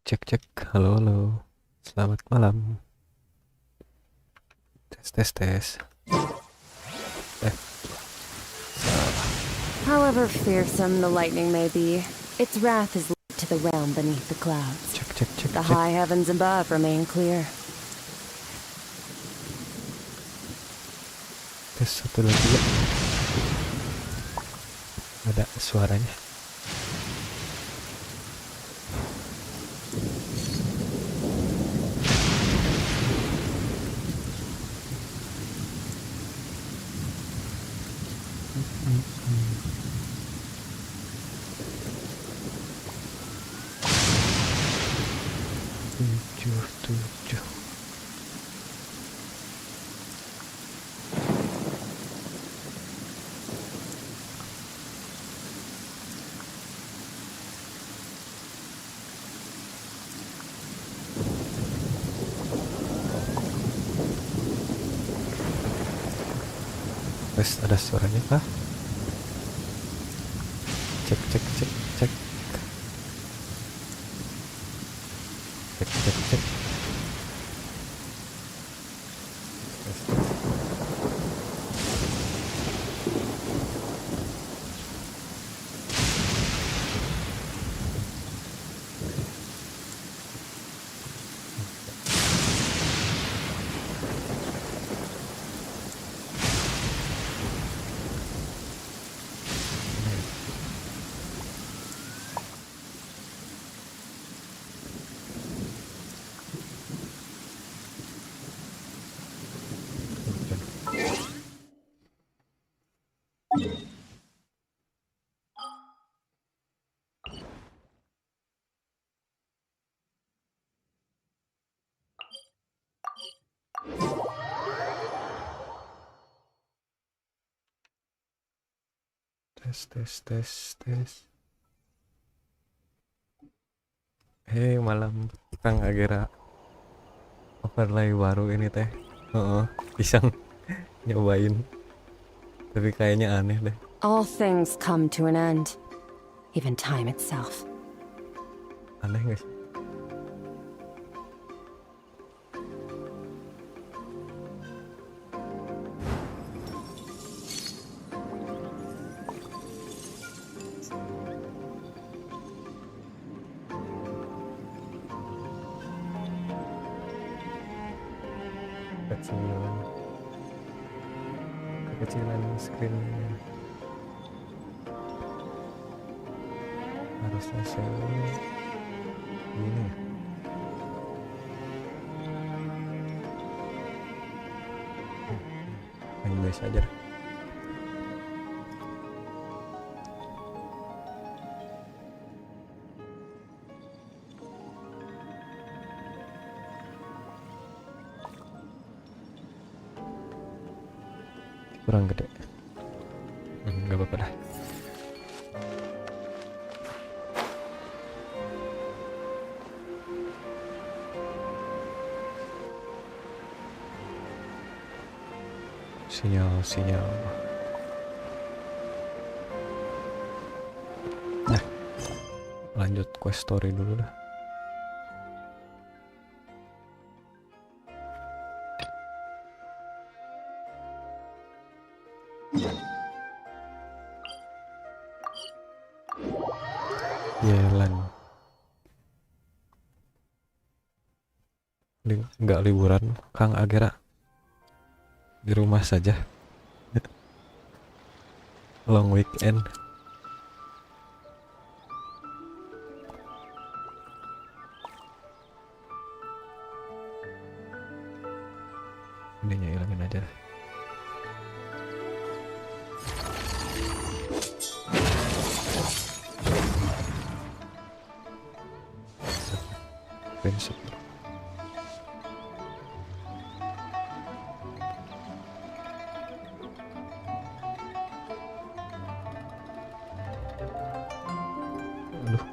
Cek cek, halo halo, selamat malam. Tes tes tes. However fearsome the lightning may be, its wrath is linked to the realm beneath the clouds. Cek cek cek The cek. high heavens above remain clear. Tes satu lagi ya. Ada suaranya. Tujuh. Tes ada suaranya kah? Cek cek cek cek. Cek cek cek. Tes, tes. Tes tes tes tes. Hei malam Kang Agera, overlay baru ini teh. Pisang nyobain. Tapi kayaknya aneh deh. All things come to an end, even time itself. Aneh gak sih? Kekecilan screennya harusnya ini ya. Yang biasa aja. Kurang gede. Nggak apa-apa dah. Sinyal. Nah, lanjut quest story dulu dah. Yelan. Nggak liburan, Kang Agera. Di rumah saja. Long weekend. Ininya hilangin aja. Prinsip. Aduh.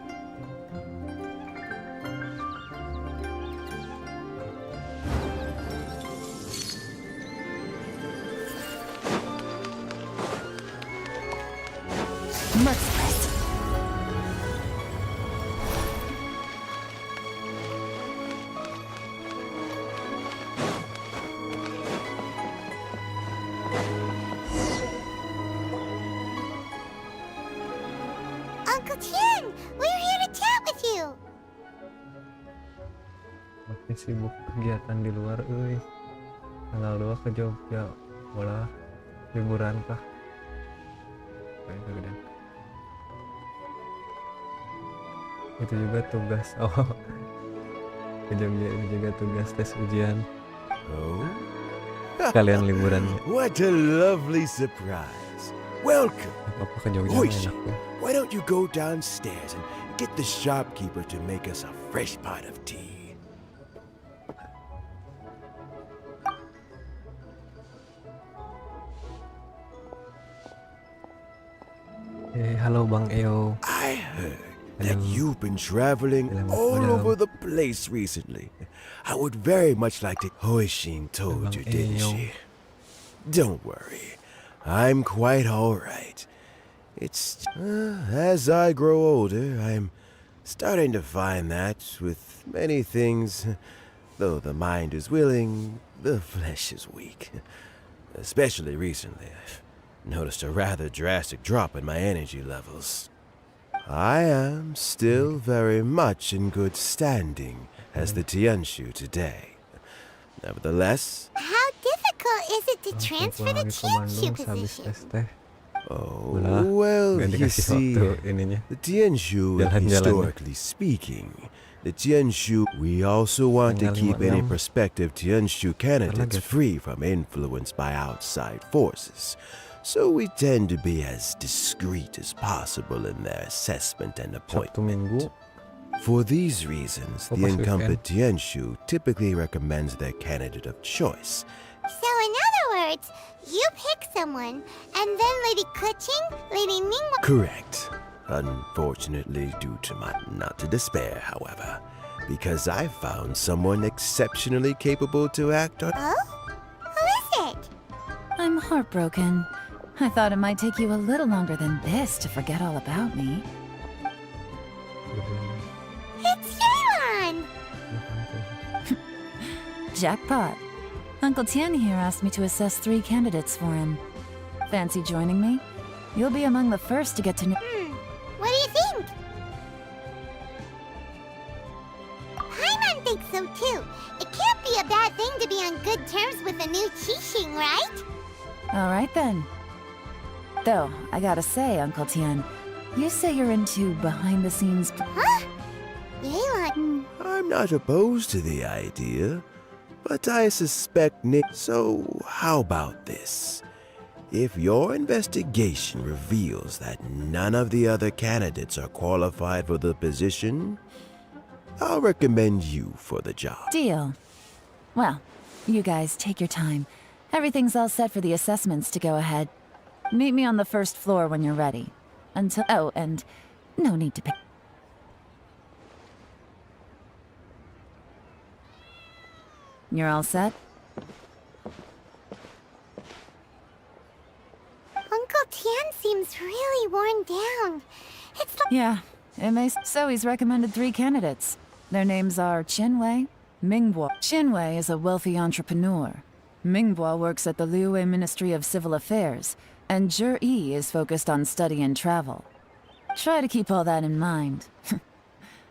Merciless. Uncle Tian, we're here to chat with you. Makin sibuk kegiatan di luar, tanggal 2 ke Jogja, malah liburan kah? Kayak gitu. Itu juga tugas, ke Jogja itu juga tugas tes ujian, Oh, kalian liburannya. what a lovely surprise. Welcome. Apa ke Jogja Oi, enak ya? Why don't you go downstairs and get the shopkeeper to make us a fresh pot of tea? Halo Bang Eo. I heard that Hello. you've been traveling Hello, all hello. over the place recently. I would very much like to. Hoishin told you, didn't Eyo. she? Don't worry, I'm quite all right. It's as I grow older, I'm starting to find that with many things, though the mind is willing, the flesh is weak. Especially recently, I've noticed a rather drastic drop in my energy levels. I am still very much in good standing as the Tianshu today. Nevertheless, How difficult is it to transfer the Tianshu habis position? tes teh. oh, Malah well, nggak you dikasih see, waktu ininya. the Tianshu, Jalan-jalan. historically speaking, the Tianshu, we also want to Tanggal keep any 56. prospective Tianshu candidates Talaga. free from influence by outside forces. So we tend to be as discreet as possible in their assessment and Sabtu appointment. Minggu. For these reasons, Oh, the pas incumbent Tianshu typically recommends their candidate of choice. So in other words, you pick someone, and then Lady Kuching, Lady Ningwa... Correct. Unfortunately, due to my... Not to despair, however, because I found someone exceptionally capable to act on... Oh? Who is it? I'm heartbroken. I thought it might take you a little longer than this to forget all about me. It's Yeon! Jackpot. Uncle Tian here asked me to assess 3 candidates for him. Fancy joining me? You'll be among the first to get to know. What do you think? Paimon thinks so too. It can't be a bad thing to be on good terms with a new Qixing, right? All right then. Though, I gotta say, Uncle Tian, you say you're into behind-the-scenes. Huh? Yeon. I'm not opposed to the idea, but I suspect Nick... So, how about this? If your investigation reveals that none of the other candidates are qualified for the position, I'll recommend you for the job. Deal. Well, you guys take your time. Everything's all set for the assessments to go ahead. Meet me on the first floor when you're ready. Until... Oh, and no need to pay. You're all set? Uncle Tian seems really worn down. It's like... Yeah, it may... So he's recommended 3 candidates. Their names are Chinwei, Mingbo. Chinwei is a wealthy entrepreneur. Mingbo works at the Liuwei Ministry of Civil Affairs, and Zhi is focused on study and travel. Try to keep all that in mind.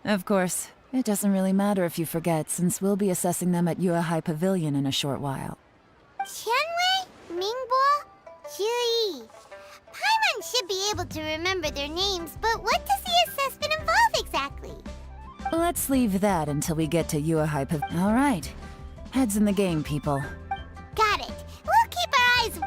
Of course, it doesn't really matter if you forget, since we'll be assessing them at Yuehai Pavilion in a short while. Qianwei, Mingbo, Zhi. Paimon should be able to remember their names, but what does the assessment involve exactly? Let's leave that until we get to Yuehai Pavilion. All right. Heads in the game, people. Got it. We'll keep our eyes...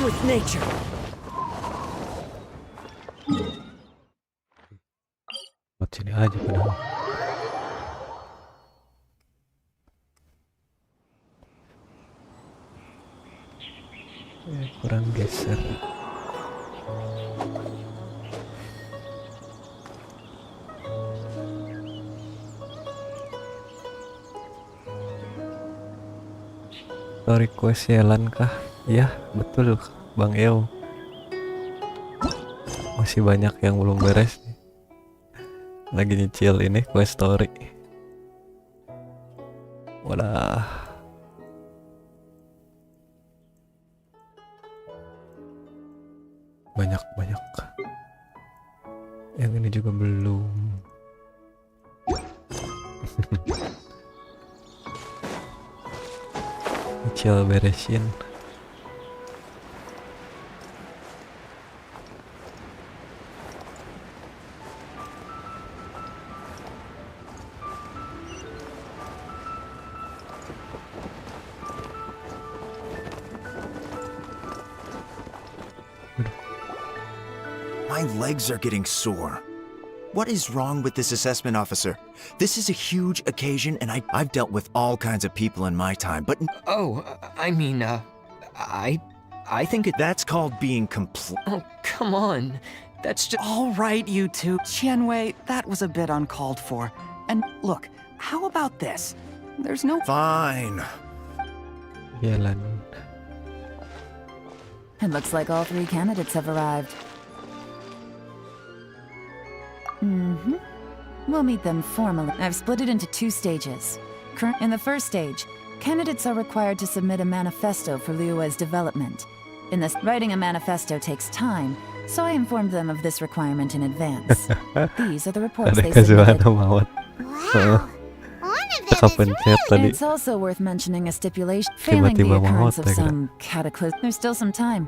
with nature. Buat sini aja padahal. Kurang geser. Request Yelan kah? Iya, betul Bang Eo. Masih banyak yang belum beres nih. Lagi nyicil ini quest story. Wadah. Banyak. Yang ini juga belum. Nyicil Beresin. My legs are getting sore. What is wrong with this assessment officer? This is a huge occasion, and I've dealt with all kinds of people in my time, but Oh, I mean, I think that's called being complete. Oh, come on. That's just... All right, you two. Qianwei, that was a bit uncalled for. And look, how about this? There's no... Fine. Yelan. It looks like all 3 candidates have arrived. We'll meet them formally. I've split it into 2 stages. In the first stage, candidates are required to submit a manifesto for Liyue's development. In this, writing a manifesto takes time, so I informed them of this requirement in advance. These are the reports Ada they kesukaan submitted. mawat. Wow. One of them is Kepencet tadi. It's also worth mentioning a stipulation failing the Tiba-tiba occurrence of maut, ya, some cataclysm. There's still some time.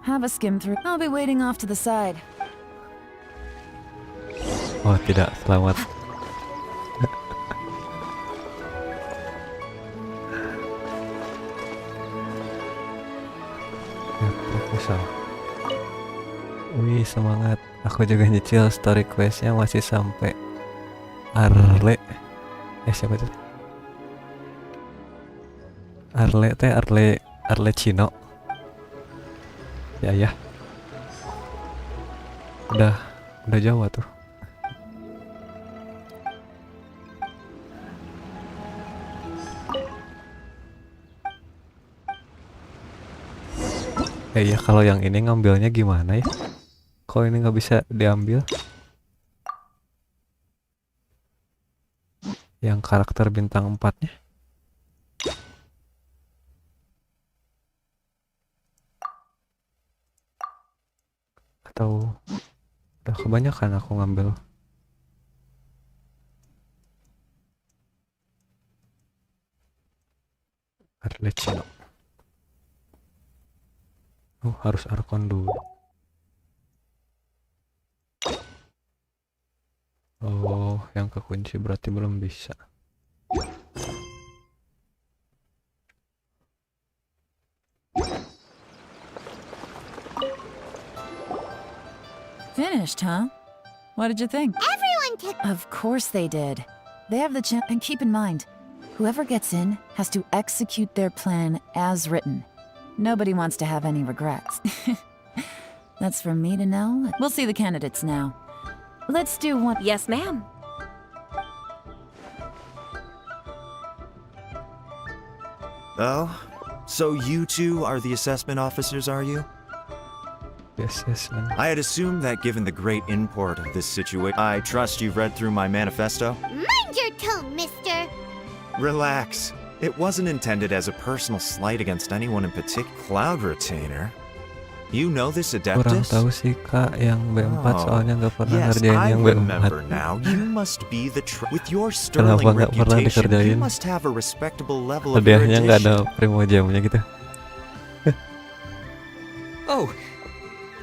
Have a skim through. I'll be waiting off to the side. Oh tidak, selamat. Ya, proposal. Wih, semangat. Aku juga nyicil story questnya masih sampai Arle. Siapa itu? Arle Cino. Ya. Udah Jawa tuh. Ya kalau yang ini ngambilnya gimana ya? Kok ini nggak bisa diambil? Yang karakter bintang 4-nya? Atau udah kebanyakan aku ngambil? Arlecchino. Oh, harus Arkon dulu. Oh, yang kekunci berarti belum bisa. Finished, huh? What did you think? Everyone took... Of course they did. They have the chance. And keep in mind, whoever gets in has to execute their plan as written. Nobody wants to have any regrets. That's for me to know. We'll see the candidates now. Let's do one. Yes, ma'am. Oh, so you two are the assessment officers, are you? Yes, man. I had assumed that given the great import of this situation, I trust you've read through my manifesto? Mind your tone, mister. Relax. It wasn't intended as a personal slight against anyone in particular. Cloud Retainer? You know this Kurang Adeptus? tahu sih Kak yang B4 soalnya nggak pernah Yes, ngerjain I yang B4. remember now. You must be the with your sterling Kenapa nggak pernah reputation. You dikerjain? must have a respectable level of Hadiahnya nggak ada erudition. primo jamnya gitu. Oh,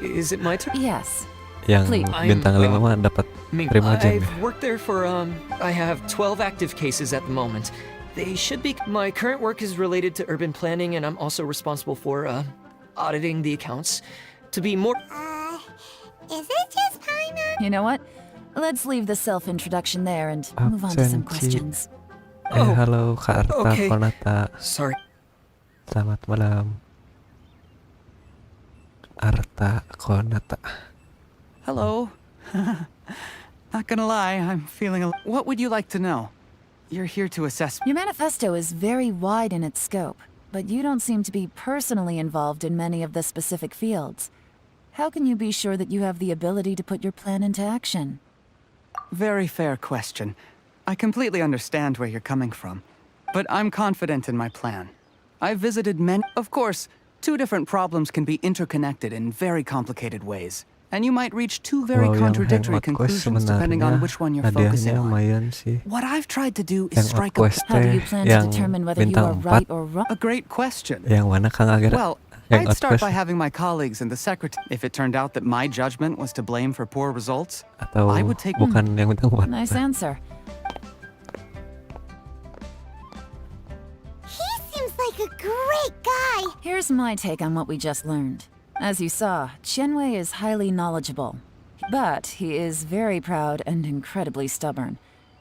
is it my turn? Yes. Yang Please. bintang 5 mah dapat primo jam. I've worked there for, I have 12 active cases at the moment. They should be... My current work is related to urban planning, and I'm also responsible for, auditing the accounts. To be more... Is it just Paimon? You know what? Let's leave the self-introduction there and move on to some Absensi. questions. Halo Kak Arta okay. Konata. Sorry. Selamat malam. Arta Konata. Hello. Not gonna lie, I'm feeling a... What would you like to know? You're here to assess... Your manifesto is very wide in its scope, but you don't seem to be personally involved in many of the specific fields. How can you be sure that you have the ability to put your plan into action? Very fair question. I completely understand where you're coming from, but I'm confident in my plan. I've visited many... Of course, two different problems can be interconnected in very complicated ways, and you might reach two very Kalau yang contradictory hangout quest conclusions depending on sebenarnya which one you're focusing hadiahnya on. lumayan sih. What I've tried to do is Hangout strike quest How do you teh plan to yang determine whether you are bintang 4. right or wrong? a great question. Yang mana Kang Agira? Well, I'd Hangout start quest by having my colleagues and the secretary. If it turned out that my judgment was to blame for poor results, atau I would take... bukan yang bintang 4? Nice answer. He seems like a great guy. Here's my take on what we just learned. As you saw, Qianwei is highly knowledgeable, but he is very proud and incredibly stubborn.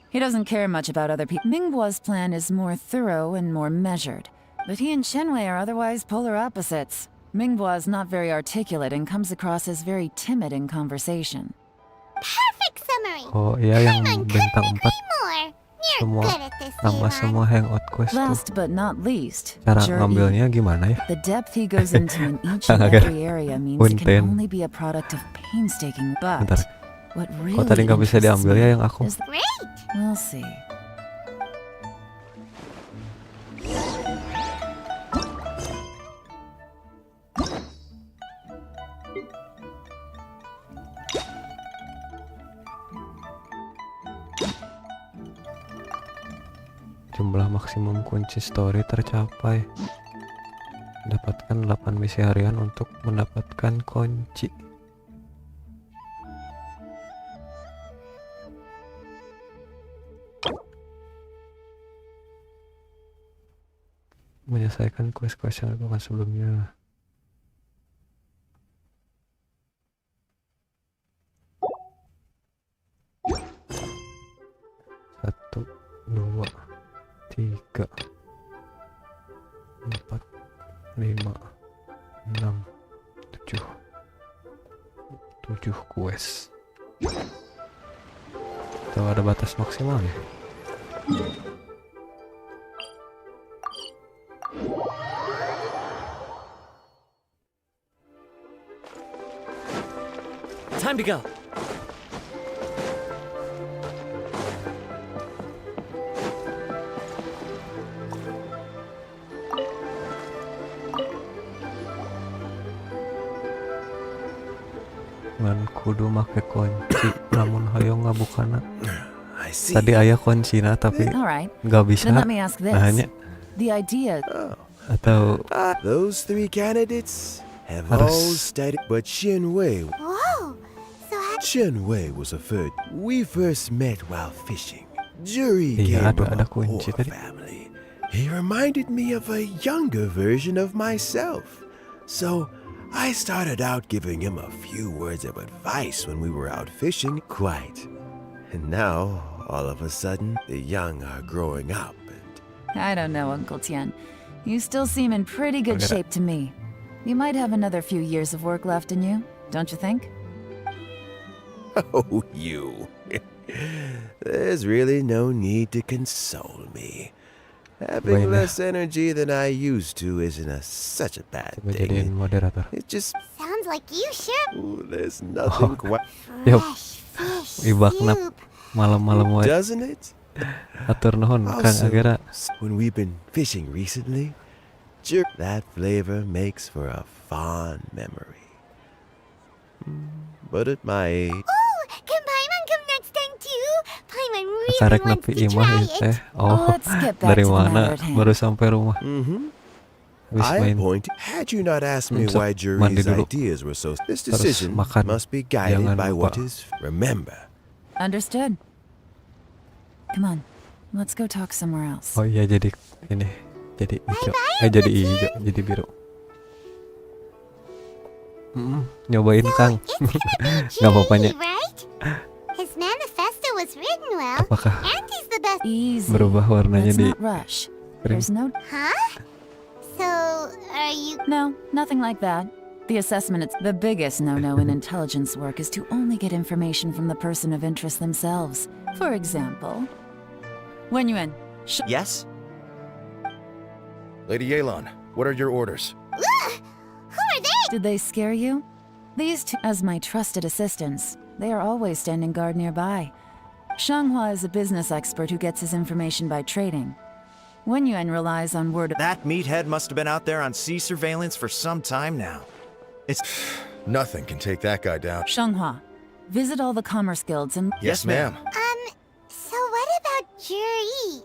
He doesn't care much about other people. Mingbua's plan is more thorough and more measured, but he and Qianwei are otherwise polar opposites. Mingbua is not very articulate and comes across as very timid in conversation. Perfect summary. Oh iya, yang Paimon bintang couldn't 4 agree more. You're semua good at this, sama Teyvat. semua hangout quest tuh. Last but not least, Cara Zhi Yi. ngambilnya gimana ya? The depth he goes into in each and Agak every area means it punten. can only be a product of painstaking. But Bentar. what really Kok tadi nggak bisa interests diambil ya me yang aku? is that Great. we'll see. Jumlah maksimum kunci story tercapai. Dapatkan 8 misi harian untuk mendapatkan kunci. Menyelesaikan quest-quest yang dilakukan sebelumnya. Satu, 2, 3, 4, 5, 6, 7 quest. Tuh ada batas maksimalnya. Time to go. Ngan kudu make kunci namun hoyong ngabukana. I see. Tadi aya kuncina tapi All right. nggak bisa. Then let me ask this. Nahanya The idea... atau Those three candidates have Harus. all studied, but Shenwei Whoa. So how Shenwei was a third. We first met while fishing. Jury Iya, came from ada a kunci poor tadi. family. He reminded me of a younger version of myself. So I started out giving him a few words of advice when we were out fishing. Quite. And now, all of a sudden, the young are growing up. And I don't know, Uncle Tian. You still seem in pretty good Okay. shape to me. You might have another few years of work left in you, don't you think? oh, you. There's really no need to console me. Having Bueno. less energy than I used to isn't such a bad coba jadiin thing. moderator. It just, sounds like you sure there's nothing quite, Yup. fresh fish Ibakna soup. malam-malam wae. doesn't it? Atur nuhun Kang Also, Agera. when we've been fishing recently, that flavor makes for a fond memory. But at my age, Oh, can Paimon come next time too? Paimon really Karek wants nepi to imah try ieu teh. it. Oh, Let's get back dari to the matter mana at hand. baru sampai rumah. Habis I main. appointed. Had you not asked me Sok why mandi jury's dulu. ideas were so, this Terus decision makan. must be guided Jangan by lupa. what is. Remember, Understood. Come on, let's go talk somewhere else. Oh iya jadi ini jadi hijau. Bye-bye, Jadi Uncle hijau, Tian. jadi biru. Nyobain Kang. It's gonna be Nggak apa-apanya. G, right? His manifesto was written well, Apakah and he's the best. Easy. berubah warnanya Let's di not rush. kering? There's no... Huh? So, are you... No, nothing like that. The assessment, it's the biggest no-no in intelligence work is to only get information from the person of interest themselves. For example, when you Yes? Lady Yelan, what are your orders? Ugh! Who are they? did they scare you? These two, as my trusted assistants, they are always standing guard nearby. Shanghua is a business expert who gets his information by trading. Wen Yuan relies on word of... That meathead must have been out there on sea surveillance for some time now. It's... Nothing can take that guy down. Shanghua, visit all the commerce guilds and... Yes, ma'am. So what about Juri?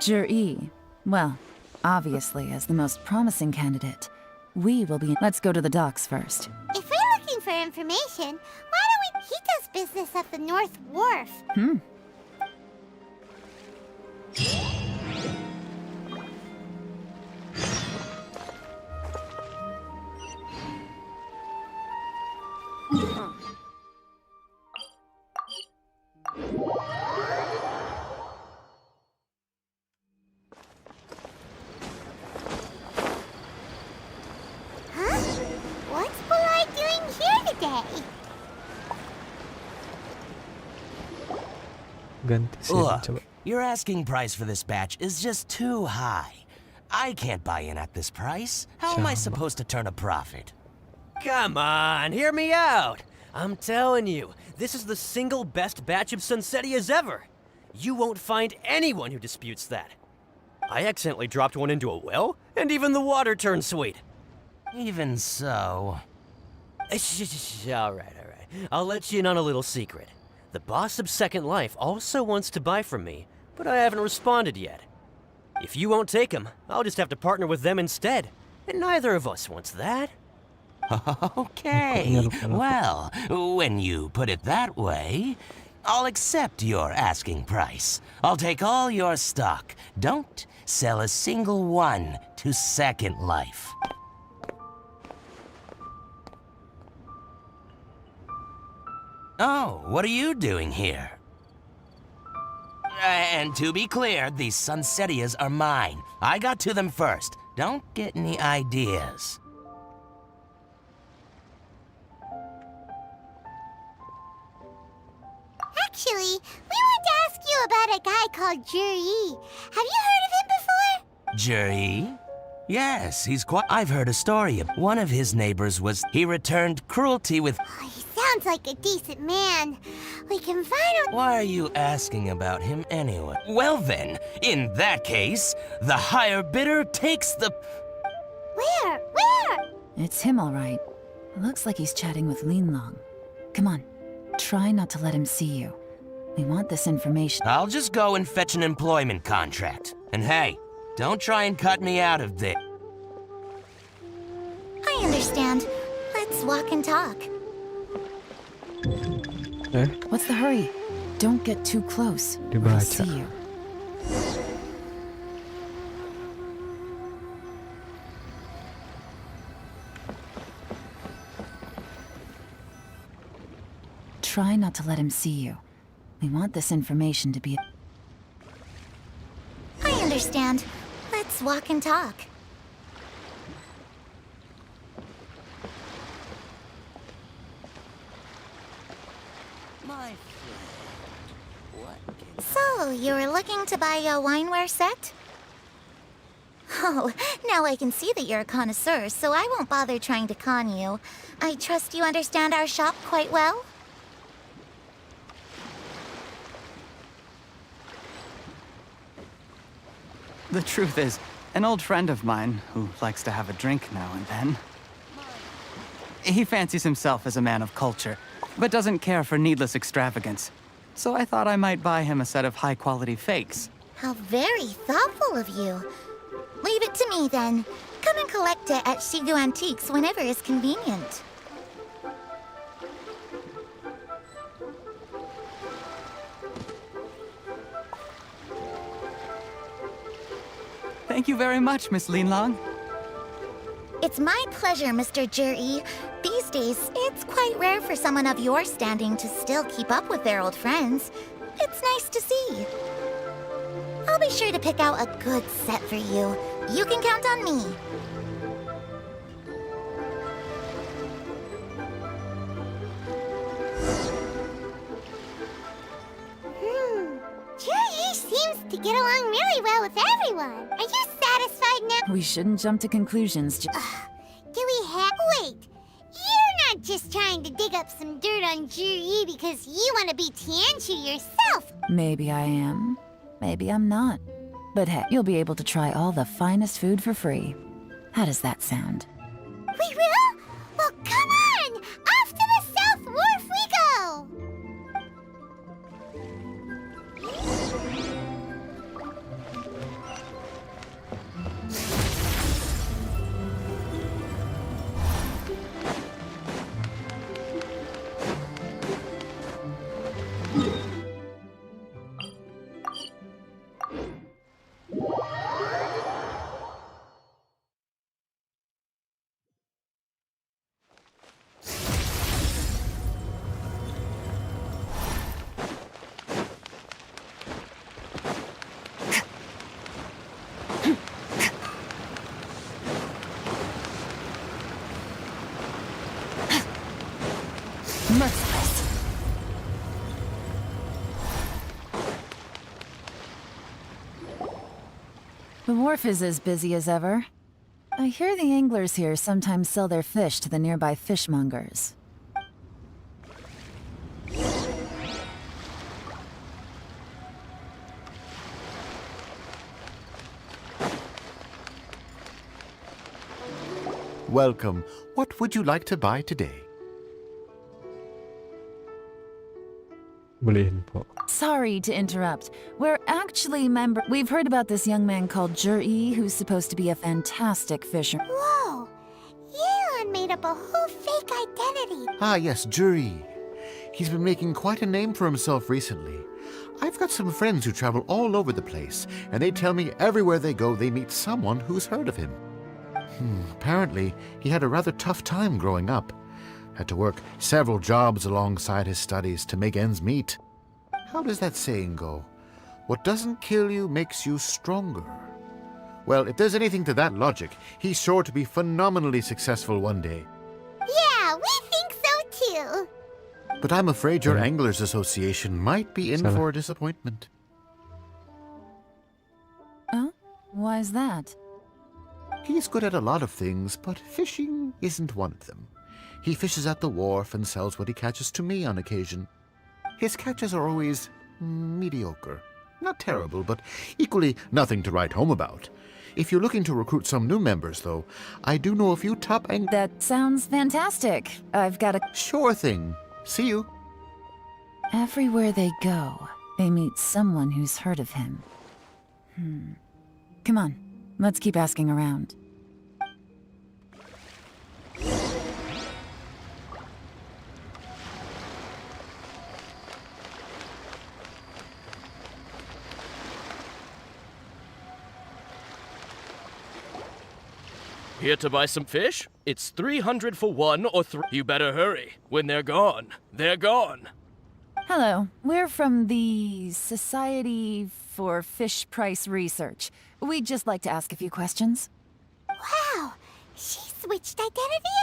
Zhi. Well, obviously, as the most promising candidate, we will be... Let's go to the docks first. If we're looking for information, why don't we... He does business at the North Wharf. Huh? What's Polite doing here today? Ganti sih Look, coba. your asking price for this batch is just too high. I can't buy in at this price. How am I Sama. supposed to turn a profit? Come on, hear me out. I'm telling you, this is the single best batch of Sunsetias ever. You won't find anyone who disputes that. I accidentally dropped one into a well, and even the water turned sweet. Even so... All right. I'll let you in on a little secret. The boss of Second Life also wants to buy from me, but I haven't responded yet. If you won't take him, I'll just have to partner with them instead. And neither of us wants that. Okay, well, when you put it that way, I'll accept your asking price. I'll take all your stock. Don't sell a single one to Second Life. Oh, what are you doing here? And to be clear, these Sunsetias are mine. I got to them first. Don't get any ideas. Actually, we want to ask you about a guy called Juri. Have you heard of him before? Juri? Yes, he's quite... I've heard a story of one of his neighbors was... He returned cruelty with... Oh, he sounds like a decent man. We can find him. Why are you asking about him anyway? Well then, in that case, the higher bidder takes the... Where? It's him, all right. Looks like he's chatting with Lin Long. Come on, try not to let him see you. We want this information. I'll just go and fetch an employment contract. And hey, don't try and cut me out of this. I understand. Let's walk and talk. What's the hurry? Don't get too close. or I'll Dibaca. see you. Try not to let him see you. We want this information to be... I understand. Let's walk and talk. My friend, what can... So, you were looking to buy a wineware set? Oh, now I can see that you're a connoisseur, so I won't bother trying to con you. I trust you understand our shop quite well? The truth is, an old friend of mine, who likes to have a drink now and then, he fancies himself as a man of culture, but doesn't care for needless extravagance. So I thought I might buy him a set of high-quality fakes. How very thoughtful of you. Leave it to me, then. Come and collect it at Shigu Antiques whenever is convenient. Thank you very much, Miss Lin Long. It's my pleasure, Mr. Jury. These days, it's quite rare for someone of your standing to still keep up with their old friends. It's nice to see. I'll be sure to pick out a good set for you. You can count on me. Jury seems to get along really well with everyone. Are you satisfied now? We shouldn't jump to conclusions. Do we have... Wait, you're not just trying to dig up some dirt on Jury because you want to be Tianchu yourself. Maybe I am. Maybe I'm not. But hey, you'll be able to try all the finest food for free. How does that sound? We will? Well, come on! Off to the South Wharf we go! Merciless. The wharf is as busy as ever. I hear the anglers here sometimes sell their fish to the nearby fishmongers. Welcome. What would you like to buy today? Beliin po. Sorry to interrupt. We're actually We've heard about this young man called Jur-E who's supposed to be a fantastic fisherman. Whoa! Yeon made up a whole fake identity. Ah, yes, Jury. He's been making quite a name for himself recently. I've got some friends who travel all over the place, and they tell me everywhere they go they meet someone who's heard of him. Apparently, he had a rather tough time growing up. Had to work several jobs alongside his studies to make ends meet. How does that saying go? What doesn't kill you makes you stronger. Well, if there's anything to that logic, he's sure to be phenomenally successful one day. Yeah, we think so too. But I'm afraid your Anglers Association might be in for a disappointment. Oh? Why's that? He's good at a lot of things, but fishing isn't one of them. He fishes at the wharf and sells what he catches to me on occasion. His catches are always mediocre. Not terrible, but equally nothing to write home about. If you're looking to recruit some new members, though, I do know a few top That sounds fantastic. I've got a... Sure thing. See you. Everywhere they go, they meet someone who's heard of him. Come on, let's keep asking around. Here to buy some fish? It's 300 for one or three. You better hurry. When they're gone, they're gone. Hello, we're from the Society for Fish Price Research. We'd just like to ask a few questions. Wow, she switched identity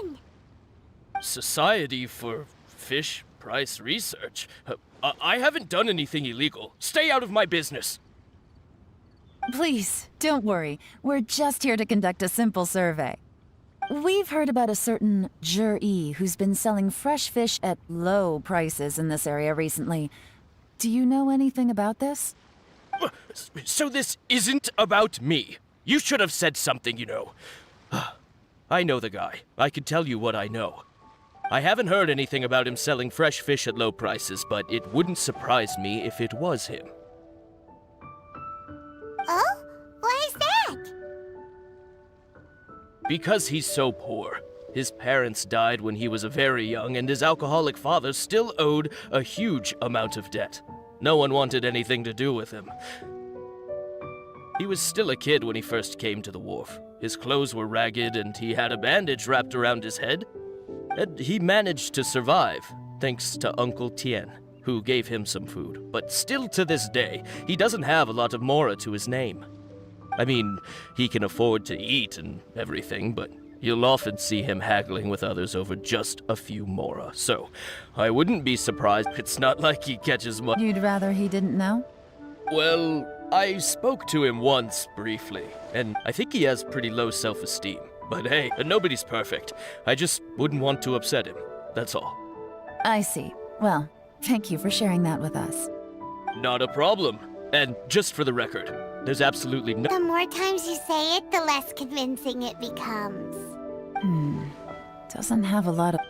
again. Society for Fish Price Research? I haven't done anything illegal. Stay out of my business. Please, don't worry. We're just here to conduct a simple survey. We've heard about a certain Jur-E who's been selling fresh fish at low prices in this area recently. Do you know anything about this? So this isn't about me. You should have said something, you know. I know the guy. I can tell you what I know. I haven't heard anything about him selling fresh fish at low prices, but it wouldn't surprise me if it was him. Oh? Why is that? Because he's so poor. His parents died when he was very young, and his alcoholic father still owed a huge amount of debt. No one wanted anything to do with him. He was still a kid when he first came to the wharf. His clothes were ragged and he had a bandage wrapped around his head. And he managed to survive, thanks to Uncle Tien, who gave him some food. But still to this day, he doesn't have a lot of mora to his name. I mean, he can afford to eat and everything, but you'll often see him haggling with others over just a few mora. So, I wouldn't be surprised. It's not like he catches much. You'd rather he didn't know? Well, I spoke to him once, briefly, and I think he has pretty low self-esteem. But hey, nobody's perfect. I just wouldn't want to upset him, that's all. I see. Well, thank you for sharing that with us. Not a problem. And just for the record, there's absolutely no— The more times you say it, the less convincing it becomes. Doesn't have a lot of...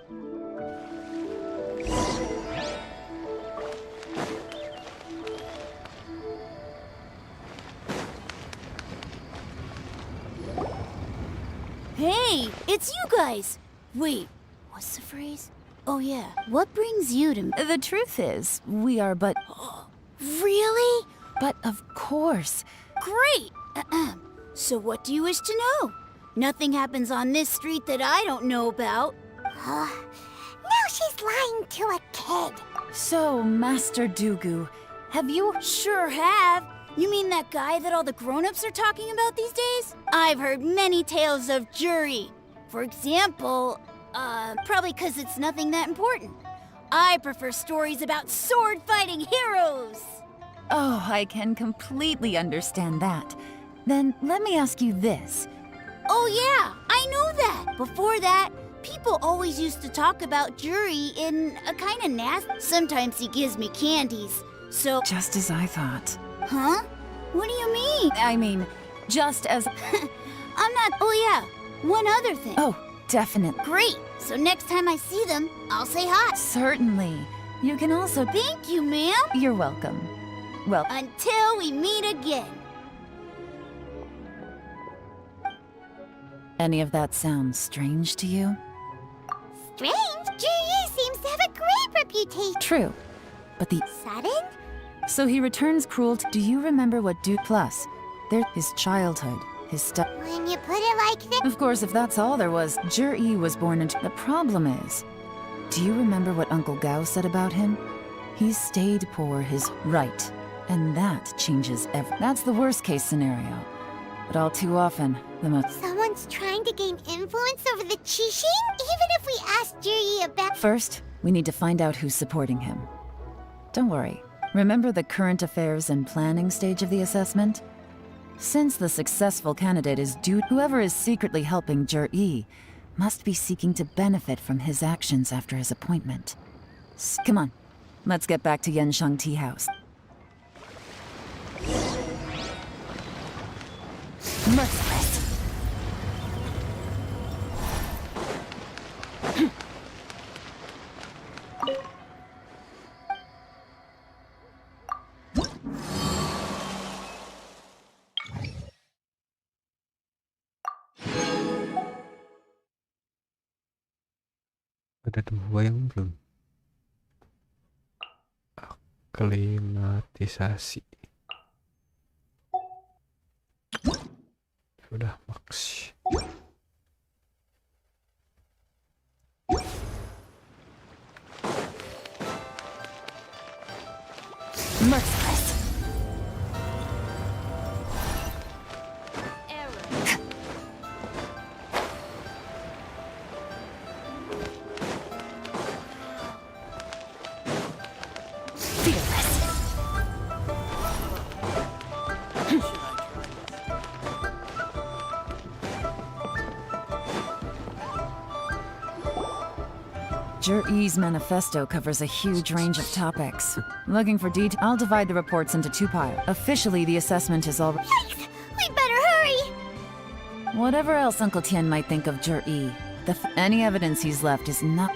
Hey, it's you guys! Wait, what's the phrase? Oh yeah, what brings you to... The truth is, we are but... Really? But of course. Great! So what do you wish to know? Nothing happens on this street that I don't know about. Now she's lying to a kid. So, Master Dugu, have you... Sure have. You mean that guy that all the grown-ups are talking about these days? I've heard many tales of Juri. For example, probably 'cause it's nothing that important. I prefer stories about sword-fighting heroes. Oh, I can completely understand that. Then let me ask you this. Oh yeah, I know that. Before that, people always used to talk about Juri in a kind of nasty... Sometimes he gives me candies, so... Just as I thought. Huh? What do you mean? I mean, just as... I'm not... Oh yeah, one other thing. Oh, definitely. Great. So next time I see them, I'll say hi. Certainly. You can also... Thank you, ma'am. You're welcome. Well... Until we meet again. Any of that sound strange to you? Strange? Juri seems to have a great reputation. True. But the... Sudden? So he returns cruelty. Do you remember what plus? There's his childhood, his stuff. When you put it like this... Of course, if that's all there was, Juri was born into... The problem is, do you remember what Uncle Gao said about him? He stayed poor his right, and that changes That's the worst case scenario. But all too often, the most... Someone's trying to gain influence over the Qixing? Even if we ask Juri about... First, we need to find out who's supporting him. Don't worry. Remember the current affairs and planning stage of the assessment? Since the successful candidate is due, whoever is secretly helping Juri must be seeking to benefit from his actions after his appointment. Come on, let's get back to Yenshang Tea House. Merciless. Ada 2 yang belum. Aklimatisasi. Sudah max. Merciless. Juri's manifesto covers a huge range of topics. Looking for detail, I'll divide the reports into 2 piles. Officially, the assessment is already... Yikes! We better hurry! Whatever else Uncle Tien might think of Juri, any evidence he's left is not...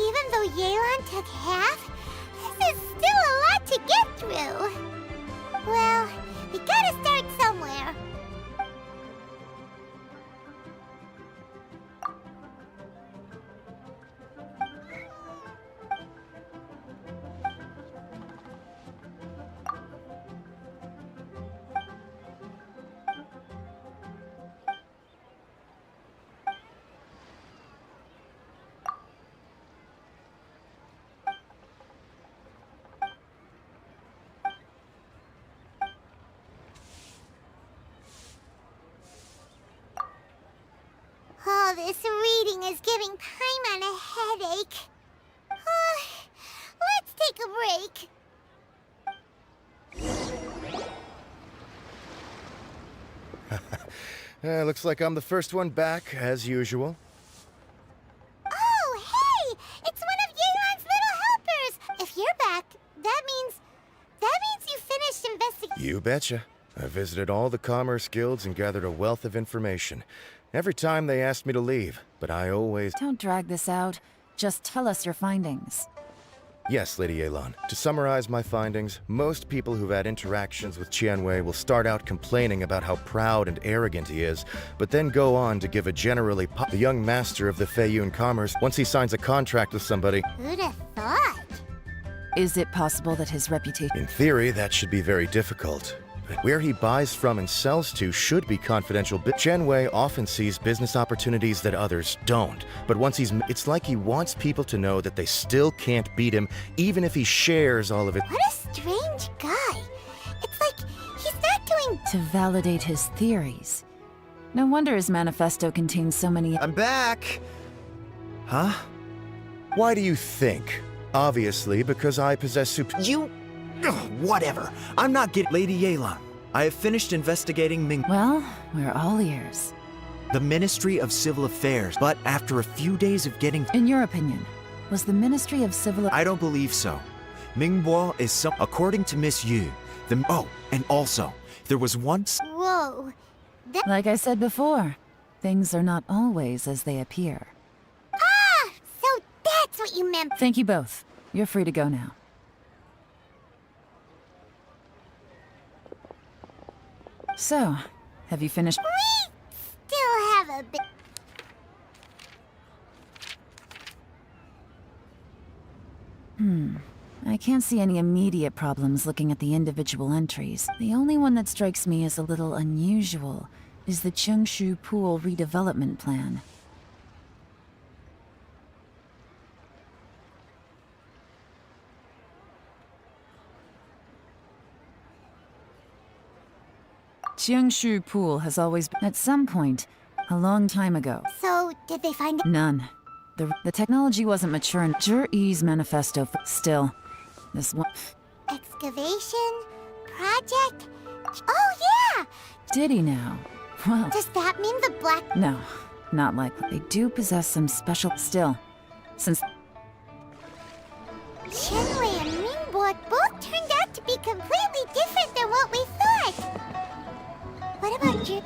Even though Yelan took half, this is still a lot to get through. Well, is giving Paimon a headache. Let's take a break. Looks like I'm the first one back, as usual. Oh, hey! It's one of Yeon's little helpers! If you're back, that means you finished investigating. You betcha. I visited all the commerce guilds and gathered a wealth of information. Every time they asked me to leave, but I always... Don't drag this out. Just tell us your findings. Yes, Lady Yelan. To summarize my findings, most people who've had interactions with Qianwei will start out complaining about how proud and arrogant he is, but then go on to give a generally the young master of the Feiyun commerce, once he signs a contract with somebody... Who'd have thought? Is it possible that his reputation... In theory, that should be very difficult. But where he buys from and sells to should be confidential, but Qianwei often sees business opportunities that others don't. But once it's like he wants people to know that they still can't beat him, even if he shares all of it. What a strange guy. It's like he's not doing... To validate his theories. No wonder his manifesto contains so many... I'm back! Huh? Why do you think? Obviously, because I possess Whatever. I'm not getting... Lady Yelan, I have finished investigating Ming... Well, we're all ears. The Ministry of Civil Affairs, but after a few days of getting... In your opinion, was the Ministry of Civil... I don't believe so. Mingbo is some... According to Miss Yu, the... Oh, and also, there was once... Whoa. Like I said before, things are not always as they appear. Ah! So that's what you meant. Thank you both. You're free to go now. So, have you finished? We still have a bit... I can't see any immediate problems looking at the individual entries. The only one that strikes me as a little unusual is the Chengshu Pool redevelopment plan. Chengshu Pool has always been... At some point, a long time ago. So, did they find... None. The technology wasn't mature in Zhiyi's manifesto. Still, this one... Excavation? Project? Oh, yeah! Did he now? Well... Does that mean the black... No, not likely. They do possess some special... Still, since... Qianwei and Mingbo both turned out to be completely different than what we thought. What about you?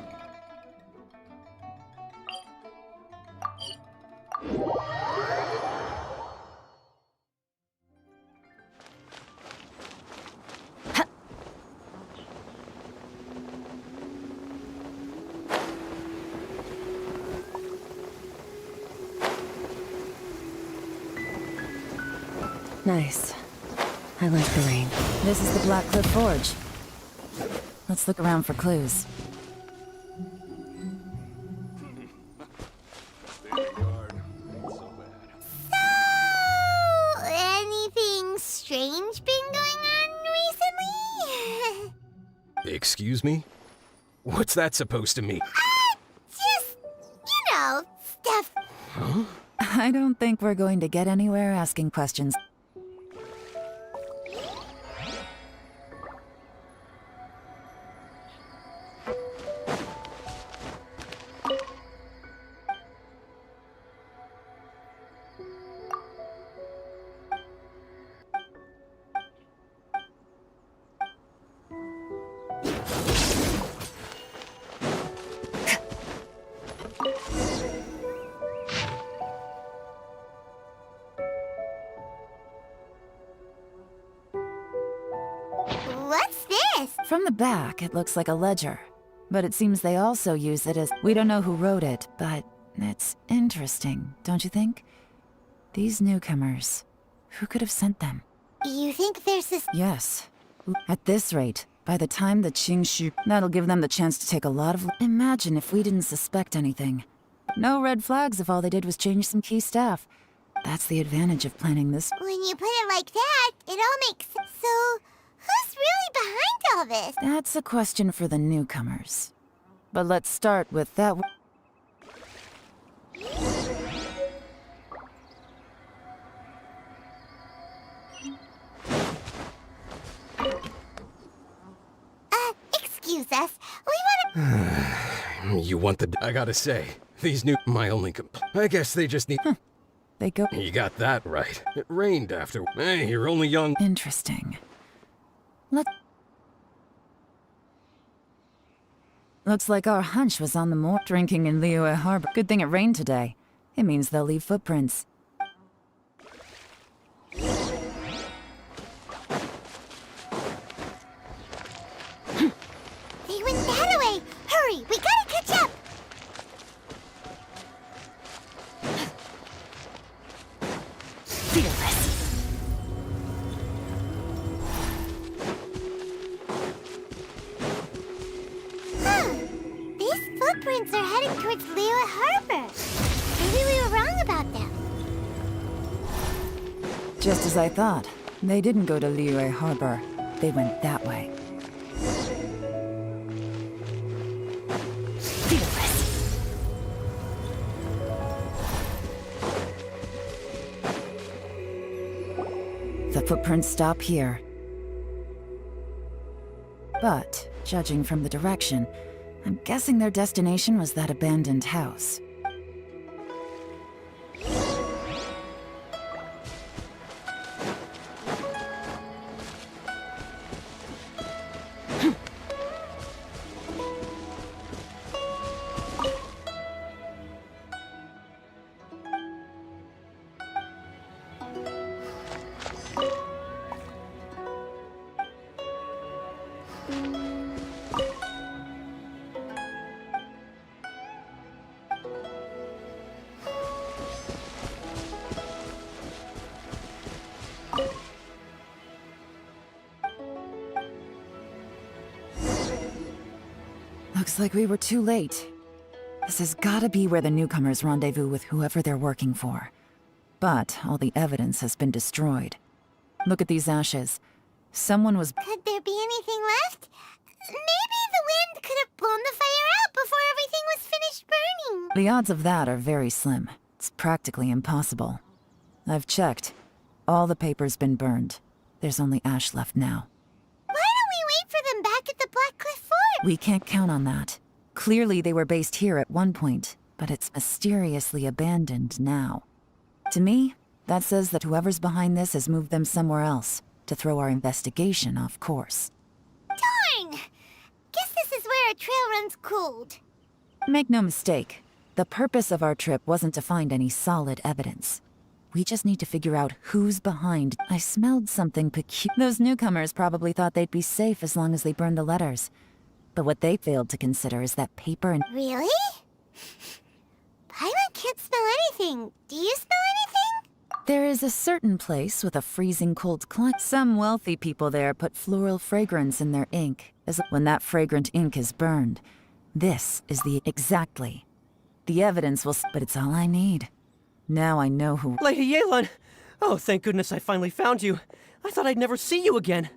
Nice. I like the rain. This is the Black Cliff Forge. Let's look around for clues. Anything strange been going on recently? Excuse me? What's that supposed to mean? Just, stuff. Huh? I don't think we're going to get anywhere asking questions. What's this? From the back, it looks like a ledger. But it seems they also use it as... We don't know who wrote it, but it's interesting, don't you think? These newcomers, who could have sent them? You think there's this... Yes. At this rate, by the time the Chengshu... That'll give them the chance to take a lot of... Imagine if we didn't suspect anything. No red flags if all they did was change some key staff. That's the advantage of planning this... When you put it like that, it all makes sense. So, who's really behind all this? That's a question for the newcomers. But let's start with that... possess. We wanna... You want the... I gotta say, these new... My only I guess they just need... They go... You got that right. It rained after... Hey, you're only young... Interesting. Looks like our hunch was on the moor drinking in Liyue Harbor. Good thing it rained today. It means they'll leave footprints. They went that way! Hurry, we gotta catch up! These footprints are heading towards Liyue Harbor. Maybe we were wrong about them. Just as I thought. They didn't go to Liyue Harbor. They went that way. The footprints stop here. But, judging from the direction, I'm guessing their destination was that abandoned house. Looks like we were too late. This has gotta be where the newcomers rendezvous with whoever they're working for. But all the evidence has been destroyed. Look at these ashes. Someone was... Could there be anything left? Maybe the wind could have blown the fire out before everything was finished burning. The odds of that are very slim. It's practically impossible. I've checked. All the paper's been burned. There's only ash left now. Why don't we wait for them back at the Black Cliff Fort? We can't count on that. Clearly they were based here at one point, but it's mysteriously abandoned now. To me, that says that whoever's behind this has moved them somewhere else, to throw our investigation off course. Darn! Guess this is where our trail runs cold. Make no mistake, the purpose of our trip wasn't to find any solid evidence. We just need to figure out who's behind. I smelled something peculiar. Those newcomers probably thought they'd be safe as long as they burned the letters. But what they failed to consider is that paper and... Really? Paimon can't smell anything. Do you smell anything? There is a certain place with a freezing cold climate. Some wealthy people there put floral fragrance in their ink. When that fragrant ink is burned, this is the... Exactly. The evidence will... But it's all I need. Now I know who... Lady Yelan! Oh, thank goodness I finally found you. I thought I'd never see you again.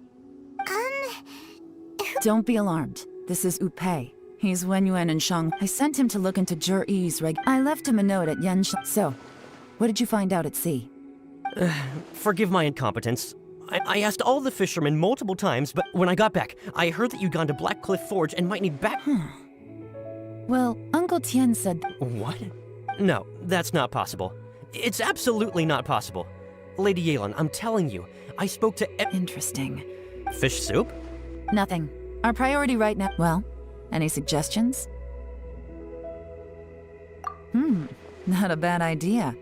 Don't be alarmed. This is Upei. He's Wenyuan and Shang. I sent him to look into Zhiyi's I left him a note at GENSHIN. So, what did you find out at sea? Forgive my incompetence. I asked all the fishermen multiple times, but when I got back, I heard that you'd gone to Black Cliff Forge and might need back... Well, Uncle Tien said... What? No, that's not possible. It's absolutely not possible. Lady Yelan, I'm telling you, I spoke to... Interesting. Fish soup? Nothing. Our priority right now... Well, any suggestions? Not a bad idea.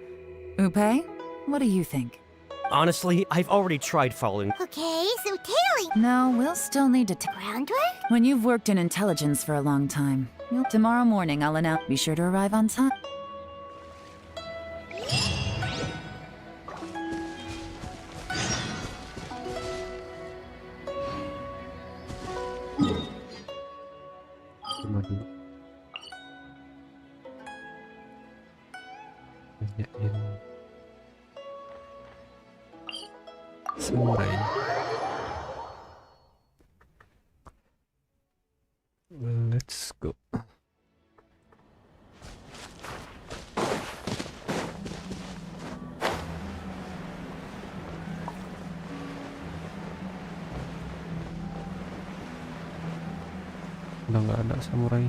Upei, what do you think? Honestly, I've already tried following... Okay, so tailing... No, we'll still need to... Groundwork? When you've worked in intelligence for a long time, tomorrow morning I'll announce... Be sure to arrive on time. Samurai. Well, let's go. Udah nggak ada samurai.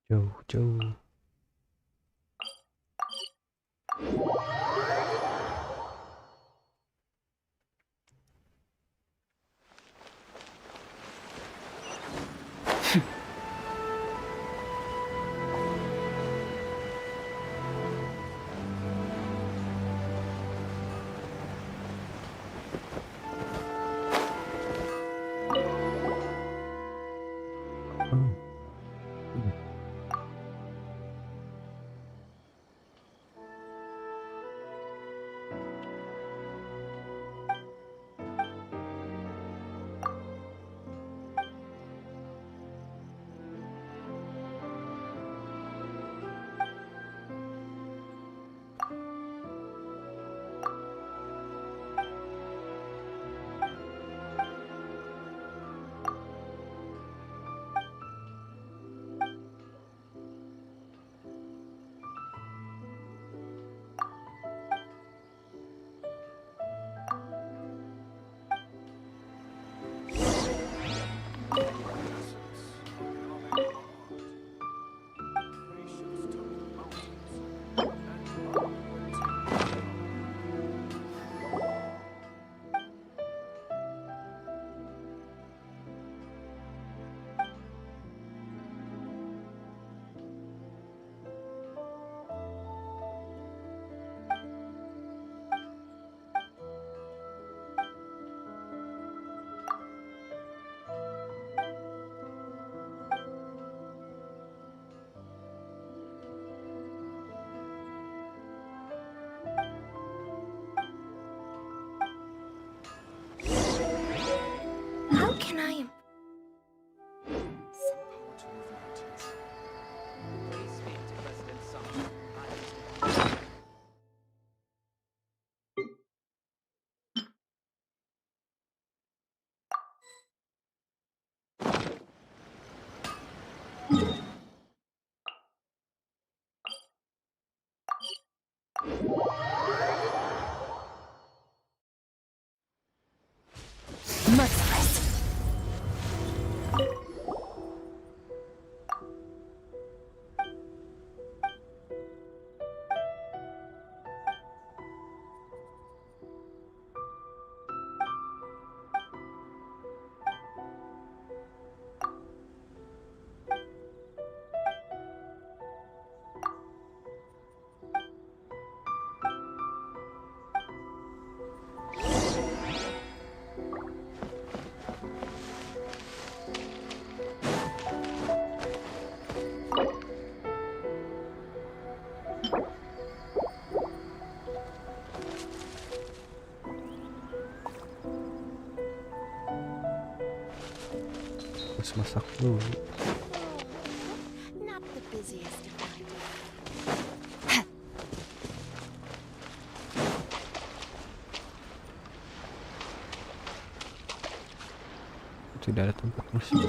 Jauh-jauh. How can I... Must Terus masak dulu. Not the busiest of my days. Tidak ada tempat masuk.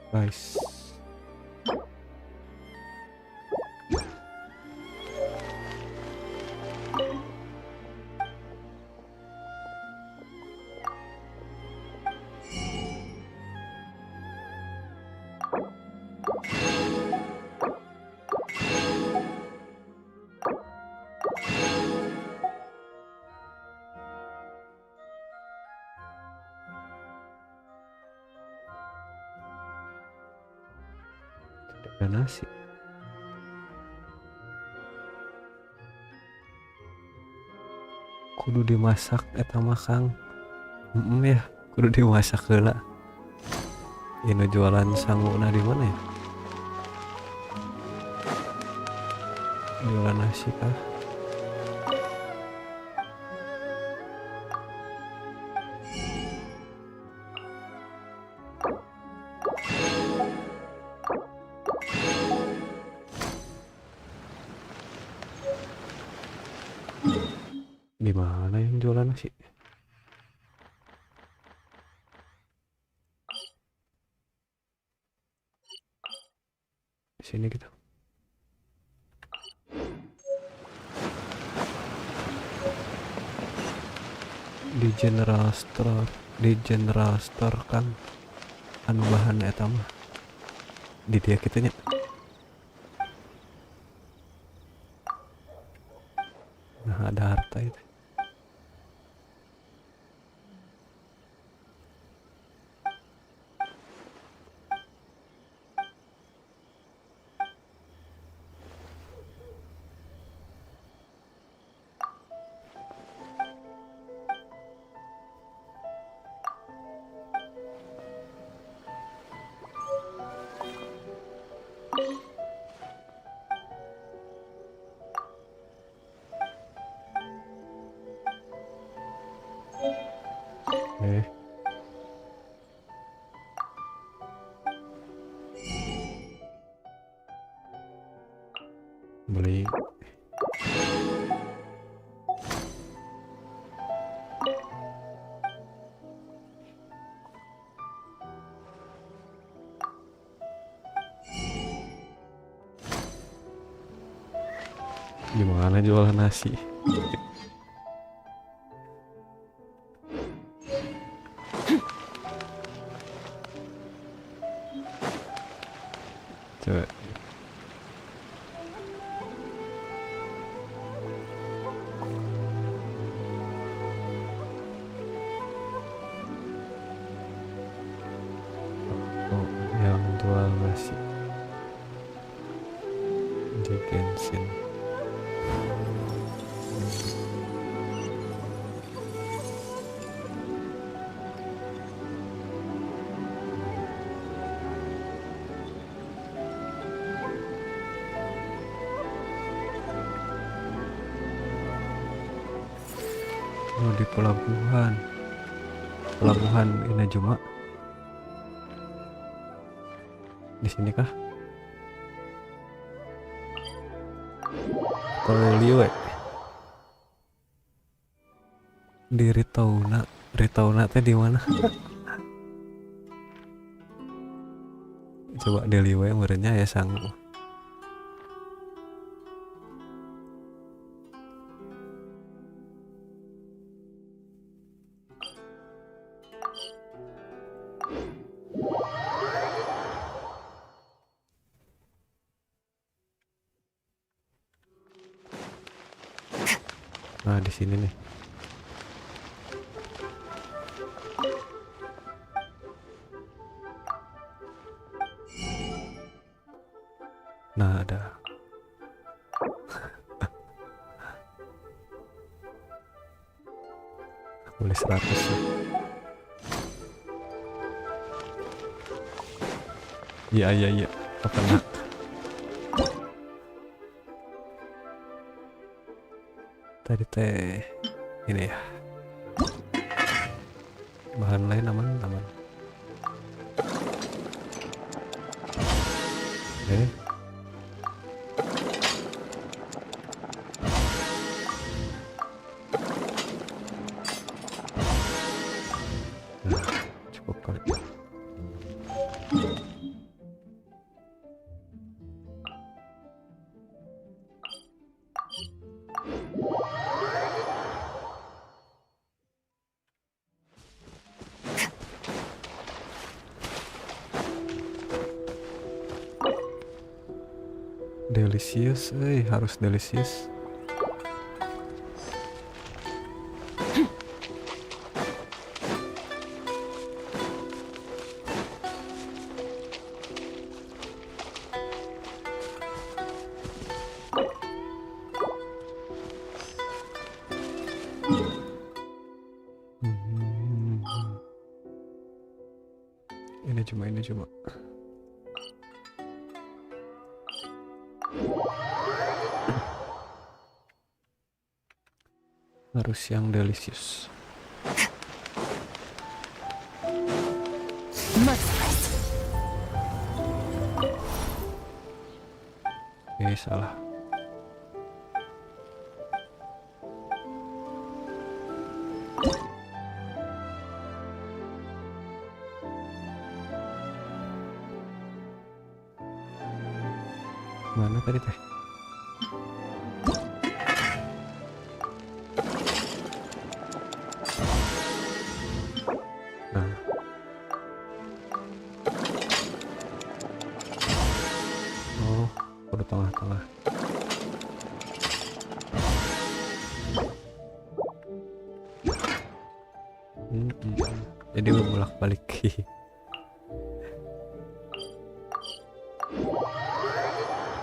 Guys, ada nasi. Kudu dimasak eta mah Kang. Ya, kudu dimasak heula. Ini jualan sanguna di mana ya? Jualan nasi kah? Di mana yang jualan nasi? Di sini gitu. Di general store kan anu bahan eta mah di dia kitu nya. Nah, ada harta itu. Beli di mana jualan nasi? Coba. Oh, yang jual nasi di Genshin. Oh, di pelabuhan ini cuma di sini kah? Liwe di Ritauna teh di mana? Coba di Liwe merenya ya sang. Nah, di sini nih. Nah, ada. Boleh 100 ya. Iya. Kepenak. Tadi teh ini ya. Bahan lain aman. Oke. Nah, cukup kali. Delicious, harus delicious. Ini cuma. Harus yang delicious. Salah. Mana tadi teh? Nah. Oh, udah tengah-tengah. Jadi bolak-balik.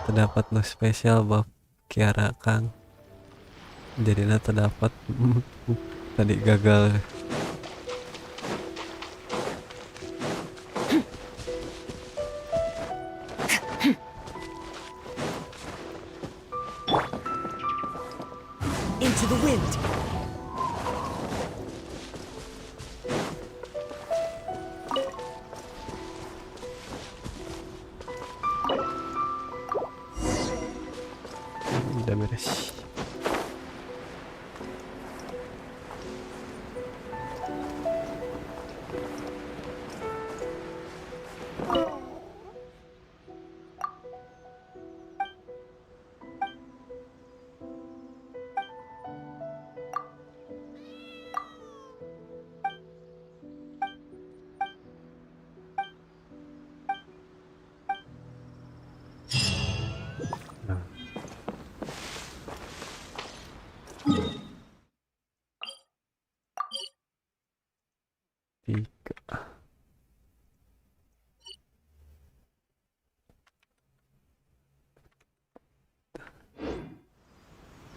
Terdapat no spesial bab Kiara Kang. Jadinya terdapat tadi gagal. Into the wind. Udah beres.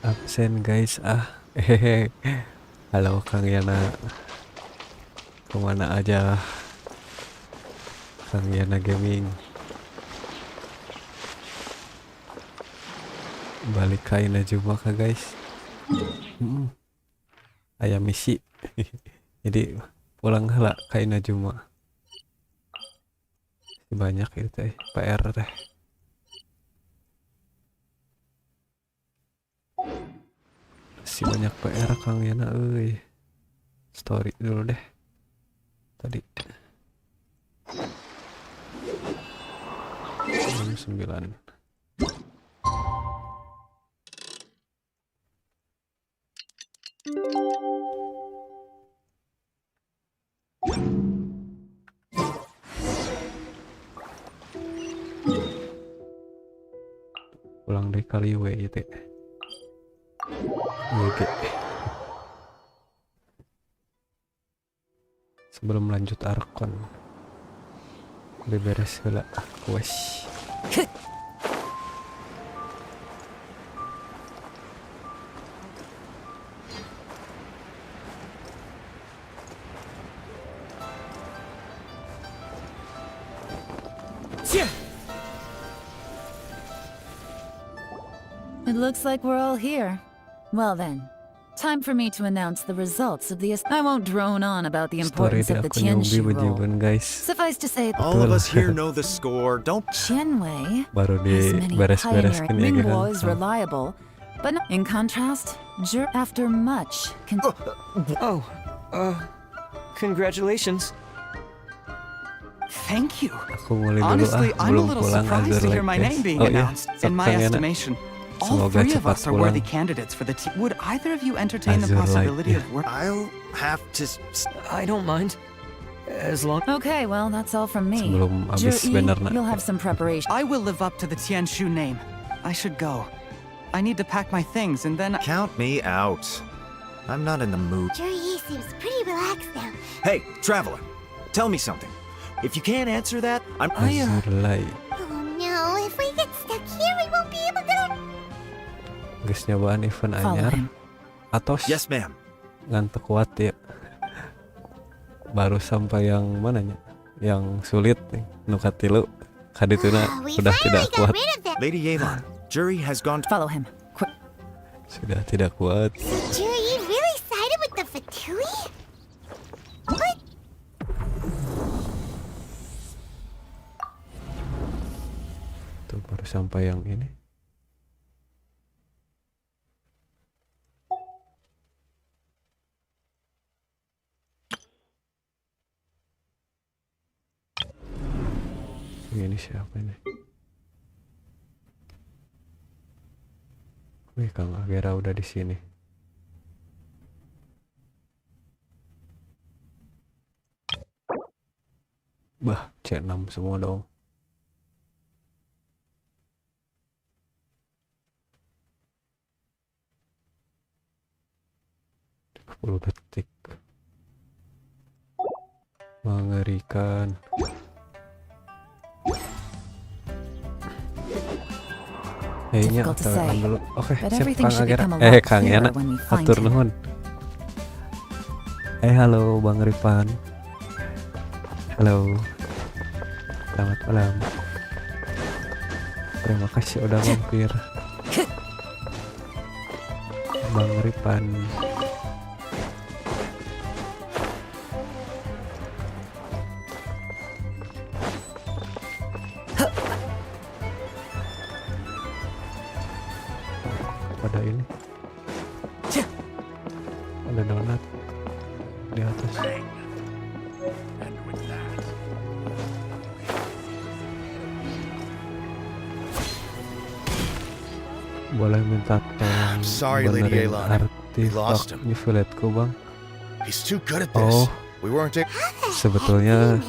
Absen guys, halo Kang Yana, kemana aja Kang Yana Gaming, balik kain aja kah guys. Ayam misi jadi pulang lah kain aja banyak itu teh PR teh. Si banyak PR Kang Yana story dulu deh tadi jam 9. Pulang dari Kaliwe itu. GG. Sebelum lanjut Arkon, beberes heula quest. It looks like we're all here. Well then, time for me to announce the results of the. I won't drone on about the Story importance di of the akun Yobi Tianshu role. bejiban guys. Suffice to say, All of us here know the score. Don't. Qianwei Baru has many diberes-bereskan pioneering. ya Mingguo kan. is reliable, but in contrast, after much. Congratulations. Thank you. Aku mulai dulu Honestly, I'm a belum little pulang surprised Azur to hear like my this. name being Oh iya, announced. sok In my Kang Yana. estimation, all Semoga three of cepat us are pulang. worthy candidates for the team. Would either of you entertain the Azur possibility like, of work? I'll have to. I don't mind. As long. Okay, well, that's all from me. Sebelum habis Zhi, bannernya. you'll have some preparation. I will live up to the Tianshu name. I should go. I need to pack my things and then. Count me out. I'm not in the mood. Juri seems pretty relaxed now. Hey, traveler, tell me something. If you can't answer that, I'm. Azur like. Oh no, if we get stuck here, we won't be able to. Guys, nyobaan event Follow anyar. him. Atos. Yes, ma'am. Ngantuk kuat ya. Baru sampai yang mananya? Yang sulit nih. Nukatilu. Kadituna sudah tidak kuat. Lady Yelan, Juri has gone. Follow him. Quick. Sudah tidak kuat. Juri really sided with the Fatui? What? Tuh baru sampai yang ini. Ini siapa ini? Wih, Kang Agera udah di sini. Bah, C6 semua dong. Detik. Mengerikan. Kayaknya Difficult to telepon say, dulu. Oke, but siap everything Kang should Agera. become a lot Kang clearer Yana. when we find Atur him. nuhun. Halo Bang Ripan. Halo. Selamat malam. Terima kasih udah mampir. Bang Ripan. Pada ini ada donat di atas. Boleh minta tolong Sorry, Lady benerin Yelan. We lost him. artefak nyeveletku bang. He's too good at this. Oh, We weren't. sebetulnya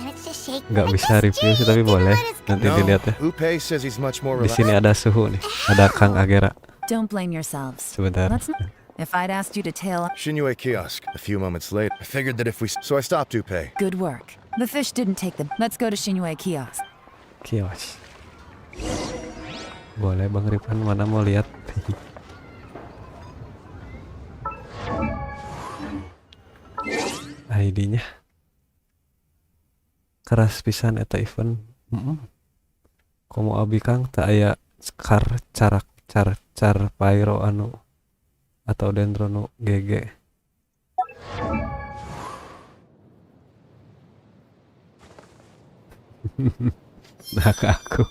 nggak bisa review sih, tapi boleh nanti No, dilihat ya. Upe says he's much more Di relaxed. sini ada suhu nih, ada Kang Agera. Don't blame yourselves. Sebentar. Let's not. If I'd asked you to tail. Shinyue kiosk. A few moments later, I figured that if we. So I stopped Upe. Good work. The fish didn't take the. Let's go to Shinyue kiosk. Kios. Boleh Bang Ripan, mana mau lihat? ID-nya keras pisan eta event. Komo abi Kang tak aya car pyro anu atau dendrono GG. Nah ke aku.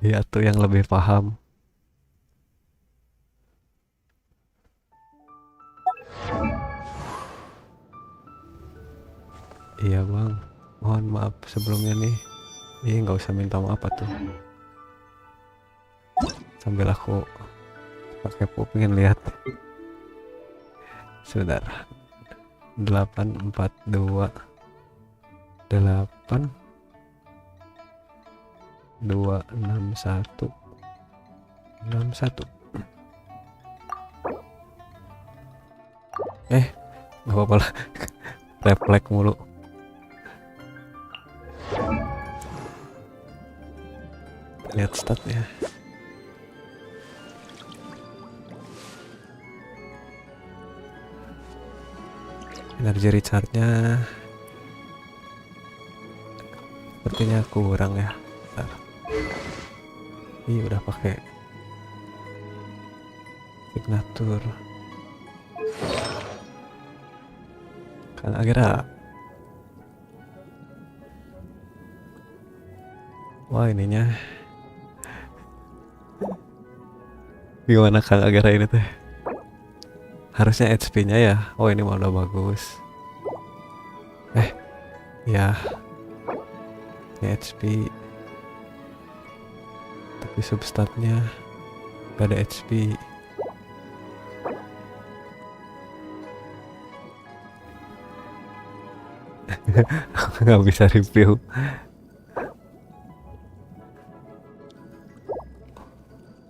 Iya tuh yang lebih paham. Iya bang, mohon maaf sebelumnya nih. Ih nggak usah minta maaf tuh. Sambil aku pakai pengen lihat. Sebentar. 842 8 261 61 Nggak apa-apa lah. Refleks mulu. Lihat statnya. Energi recharge-nya sepertinya kurang ya. Bentar. Ih, udah pakai signature. Kan akhirnya. Wah, ininya gimana Kang Agara ini teh? Harusnya HP-nya ya. Oh, ini mah udah bagus. Ya. Ini HP. Tapi substatnya gak ada HP. Nggak bisa review.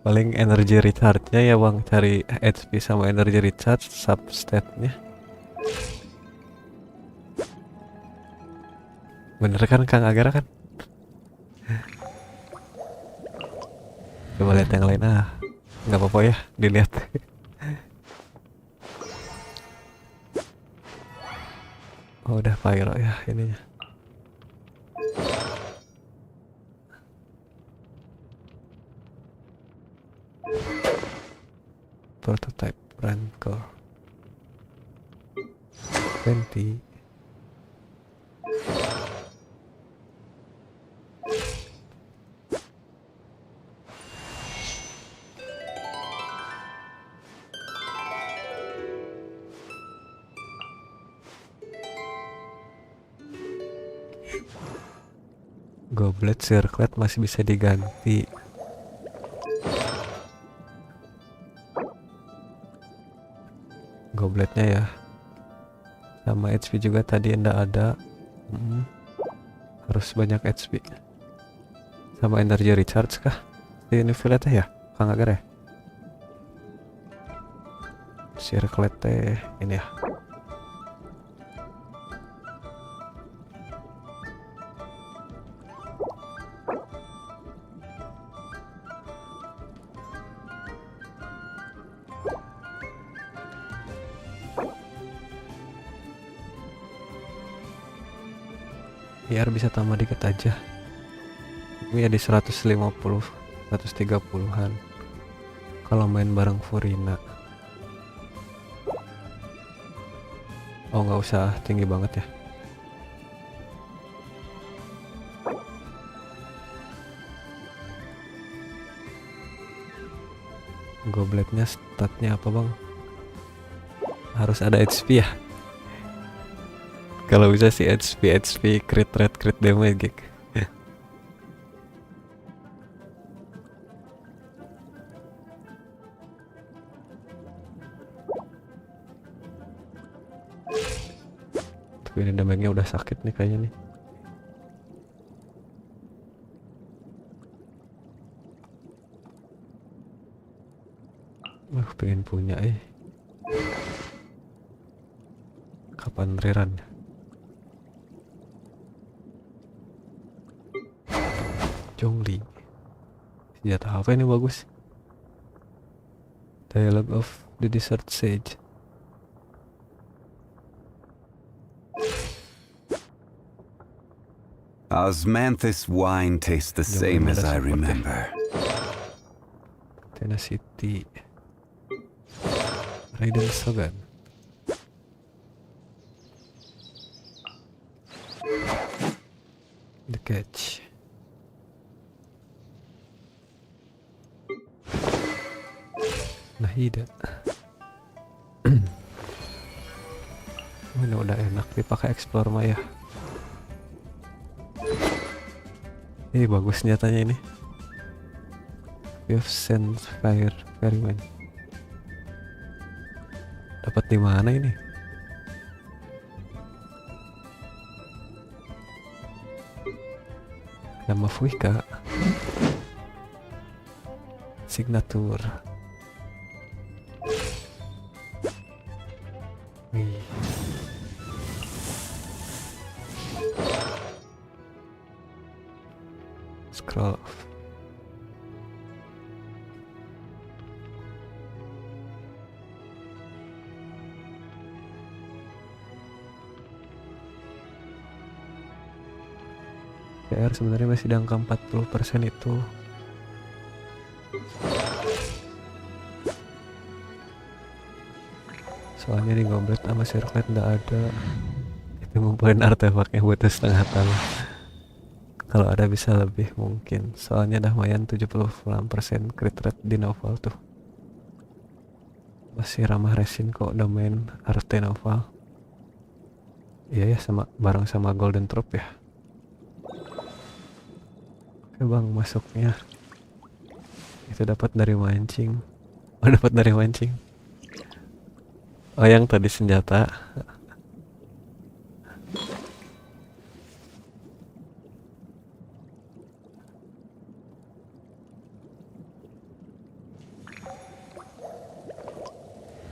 Paling energy recharge-nya ya bang, cari HP sama energy recharge substat-nya. Bener kan Kang Agara kan? Coba lihat yang lain nggak apa-apa ya dilihat. Oh, udah pyro ya ininya. Prototype Rancor 20. Goblet circlet masih bisa diganti. Gobletnya ya, sama HP juga tadi ndak ada. Harus banyak HP sama energy recharge kah? Ini filletnya ya Kang Agar ya. Circlet ini ya. Biar bisa tambah dikit aja. Ini ya di 150 130-an kalau main bareng Furina. Oh, nggak usah tinggi banget ya. Gobletnya statnya apa bang? Harus ada HP ya. Kalau bisa sih HP crit rate crit damage gitu. Tapi ini damage-nya udah sakit nih kayaknya nih. Pengen punya kapan rerun? Zhongli. Senjata apa ini bagus? Dialogue of the Desert Sage. Osmanthus wine tastes the same as I remember. Tenacity. Raiden Shogun. The Catch. Nahida. Ini udah enak dipakai explore mah ya. Ini bagus nyatanya ini. You've sent fire ferryman. Dapat di mana ini? Nama Fuika. Signature. scroll. PR sebenarnya masih di angka 40% itu. Soalnya di Goblet sama Circlet nggak ada. Itu ngumpulin artefaknya butuh setengah tahun. Kalau ada bisa lebih mungkin. Soalnya dah lumayan 76% crit rate di novel tuh. Masih ramah resin kok domain arte novel. Iya ya, sama bareng sama Golden Troop ya. Oke bang, masuknya itu dapat dari mancing. Oh, dapat dari mancing. Oh, yang tadi senjata.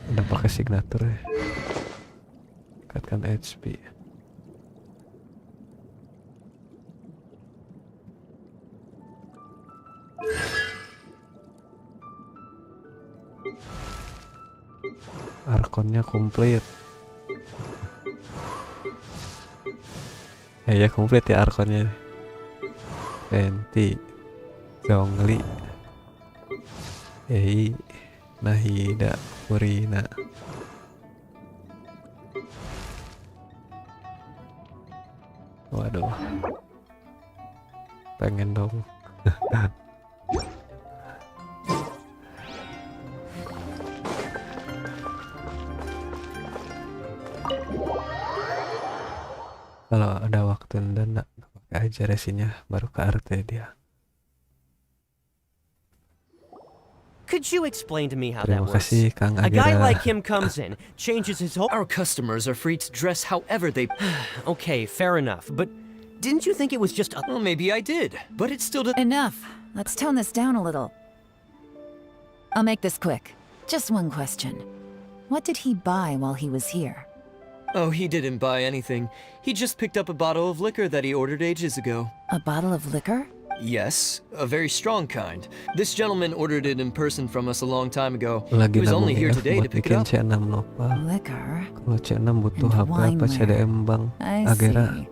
Udah pakai signature ya. Tingkatkan HP. Arkonnya komplit. Ya komplit ya arkonnya. Venti, Zhongli, Ei, Nahida, Furina. Waduh, pengen dong. Kalau ada waktu dan pakai aja resinnya baru ke arte dia. Could you explain to me how that Terima works? kasih Kang A guy Agira. like him comes in, changes his whole... Our customers are free to dress however they... Okay, fair enough, but didn't you think it was just a... Well, maybe I did, but it still... Enough. Let's tone this down a little. I'll make this quick. Just one question. What did he buy while he was here? Oh, he didn't buy anything. He just picked up a bottle of liquor that he ordered ages ago. A bottle of liquor? Yes, a very strong kind. This gentleman ordered it in person from us a long time ago. Lagi He was only nabung here ya today to buat pick it bikin up. C6 Nova. Liquor. Kalau C6 butuh And HP apa wineware. CDM bang? I Agera. see.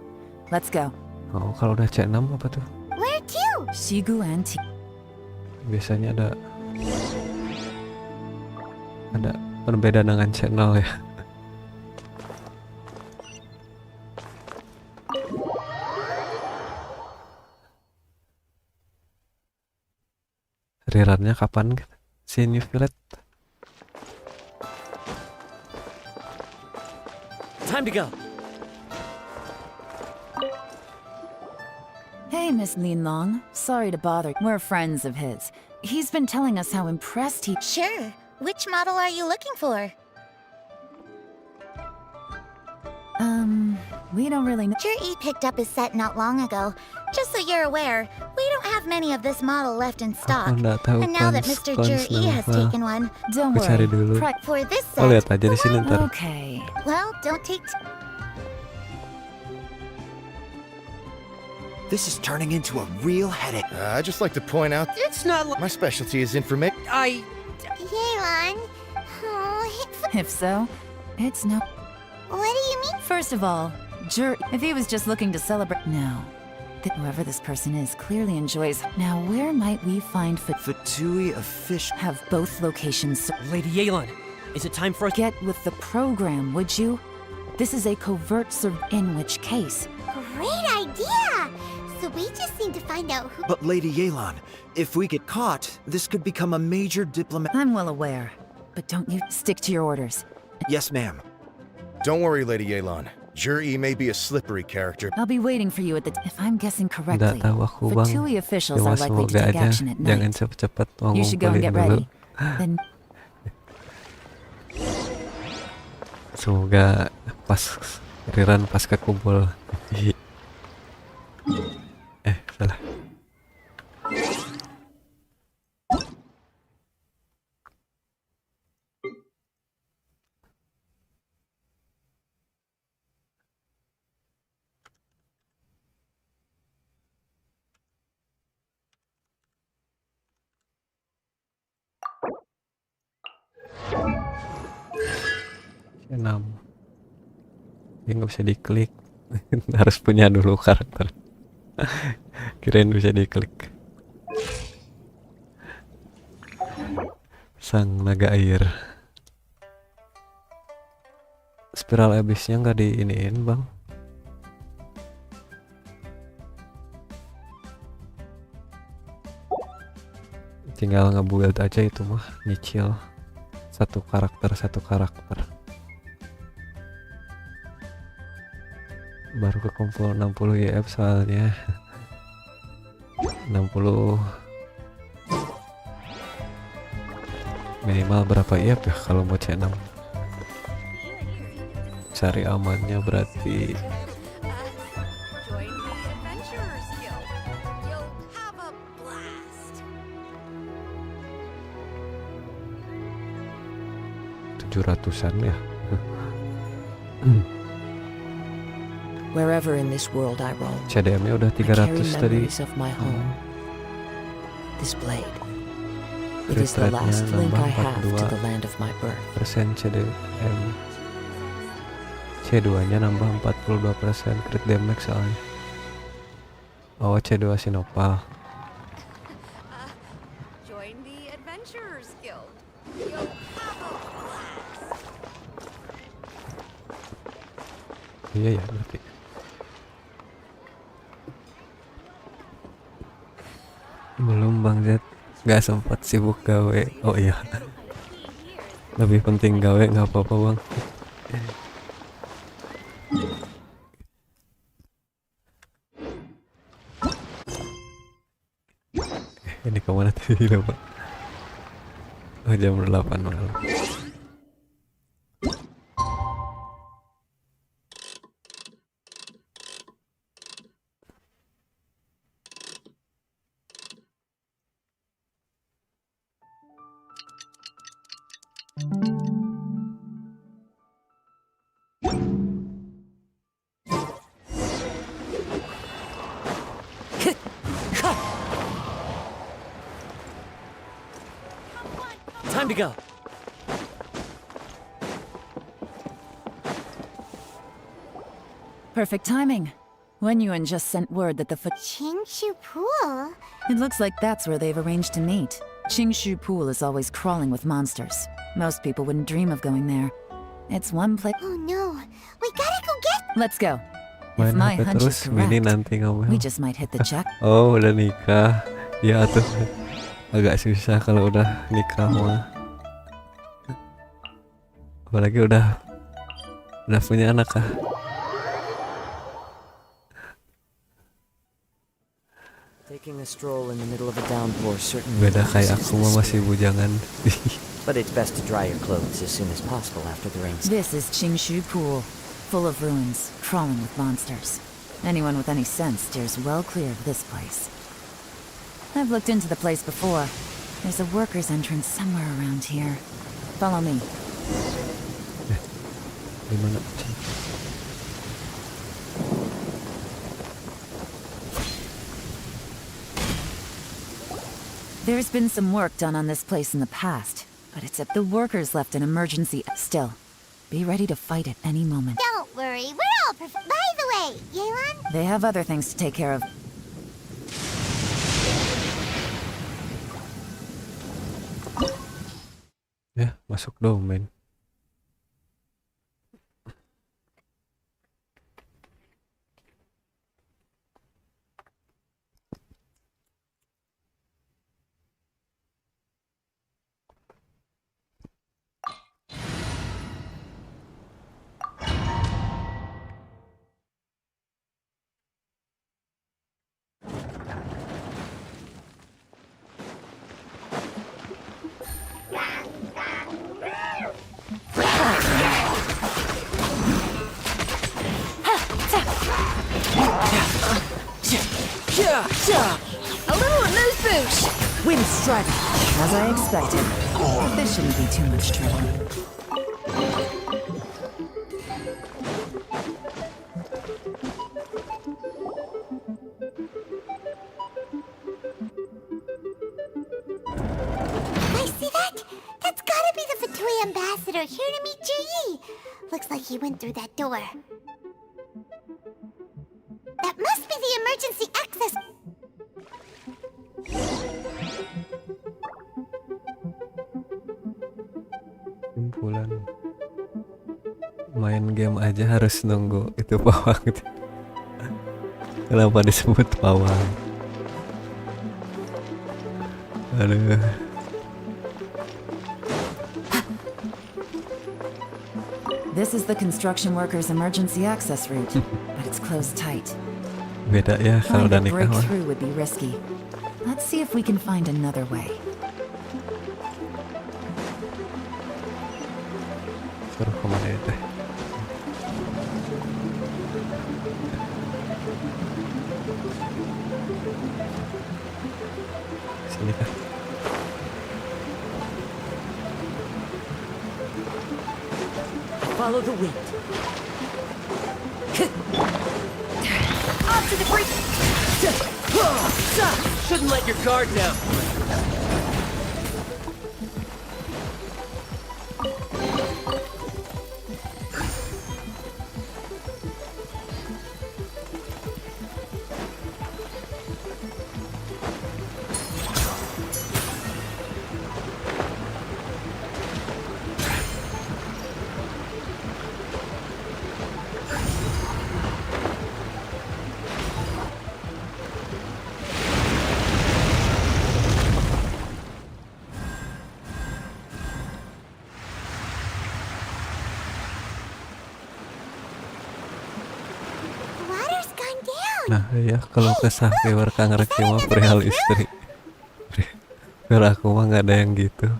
Let's go. Oh, kalau udah C6 apa tuh? Where to? Shigu Anti. Biasanya ada perbedaan dengan channel ya. Rerunnya kapan si New Village? Time to go. Hey, Miss Linlong. Sorry to bother. We're friends of his. He's been telling us how impressed he... Sure. Which model are you looking for? We don't really know. Your E picked up his set not long ago. Just so you're aware, we don't have many of this model left in stock. nggak tahu And now that Cons Mr. Jur-E has Nova. taken one, Don't Aku cari dulu. for this Oh, lihat set, aja di sini ntar. Okay. well, don't take This is turning into a real headache. I'd just like to point out It's not like... my specialty is information. Yelan. Oh, If so, it's no... what do you mean? First of all, if he was just looking to celebrate... No. Whoever this person is clearly enjoys... Now, where might we find Fatui official... Have both locations... Lady Yelan, is it time for us... Get with the program, would you? This is a covert in which case... Great idea! So we just need to find out who... But Lady Yelan, if we get caught, this could become a major diplomat... I'm well aware. But don't you stick to your orders. Yes, ma'am. Don't worry, Lady Yelan. Jur-E may be a slippery character. I'll be waiting for you at the... If I'm guessing Nggak correctly, tahu aku bang. Fatui officials Cuma are likely to semoga take aja action at jangan night. cepet-cepet You should go and ngumpulin get dulu. ready. Then... Semoga pas rerun pas kekumpul. Salah. 6. Ini nggak bisa diklik. Harus punya dulu karakter. Kirain bisa diklik. Sang naga air. Spiral abyssnya nggak diiniin bang. Tinggal ngebuild aja itu mah, nyicil satu karakter baru kekumpul 60 YF soalnya. 60 minimal berapa YF ya kalau mau C6. Cari amannya berarti 700-an ya. Wherever in this world I roam, CDM-nya udah I carry 300 tadi. memories of my home. This blade. It is the last link I have to the land of my birth. Persen CDM. C2-nya nambah 42% crit damage soalnya. Oh, C2 Sinopal. Join the Adventurers Guild. Iya ya berarti. Belum Bang Z, nggak sempat sibuk gawe. Oh iya, lebih penting gawe, nggak apa-apa Bang. Ini kemana tadi Pak? Oh jam 8 malam. Time to go. Perfect timing. Wenyuan just sent word that the Qingshu Pool? It looks like that's where they've arranged to meet. Qingshu Pool is always crawling with monsters. Most people wouldn't dream of going there. It's one place. Oh no, we gotta go get. Let's go. If Main my HP hunch terus, is Mini correct, nanti ngomel. we just might hit the jack. Oh udah nikah. Ya tuh agak susah kalau udah nikah mah. Apalagi udah punya anak kah? Taking a stroll in the middle of a downpour certainly. Beda kayak aku mah masih bujangan. But it's best to dry your clothes as soon as possible after the rains. This is Qingshu Pool, full of ruins, crawling with monsters. Anyone with any sense steers well clear of this place. I've looked into the place before. There's a worker's entrance somewhere around here. Follow me. Gimana? There's been some work done on this place in the past, but it's the workers left an emergency. Still, be ready to fight at any moment. Don't worry, we're all By the way, Yelan? They have other things to take care of. Ya, masuk domain. A little amuse bouche. Wind strike. As I expected. This shouldn't be too much trouble. I see that? That's gotta be the Fatui ambassador here to meet Ji. Looks like he went through that door. That must be the emergency access. Simpulan. Main game aja harus nunggu itu pawang. Kenapa disebut pawang? Aduh. This is the construction workers' emergency access route, but it's closed tight. Beda ya kalau udah Trying to nikah break mah. through would be risky. Let's see if we can find another way. Suruh kemana ya teh? Sini kah? Follow the wind. Off to the break. Shouldn't let your guard down. Nah ya kalau kesah keluar kang reki mah perihal istri. Kalau aku mah nggak ada yang gitu.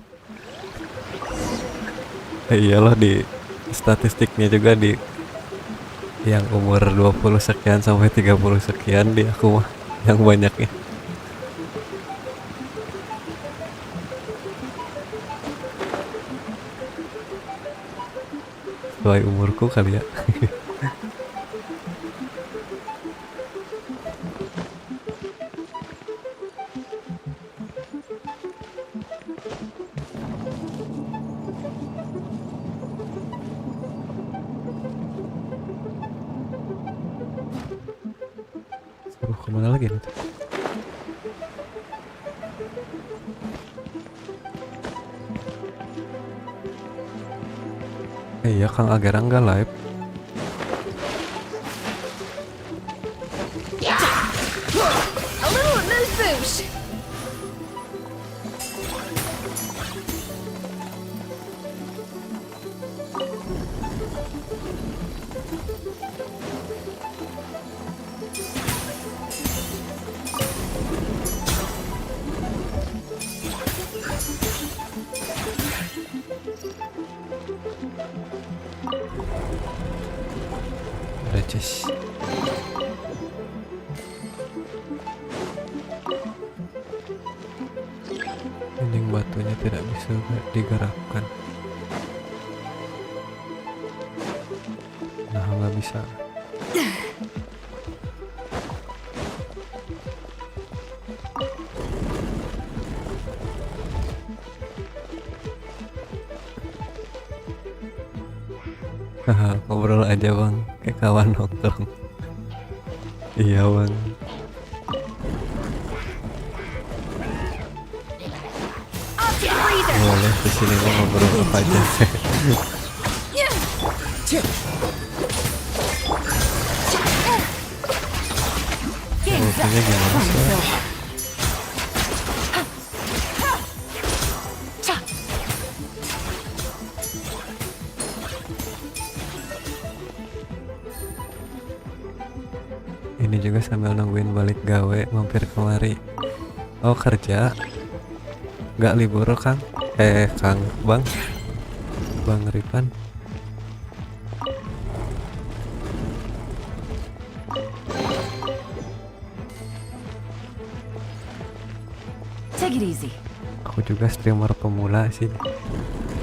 Iya loh di statistiknya juga di yang umur 20 sekian sampai 30 sekian di aku mah yang banyaknya. Sesuai umurku kali ya. Kemana lagi nih? Iya Kang Agera nggak live. A little amuse bouche. Reces. Dinding batunya tidak bisa digerakkan. Nah nggak bisa. Haha, ngobrol aja bang, kayak kawan nongkrong. Iya bang. Boleh kesini mau ngobrol apa aja. Rutenya gimana sih? Ini juga sambil nungguin balik gawe mampir kemari. Oh kerja, nggak libur Kang? Kang Bang Ripan. Take it easy. Aku juga streamer pemula sih.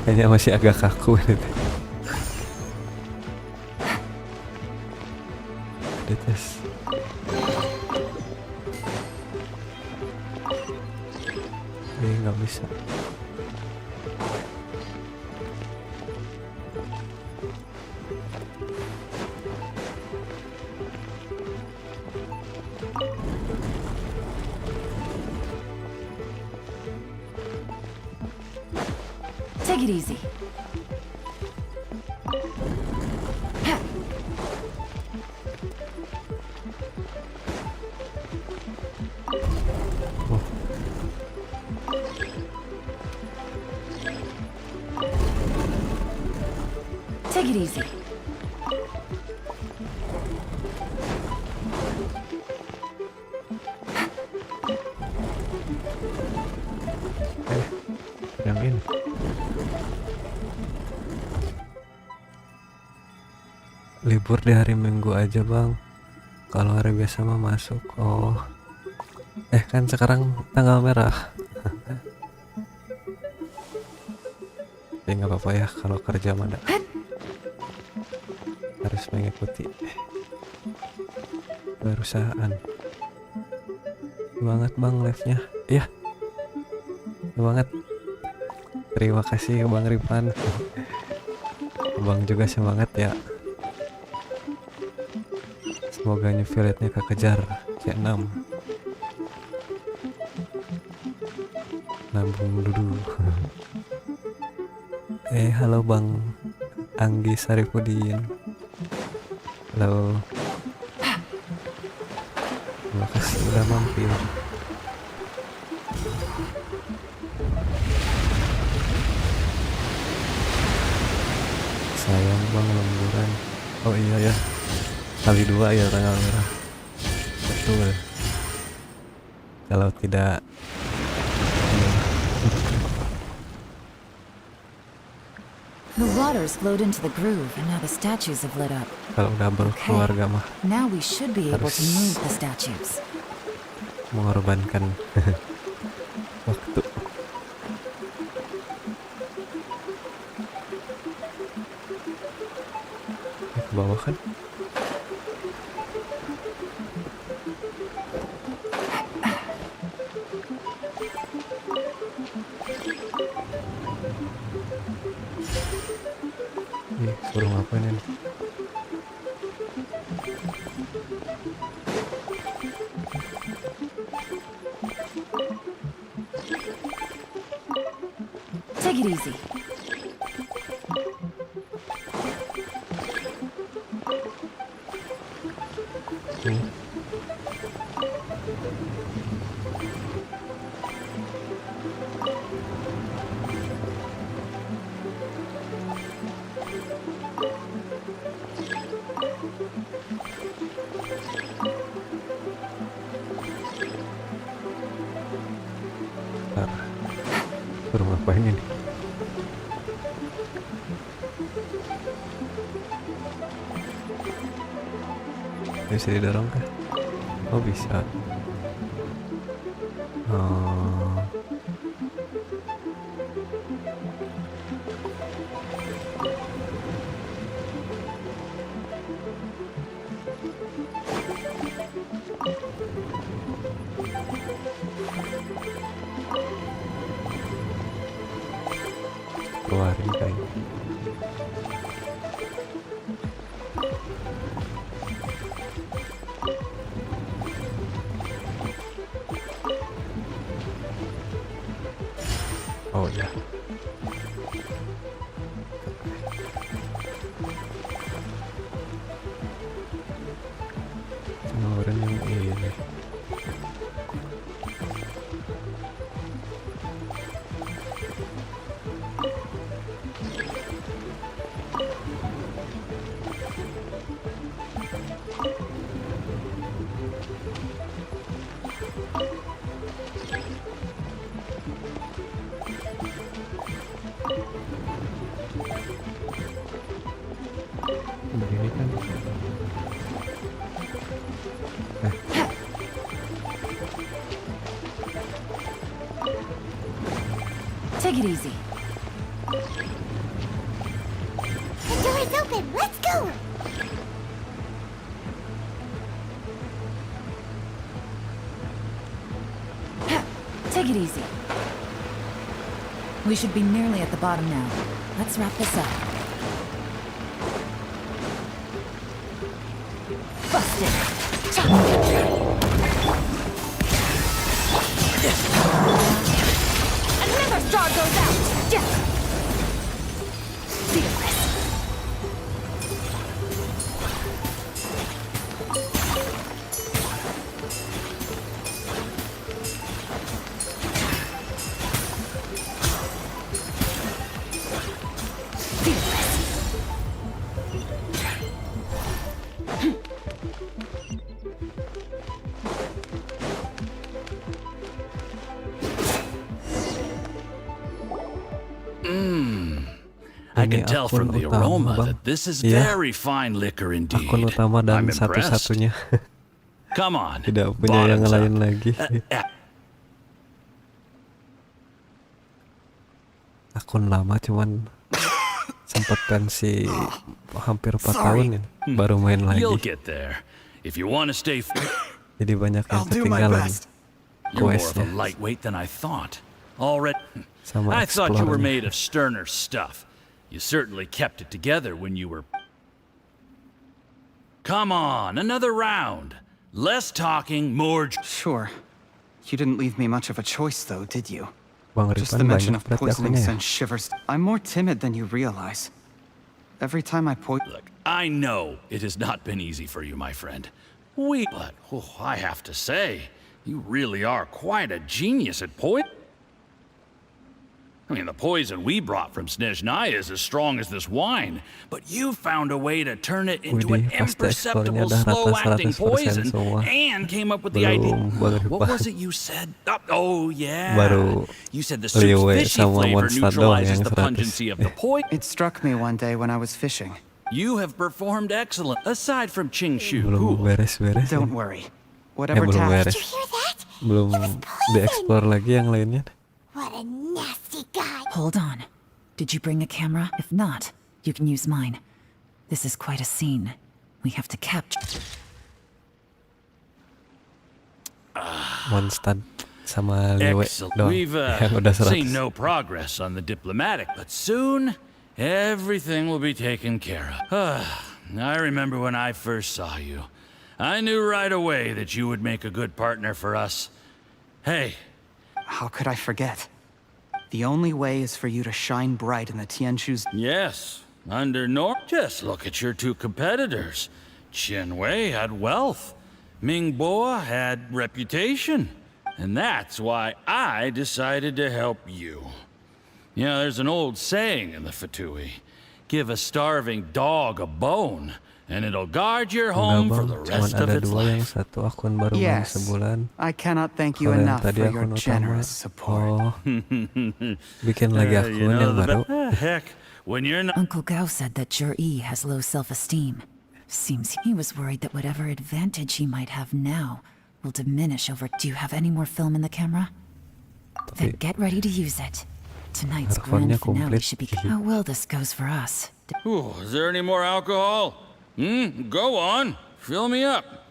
Kayaknya masih agak kaku gitu. Ada tes. Nggak bisa. Take it easy. Take it easy. Yang ini. Libur di hari Minggu aja bang. Kalau hari biasa mah masuk. Oh. Kan sekarang tanggal merah. Ya nggak apa-apa ya kalau kerja mana. Harus mengikuti perusahaan. Banget bang live-nya. Iya. Banget. Terima kasih Bang Rifan. Abang juga semangat ya. Semoga new violetnya kekejar C6. Nambung dulu. Halo Bang Anggi Sarifudin. Halo. Terima kasih udah mampir. Sayang bang lemburan. Oh iya ya, kali 2 ya tanggal merah. Betul. Kalau tidak The waters flowed into the groove, and now the statues have lit up. kalau udah berkeluarga mah Now we should be able to Harus. move the statues. mengorbankan waktu. Ke bawah kan? Suruh ngapain ini? Take it easy. Suruh ngapain ini? Bisa didorong kah? Oh bisa. Oh. Keluarin kayaknya. Oh ya. Keluarin yang ini. Begini kan. Take it easy. The door is open. Let's go. Take it easy. We should be nearly at the bottom now. Let's wrap this up. Busted. Another star goes out. Yeah. I Ini can tell akun from the utama, aroma Bang. that this is Iya. very fine liquor indeed. Akun utama dan I'm impressed. satu-satunya. Come on. Tidak punya yang bottoms lain up. lagi. Akun lama cuman sempat pensi hampir 4 tahun ini baru main lagi. You'll get there. If you want to stay Jadi banyak yang I'll do my ketinggalan best. You're more of a questnya lightweight than I thought. Already, sama I thought you were explore-nya. made of sterner stuff. You certainly kept it together when you were. Come on, another round. Less talking, more. Sure. You didn't leave me much of a choice, though, did you? Bang Just Rifan the mention banyak of berarti poisoning akunnya ya. sends shivers. I'm more timid than you realize. Every time I Look, I know it has not been easy for you, my friend. But I have to say, you really are quite a genius at poison. I mean, the poison we brought from Snezhnaya is as strong as this wine, but you found a way to turn it into an Widih, pas imperceptible, teksturnya udah rata slow-acting 100% poison, semua. and came up with the idea. Belum Bang What Rifan. was it you said? Oh, yeah. Baru You said the soup's Liwe fishy sama flavor Monster doang neutralizes yang the 100. pungency of the poison. It struck me one day when I was fishing. You have performed excellent, aside from Qingshu. Belum beres-beres ya. Don't worry. Whatever belum task. beres. Belum dieksplor lagi yang lainnya. What a nasty guy. Hold on. Did you bring a camera? If not, you can use mine. This is quite a scene. We have to capture. Monster sama Liwe Excellent. doang. We've Yang udah 100. seen no progress on the diplomatic, but soon everything will be taken care of. I remember when I first saw you. I knew right away that you would make a good partner for us. Hey. How could I forget? The only way is for you to shine bright in the Tianshu's. Yes, under just look at your two competitors. Chen Wei had wealth. Ming Bo had reputation. And that's why I decided to help you. You know, there's an old saying in the Fatui. Give a starving dog a bone, and it'll guard your home for the rest of ada its dua yang life. satu akun baru main Yes. sebulan. I cannot thank you Kalau yang enough tadi for akun your utama. generous support. Oh, bikin lagi akun You know, yang baru. heck, when you're not. Uncle Gao said that Jur-E has low self-esteem. Seems he was worried that whatever advantage he might have now will diminish over. Do you have any more film in the camera? Then get ready to use it. Tonight's grand Harapannya finale komplit. should be. How well this goes for us? Ooh, is there any more alcohol? Go on. Fill me up.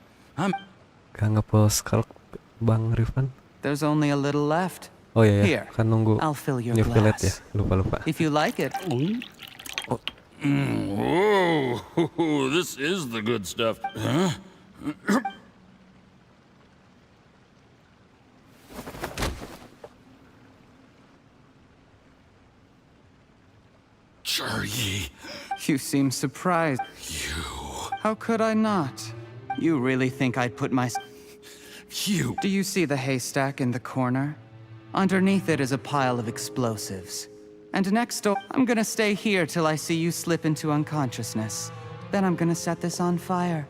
Gak nge-pause kalau Bang Rifan. There's only a little left. Oh iya ya, Here, kan nunggu I'll fill your new fillet ya. glass. Lupa-lupa. If you like it. Whoa, this is the good stuff. Huh? Charlie. You seem surprised. How could I not? You really think I'd put my... You... Do you see the haystack in the corner? Underneath it is a pile of explosives. And next door, I'm gonna stay here till I see you slip into unconsciousness. Then I'm gonna set this on fire.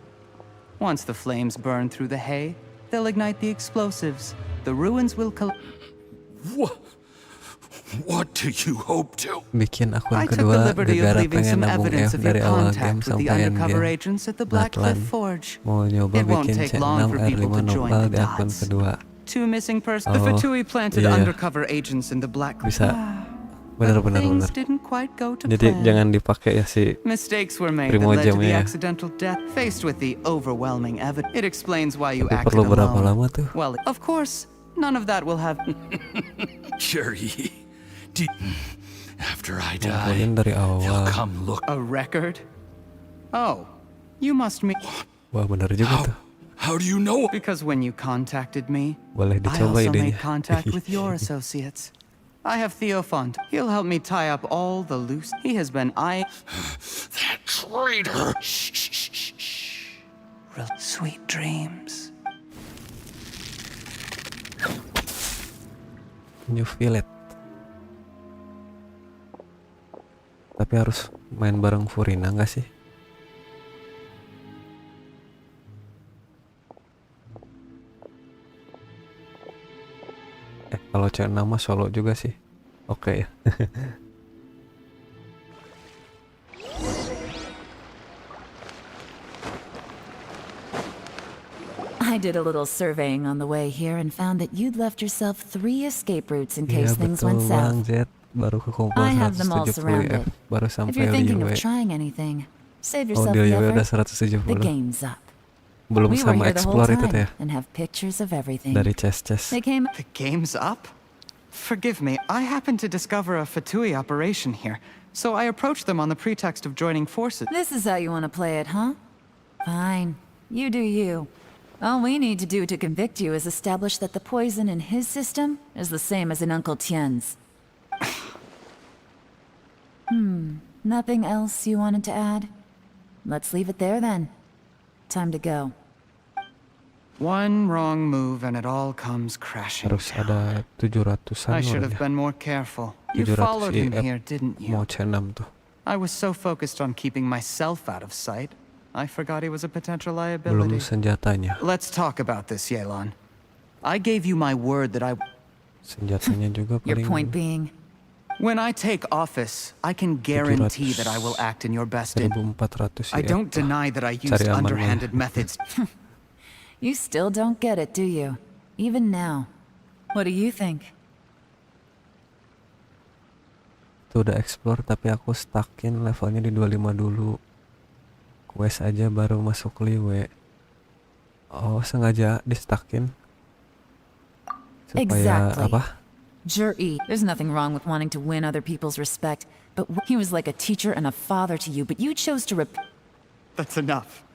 Once the flames burn through the hay, they'll ignite the explosives. The ruins will What do you hope to? Bikin akun I took the kedua liberty of gara-gara leaving pengen some nabung evidence F of your dari awal game contact with the sampai undercover endgame. agents at the Black Cliff Natlan Forge. mau nyoba It won't bikin take long for C6 people R5 to join nopal the di akun dots. kedua. Two missing persons. The Oh, Fatui planted iya. undercover agents in the Black Cliff. Bisa. Benar-benar Things benar. didn't quite go to Jadi plan. jangan dipakai ya si Mistakes were made that Primo led to the jamnya ya. accidental death. Faced with the overwhelming evidence, it explains why you Tapi acted perlu berapa alone. lama tuh? Well, of course, none of that will have. Charlie. After I die, Ngumpulin dari they'll awal. come look. A record? Oh, you must mean. Wah benar juga tuh. How do you know? Because when you contacted me, Boleh I dicoba also idenya. made contact with your associates. I have Theophant. He'll help me tie up all the loose. He has been eyeing. That traitor! Sweet dreams. New fillet. Tapi harus main bareng Furina nggak sih? Kalau C6 mah solo juga sih. Oke ya. I did a little surveying on the way here and found that you'd left yourself 3 escape routes in Iya case things betul went Bang south. Jet, baru kekumpul I have them all 170 surrounded. baru If sampai you're thinking of Liyue. trying anything, save Oh yourself di the Liyue udah effort. The 170. game's up. Belum We were sama here the whole explore itu teh. time and have pictures of everything. Dari chest. They came. The game's up? Forgive me, I happened to discover a Fatui operation here, so I approached them on the pretext of joining forces. This is how you want to play it, huh? Fine. You do you. All we need to do to convict you is establish that the poison in his system is the same as in Uncle Tien's. Nothing else you wanted to add? Let's leave it there then. Time to go. One wrong move and it all comes crashing Harus down. ada 700-an I should have warnanya. been more careful. You 700 followed him IF here, didn't you? mau C6 tuh. I was so focused on keeping myself out of sight, I forgot he was a potential Belum liability. senjatanya. Let's talk about this, Yelan. I gave you my word that Senjatanya juga Your paling point being? when I take office, I can guarantee that I will act in your best interest. 1400 I IF don't tuh. deny that I used Cari aman underhanded mana. methods. You still don't get it, do you? Even now. What do you think? Tuh udah explore tapi aku stuckin levelnya di 25 dulu. Quest aja baru masuk Liyue. Oh, sengaja di stuckin supaya Exactly. apa? Juri, there's nothing wrong with wanting to win other people's respect, but he was like a teacher and a father to you, but you chose to That's enough.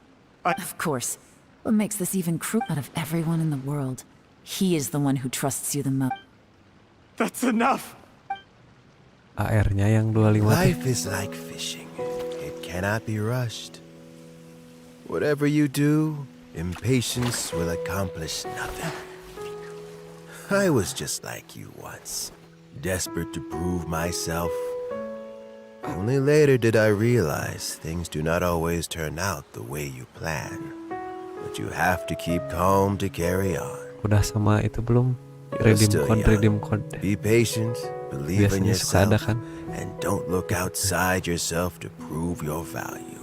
Of course. What makes this even cruel? Out of everyone in the world, he is the one who trusts you the most. That's enough. AR-nya yang 25 teh. Life is like fishing. It cannot be rushed. Whatever you do, impatience will accomplish nothing. I was just like you once, desperate to prove myself. Only later did I realize things do not always turn out the way you plan. But you have to keep calm to carry on. Udah sama itu belum? You're still Redeem young. code. Be patient, believe in Biasanya suka ada yourself, kan? and don't look outside yourself to prove your value.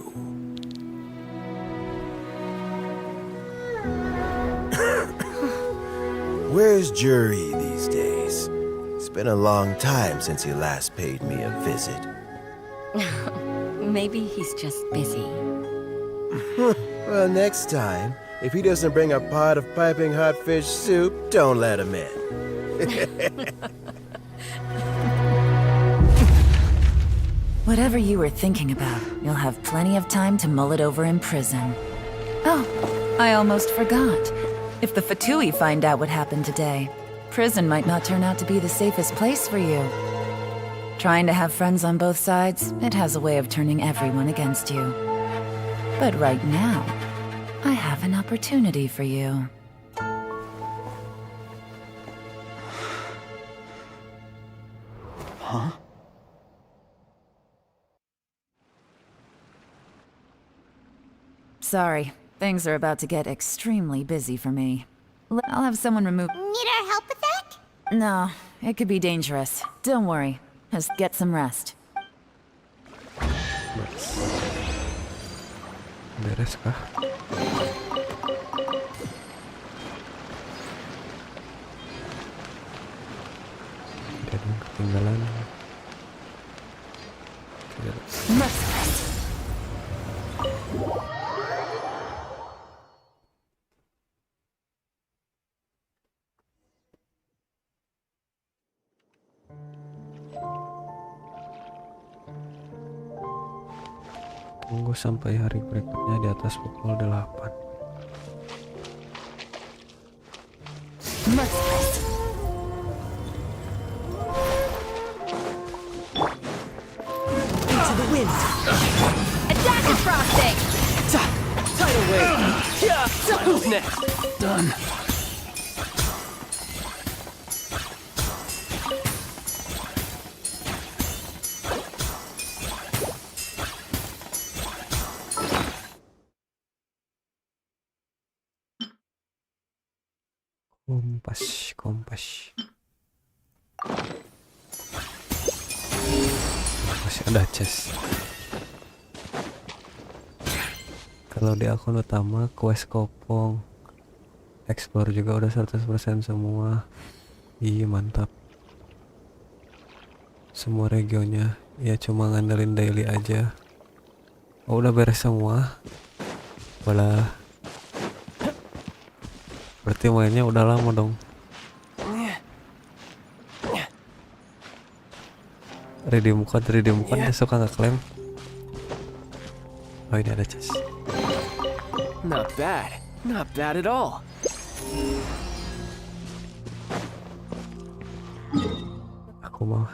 Where's Jury these days? It's been a long time since he last paid me a visit. Maybe he's just busy. Well, next time, if he doesn't bring a pot of piping hot fish soup, don't let him in. Whatever you were thinking about, you'll have plenty of time to mull it over in prison. Oh, I almost forgot. If the Fatui find out what happened today, prison might not turn out to be the safest place for you. Trying to have friends on both sides, it has a way of turning everyone against you. But right now, I have an opportunity for you. Huh? Sorry, things are about to get extremely busy for me. I'll have someone remove. Need our help with that? No, it could be dangerous. Don't worry. Just get some rest. Beres kah? Tidak ada yang ketinggalan. Tidak. Tunggu sampai hari berikutnya di atas pukul 8. Into the wind. Attack and frosting. Tidal wave. Yeah. Who's next? Done. Kompas. Masih ada chest. Kalau di akun utama quest kopong Explore juga udah 100% semua. Iya mantap. Semua regionnya ya cuma ngandelin daily aja. Oh udah beres semua. Walah. Berarti mainnya udah lama dong. Redeem code dia suka ngeklaim. Oh ini ada chest. Not bad at all. Aku mau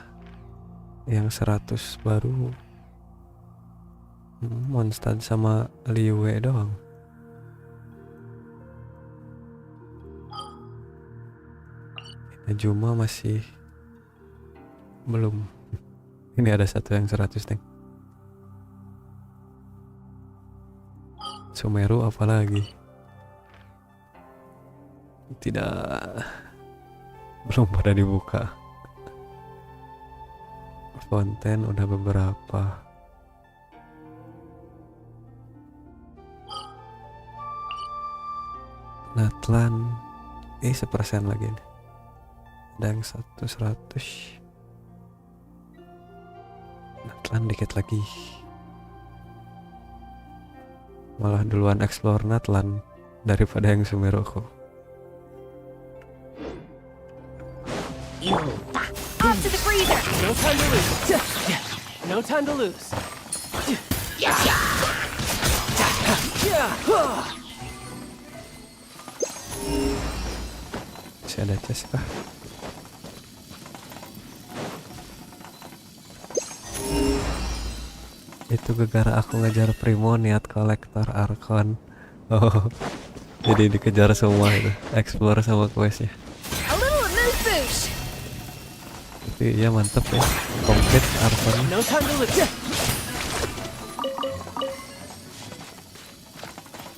yang 100 baru. Mondstadt sama Liwe doang. Juma masih belum. Ini ada satu yang 100 nih. Sumeru apalagi? Tidak, belum pada dibuka. Fonten udah beberapa. Natlan 1% lagi nih. Ada yang 100. Natlan dikit lagi. Malah duluan explore Natlan daripada yang Sumeruku. Off to the freezer! No time to lose. Masih ada chest kah? Itu gara-gara aku ngejar Primo niat kolektor Arkon. Oh, jadi dikejar semua itu, explore sama questnya. A little amuse bouche! Tapi ya mantep ya, komplit Arkon. No time to lose.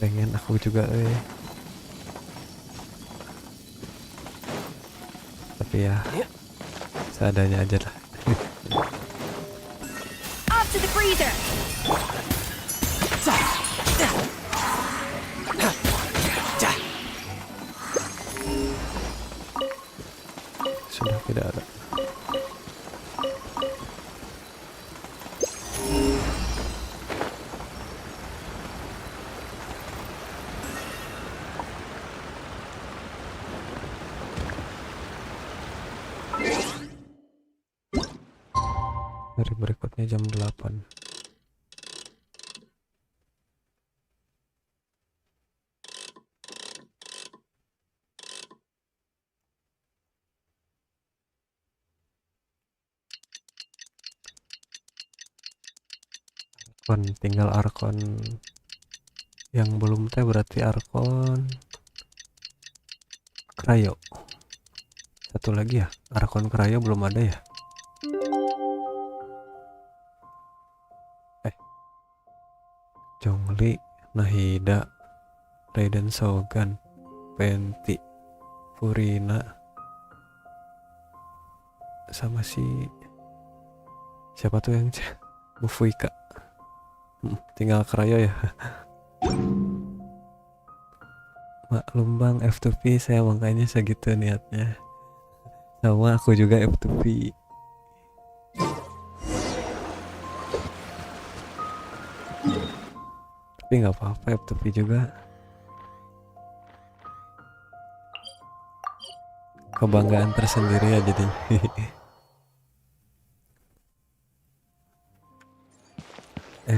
Pengen aku juga tapi ya seadanya aja lah. Off to the freezer! Sudah tidak ada. Hari berikutnya jam 8. Tinggal Arkon yang belum berarti Arkon Krayo. Satu lagi ya, Arkon Krayo belum ada ya. Zhongli, Nahida, Raiden Shogun, Penti, Furina, sama siapa tuh yang Bufuika. Tinggal Krayo ya. Maklum bang, F2P saya makanya segitu niatnya. Sama aku juga F2P. Tapi nggak apa-apa, F2P juga. Kebanggaan tersendiri ya jadi.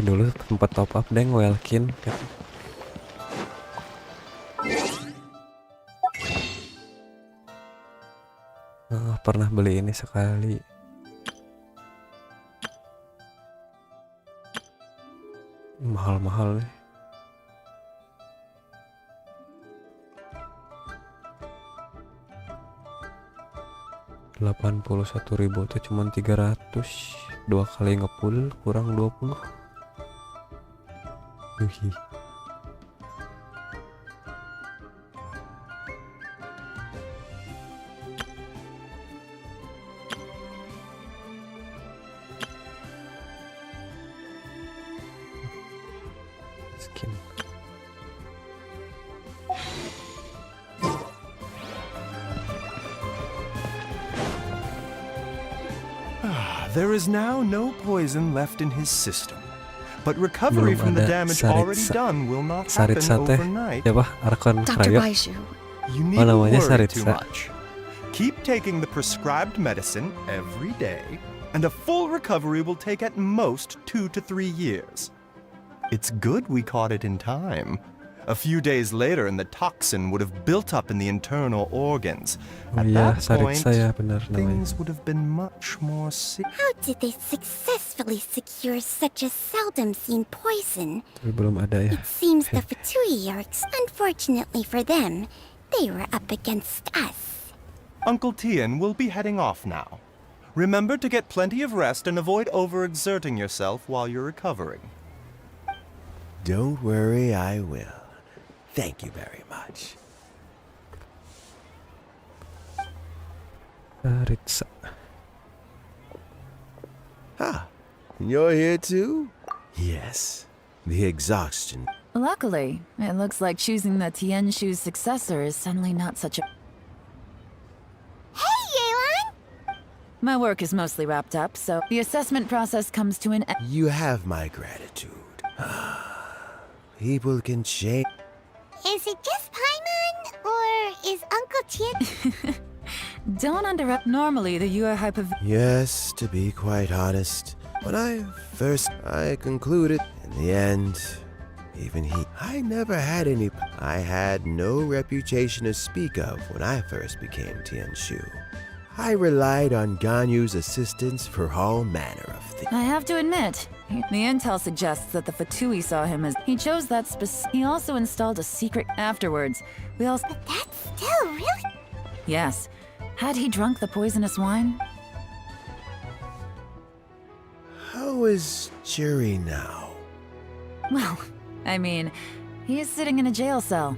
Dulu tempat top up deng Welkin kan. Pernah beli ini sekali. Mahal-mahal nih. Rp81.000 itu cuma 300. 2 kali ngepull kurang 20. Yuhi. Skin. There is now no poison left in his system. But recovery from the damage already done will not happen overnight. Siapa? Arkon Dr. Rayo? Baiju. You need namanya worry too Saritsa. much. Keep taking the prescribed medicine every day, and a full recovery will take at most 2 to 3 years. It's good we caught it in time. A few days later, and the toxin would have built up in the internal organs. At that point, things would have been much more serious. How did they successfully secure such a seldom seen poison? Tapi belum ada ya. It seems the Fatui are unfortunately for them, they were up against us. Uncle Tien will be heading off now. Remember to get plenty of rest and avoid overexerting yourself while you're recovering. Don't worry, I will. Thank you very much. Saritsa. Ah, you're here too? Yes, the exhaustion. Luckily, it looks like choosing the Tianshu's successor is suddenly not such a... Hey, Yelan! My work is mostly wrapped up, so the assessment process comes to an end. You have my gratitude. People can change. Is it just Paimon, or is Uncle Tien... Don't underestimate. Normally, the Yue hyper... Yes, to be quite honest, when I concluded, in the end, even I never had any... I had no reputation to speak of when I first became Tianshu. I relied on Ganyu's assistance for all manner of things. I have to admit, the intel suggests that the Fatui saw him as... He chose that He also installed a secret afterwards. We also... But that's still really... Yes. Had he drunk the poisonous wine? How is Jury now? Well, I mean, he is sitting in a jail cell.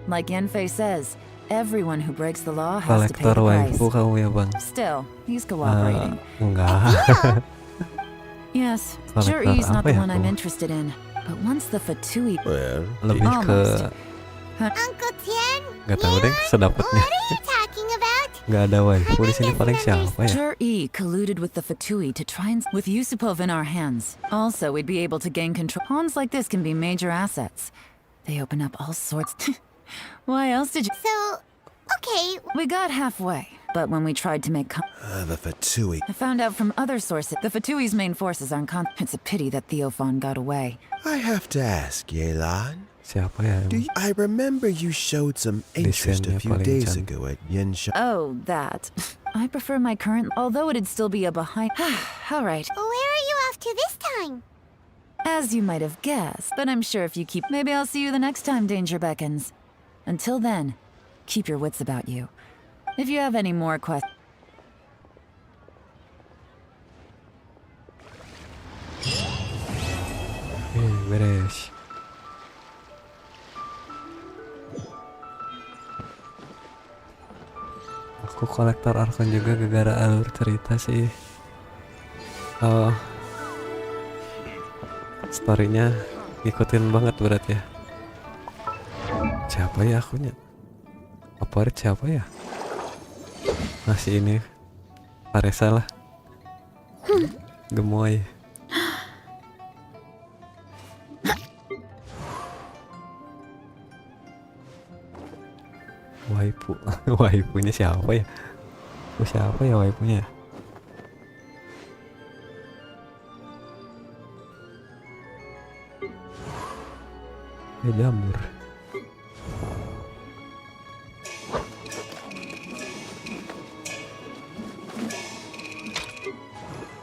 Like Yanfei says, everyone who breaks the law has to pay the Kolektor price. waifu kamu ya bang? Still, he's cooperating. Enggak. Yes, Kolektor Jury's not apa the ya one I'm kamu? interested in. But once the Fatui... Well, Lebih ke... Uncle Tien? Gak tahu deh, sedapetnya. What are you talking about? Gak ada waifu di sini paling siapa ya? Jur-E colluded with the Fatui to try and... With Yusupov in our hands. Also, we'd be able to gain control. Pawns like this can be major assets. They open up all sorts... Why else did you... So, okay... We got halfway, but when we tried to make... The Fatui. I found out from other sources the Fatui's main forces aren't It's a pity that Theophan got away. I have to ask, Yelan. Siapa ya? I remember you showed some interest a few days ago at GENSHIN. Oh, that. I prefer my current... Although it'd still be a behind... All right. Where are you off to this time? As you might have guessed, but I'm sure if you keep... Maybe I'll see you the next time danger beckons. Until then, keep your wits about you. If you have any more questions... Beres. Aku kolektor Arkon juga gara-gara alur cerita sih. Storynya ngikutin banget berarti ya. Siapa ya akunya? Favorit siapa ya? Masih ini Paresa lah. Gemoy. Waifu. Waifunya siapa ya? Siapa ya waifunya? Jamur.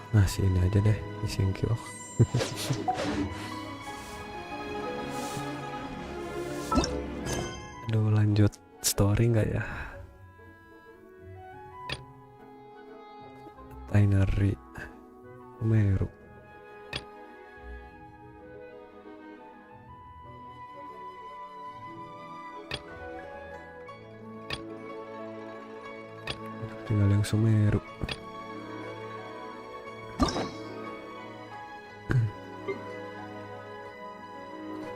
Nah, sini aja deh, di Singkyo. Aduh, lanjut story nggak ya? Itinerary Meru. Tinggal yang Sumeru.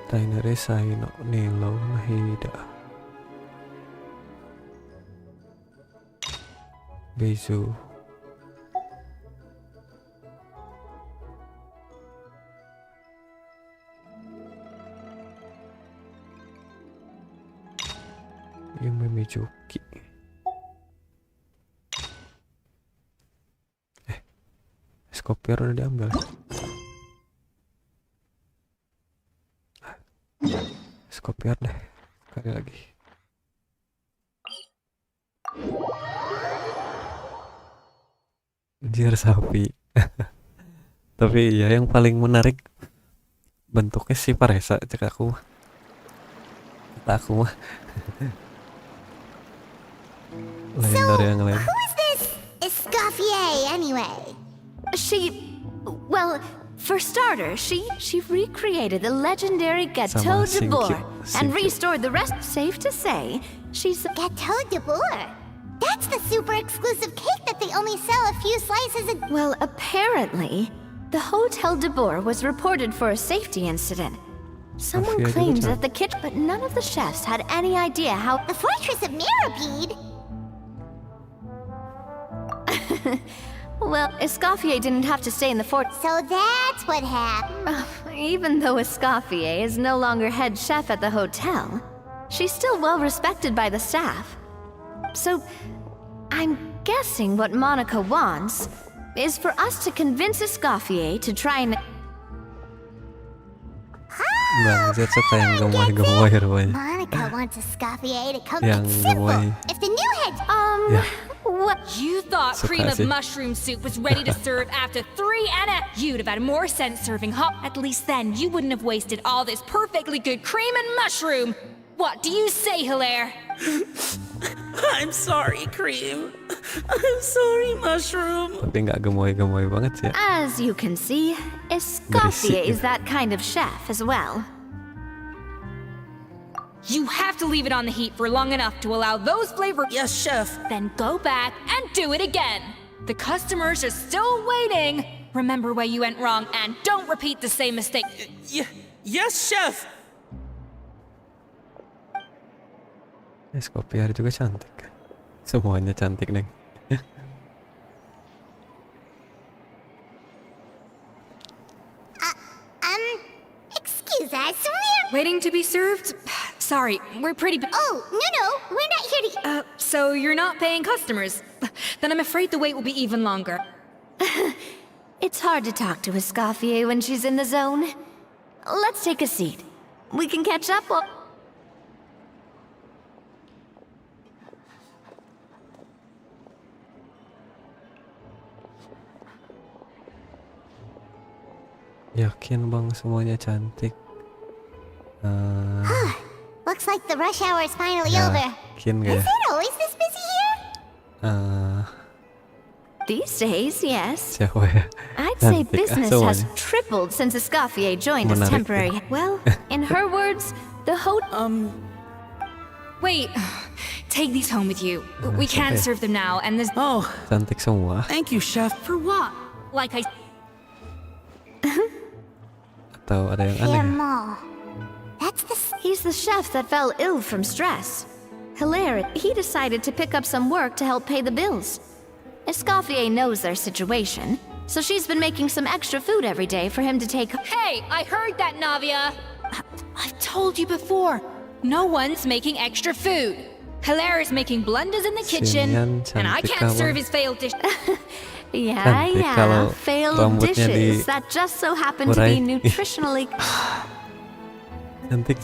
Itinerary Saino Nilo Nahida. Bezu. Yume Mizuki. Skopier udah diambil. Skopier deh. Sekali lagi. Anjir sapi. Tapi ya yang paling menarik bentuknya si Paresa, cek aku mah. Kata aku mah. Lain dari yang lain. Who is this Escoffier, anyway? Well, for starters, she recreated the legendary Gâteau de Bourg and restored the rest. Safe to say, she's Gâteau de Bourg? That's the super exclusive cake that they only sell a few slices a— Well, apparently, the Hotel de Bourg was reported for a safety incident. Someone claims that the kitchen, but none of the chefs had any idea how— The Fortress of Mirabede? Well, Escoffier didn't have to stay in the fort. So that's what happened. Even though Escoffier is no longer head chef at the hotel, she's still well respected by the staff. So, I'm guessing what Monica wants is for us to convince Escoffier to try and... Bang Z suka yang gemoy-gemoy rupanya. Monica wants Escoffier to come. Yang It's simple. gemoy. If the new head— Ya. What? You thought Suka cream of sih. mushroom soup was ready to serve after 3 and a... You'd have had more sense serving hot. At least then you wouldn't have wasted all this perfectly good cream and mushroom. What do you say, Hilaire? I'm sorry, Cream. I'm sorry, Mushroom. Tapi nggak gemoy-gemoy banget sih ya. As you can see, Escoffier is that kind of chef as well. You have to leave it on the heat for long enough to allow those flavors. Yes, Chef. Then go back and do it again. The customers are still waiting. Remember where you went wrong and don't repeat the same mistake. Yes, Chef. Skopier juga cantik. Semuanya cantik, Neng. Excuse us, we're— Waiting to be served? Sorry, we're pretty Oh, no, we're not here to— so you're not paying customers? Then I'm afraid the wait will be even longer. It's hard to talk to Escoffier when she's in the zone. Let's take a seat. We can catch up while... Yakin bang semuanya cantik. Looks like the rush hour is finally over. Yakin gak Is ya? it always this busy here? These days, yes. Siapa ya? I'd say Cantik, business has semuanya. tripled since Escoffier joined as Menarik, temporary. Well, in her words, the Wait, take these home with you. We can't okay. serve them now, and there's... Oh, Cantik semua. thank you, Chef. For what? Like I... Atau ada yang aneh? Mom. He's the chef that fell ill from stress. Hilaire, he decided to pick up some work to help pay the bills. Escoffier knows their situation, so she's been making some extra food every day for him to take. Hey, I heard that, Navia! I've told you before, no one's making extra food. Hilaire is making blunders in the kitchen, and I can't serve his failed dish. Yeah, Cantik kalau failed rambutnya dishes that just so happen to be nutritionally. Cantik.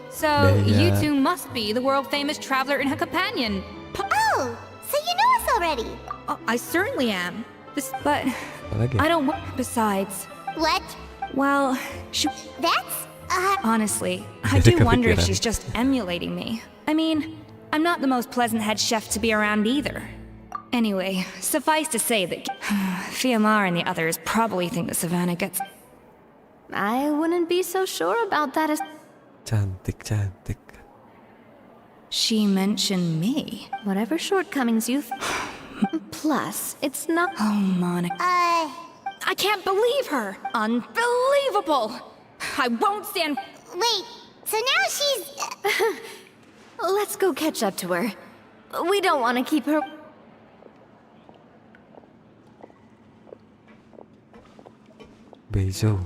So, you two must be the world-famous traveler and her companion. Oh, so you know us already. I certainly am. But Apalagi? I don't... Besides... What? Well, That's, honestly, I Jadi do wonder if kepikiran. she's just emulating me. I mean, I'm not the most pleasant head chef to be around either. Anyway, suffice to say that Fiamar and the others probably think that Savannah gets... I wouldn't be so sure about that. Cantik. She mentioned me. Whatever shortcomings you've... Plus, it's not... Oh, Monica. I can't believe her! Unbelievable! I won't stand... Wait, so now she's... Let's go catch up to her. We don't want to keep her... Bezo.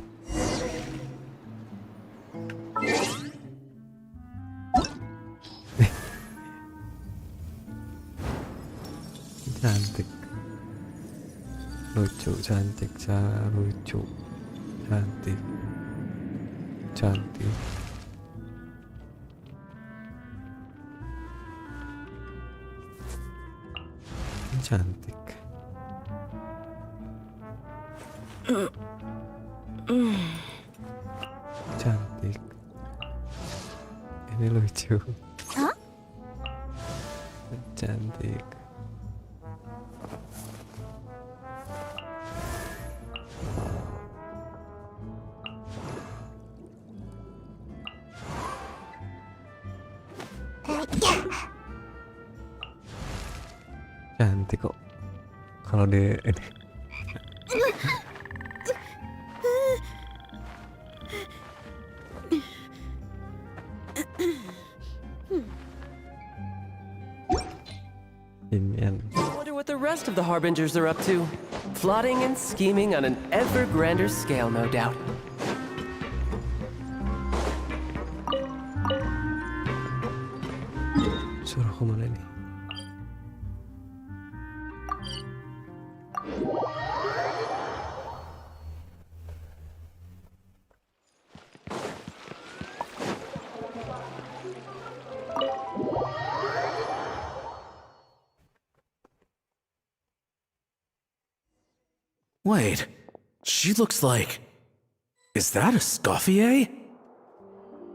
Lucu, cantik, lucu, cantik, cantik. Cantik. Cantik. Ini lucu. Hah? Cantik. Cantik kok. Kalau di ini. I wonder what the rest of the Harbingers are up to. Plotting and scheming on an ever grander scale, no doubt. Suruh kemana nih? Wait, she looks like... Is that Escoffier?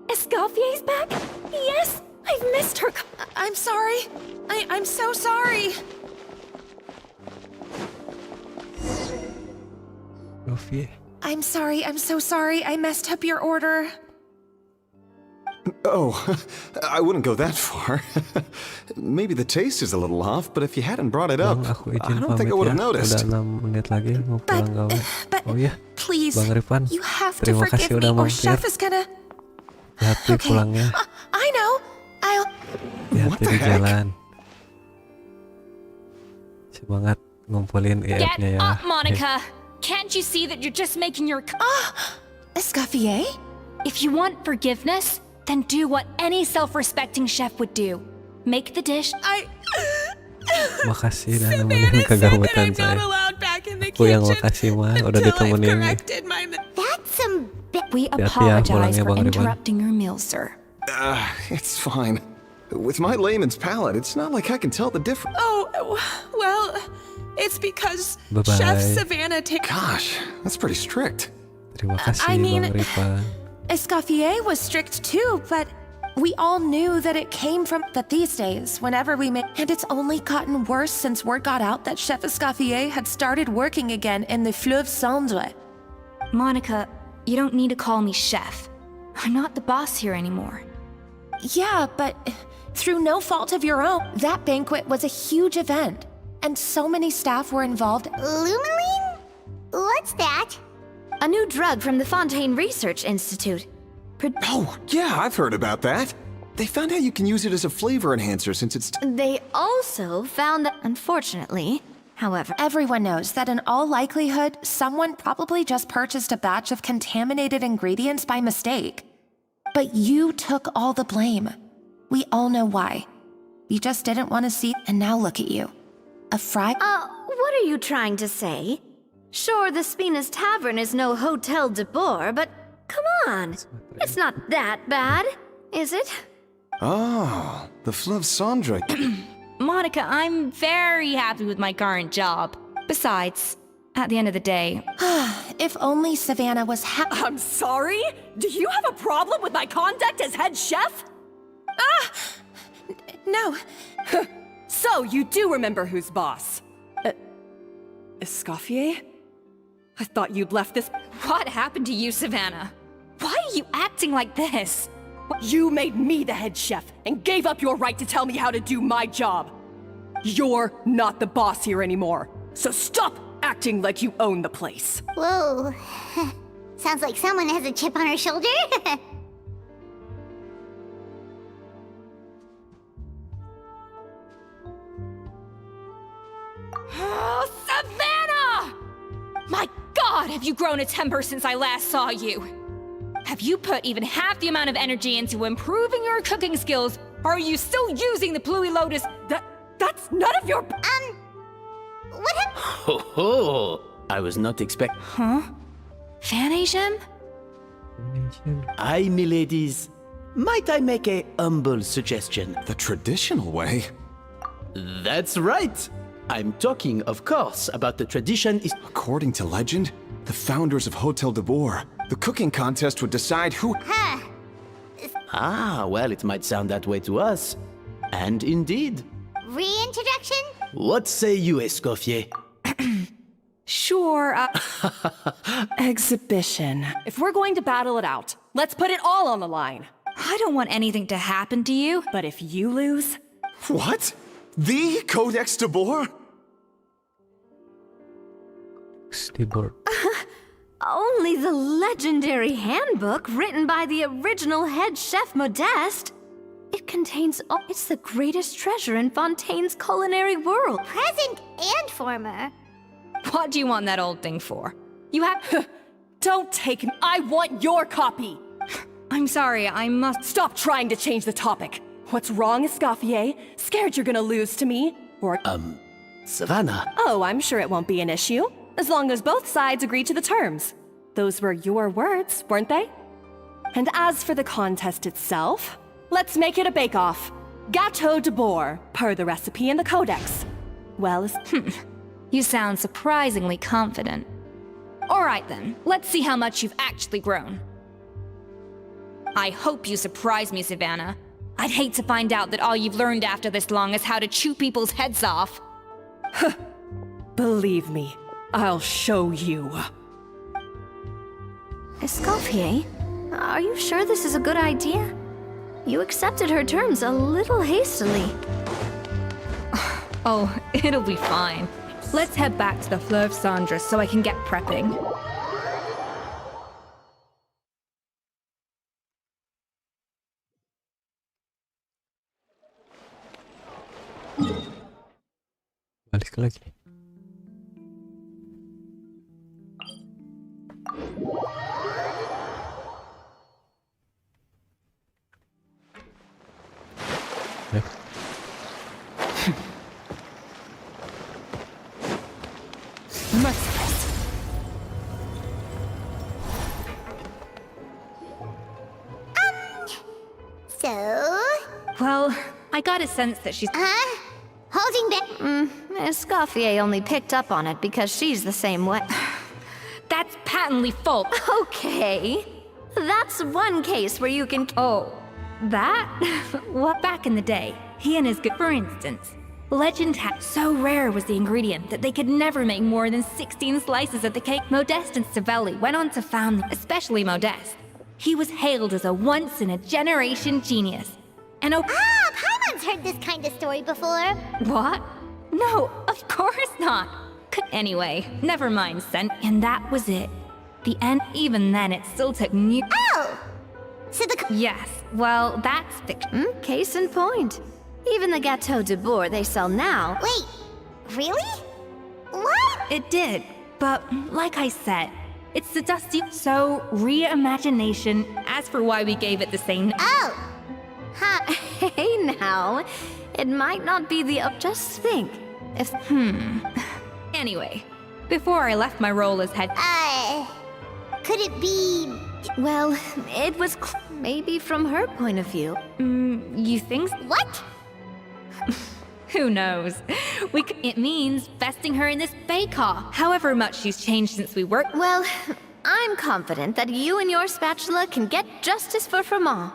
Escoffier's back? Yes! I've missed her. I'm sorry. I'm so sorry. Escoffier. I'm sorry. I'm so sorry. I messed up your order. Oh, I wouldn't go that far. Maybe the taste is a little off, but if you hadn't brought it up, I don't think I would have noticed. Udah 6 menit lagi mau pulang gawe. Oh iya, Please, Bang Rifan, you have to terima forgive kasih me udah or mampir. Chef is gonna... Hati pulangnya, I know. I'll... hati di jalan. Semangat ngumpulin Get EF-nya ya. up, Monica. Can't you see that you're just making your... Escoffier? If you want forgiveness, then do what any self-respecting chef would do. Make the dish. Makasih udah nemenin kegabutan saya. Aku yang makasih mah udah ditemenin. That's some We Hati-hati ya apologize pulangnya, for Bang Rifan. interrupting your meal, sir. It's fine. With my layman's palate, it's not like I can tell the difference. Oh, well, it's because Bye-bye. Chef Savannah takes... Gosh, that's pretty strict. Terima kasih I mean- Bang Rifan. Escoffier was strict too, but we all knew that it came from... But these days, whenever we make... And it's only gotten worse since word got out that Chef Escoffier had started working again in the Fleuve Cendre. Monica, you don't need to call me chef. I'm not the boss here anymore. Yeah, but through no fault of your own, that banquet was a huge event. And so many staff were involved. Lumaline? What's that? A new drug from the Fontaine Research Institute. Oh, yeah, I've heard about that. They found out you can use it as a flavor enhancer since it's... They also found that, unfortunately, however, Everyone knows that in all likelihood, someone probably just purchased a batch of contaminated ingredients by mistake. But you took all the blame. We all know why. You just didn't want to see, and now look at you. A fry... what are you trying to say? Sure, the Spina's Tavern is no Hotel de Boer, but come on. It's not that bad, is it? Oh, the Fleuve Cendre. Monica, I'm very happy with my current job. Besides, at the end of the day... If only Savannah was I'm sorry? Do you have a problem with my conduct as head chef? No. So, you do remember who's boss? Escoffier? I thought you'd left this... What happened to you, Savannah? Why are you acting like this? You made me the head chef and gave up your right to tell me how to do my job. You're not the boss here anymore, so stop acting like you own the place. Whoa. Sounds like someone has a chip on her shoulder. Oh, Savannah! My God, have you grown a temper since I last saw you? Have you put even half the amount of energy into improving your cooking skills, or are you still using the Pluie Lotus? That's none of your... What happened Ho ho! I was not expecting. Huh? Fanasian? Aye, miladies. Might I make a humble suggestion? The traditional way? That's right! I'm talking, of course, about the tradition is... According to legend, the founders of Hotel de Boer, the cooking contest would decide who... Ah, well, it might sound that way to us. And indeed. Reintroduction? What say you, Escoffier? Sure, exhibition. If we're going to battle it out, let's put it all on the line. I don't want anything to happen to you. But if you lose... What? The Codex de Boer? Stibor. Only the legendary handbook written by the original head chef Modeste. It contains all. It's the greatest treasure in Fontaine's culinary world. Present and former. What do you want that old thing for? You have... Don't take me. I want your copy. I'm sorry, I must... Stop trying to change the topic. What's wrong, Escoffier? Scared you're gonna lose to me? Or... Savannah. Oh, I'm sure it won't be an issue. As long as both sides agree to the terms. Those were your words, weren't they? And as for the contest itself, let's make it a bake-off. Gâteau de Boer, per the recipe in the Codex. Well, you sound surprisingly confident. Alright then, let's see how much you've actually grown. I hope you surprise me, Savannah. I'd hate to find out that all you've learned after this long is how to chew people's heads off. Believe me, I'll show you. Escoffier, are you sure this is a good idea? You accepted her terms a little hastily. Oh, it'll be fine. Let's head back to the Fleuve Cendres so I can get prepping. Balik lagi. Ya. So? Well, I got a sense that she's... Holding back. Escoffier only picked up on it because she's the same way. That's patently false. Okay. That's one case where you can... Oh, that? What? Back in the day, he and his good... For instance, legend had... So rare was the ingredient that they could never make more than 16 slices of the cake. Modeste and Savelli went on to found... Especially Modeste. He was hailed as a once-in-a-generation genius. And Paimon's heard this kind of story before. What? No, of course not. Anyway, never mind, Sen. And that was it. The end. Even then, it still took new... Oh! So the... Yes, well, that's fiction. Case in point. Even the Gâteau de Boer they sell now... Wait, really? What? It did, but like I said, it's the dusty... So, reimagination. As for why we gave it the same... Oh! Huh. Hey now, it might not be the... Just think, if... Anyway, before I left my role as head... Could it be... Well, it was maybe from her point of view. You think... What? Who knows? It means vesting her in this bake-off. However much she's changed since we worked... Well, I'm confident that you and your spatula can get justice for Froment.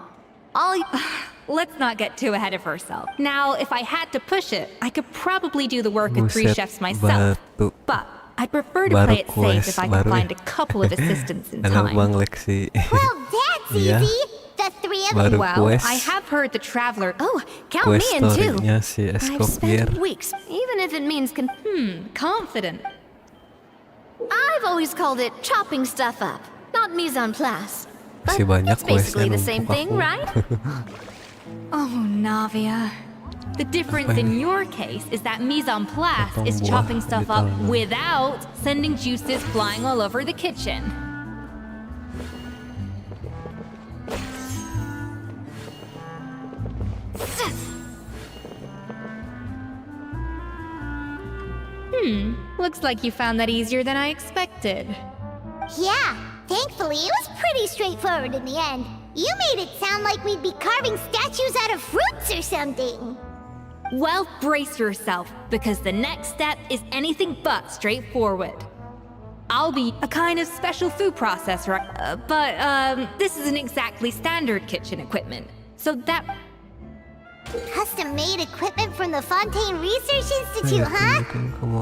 Let's not get too ahead of herself. Now, if I had to push it, I could probably do the work of 3 chefs myself. But I'd prefer to play it safe if I could find a couple of assistants in time. Well, that's easy. The 3 of you. Well, I have heard the Traveler... Oh, count me in too. Si I've spent weeks, even if it means confident. I've always called it chopping stuff up, not mise en place. Masih banyak It's basically the questnya same thing, numpuk right? Oh, Navia. The difference in your case is that mise en place is chopping stuff up without sending juices flying all over the kitchen. Looks like you found that easier than I expected. Yeah, thankfully it was pretty straightforward in the end. You made it sound like we'd be carving statues out of fruits or something. Well, brace yourself, because the next step is anything but straightforward. I'll be a kind of special food processor, but this isn't exactly standard kitchen equipment. So that... Custom-made equipment from the Fontaine Research Institute, huh?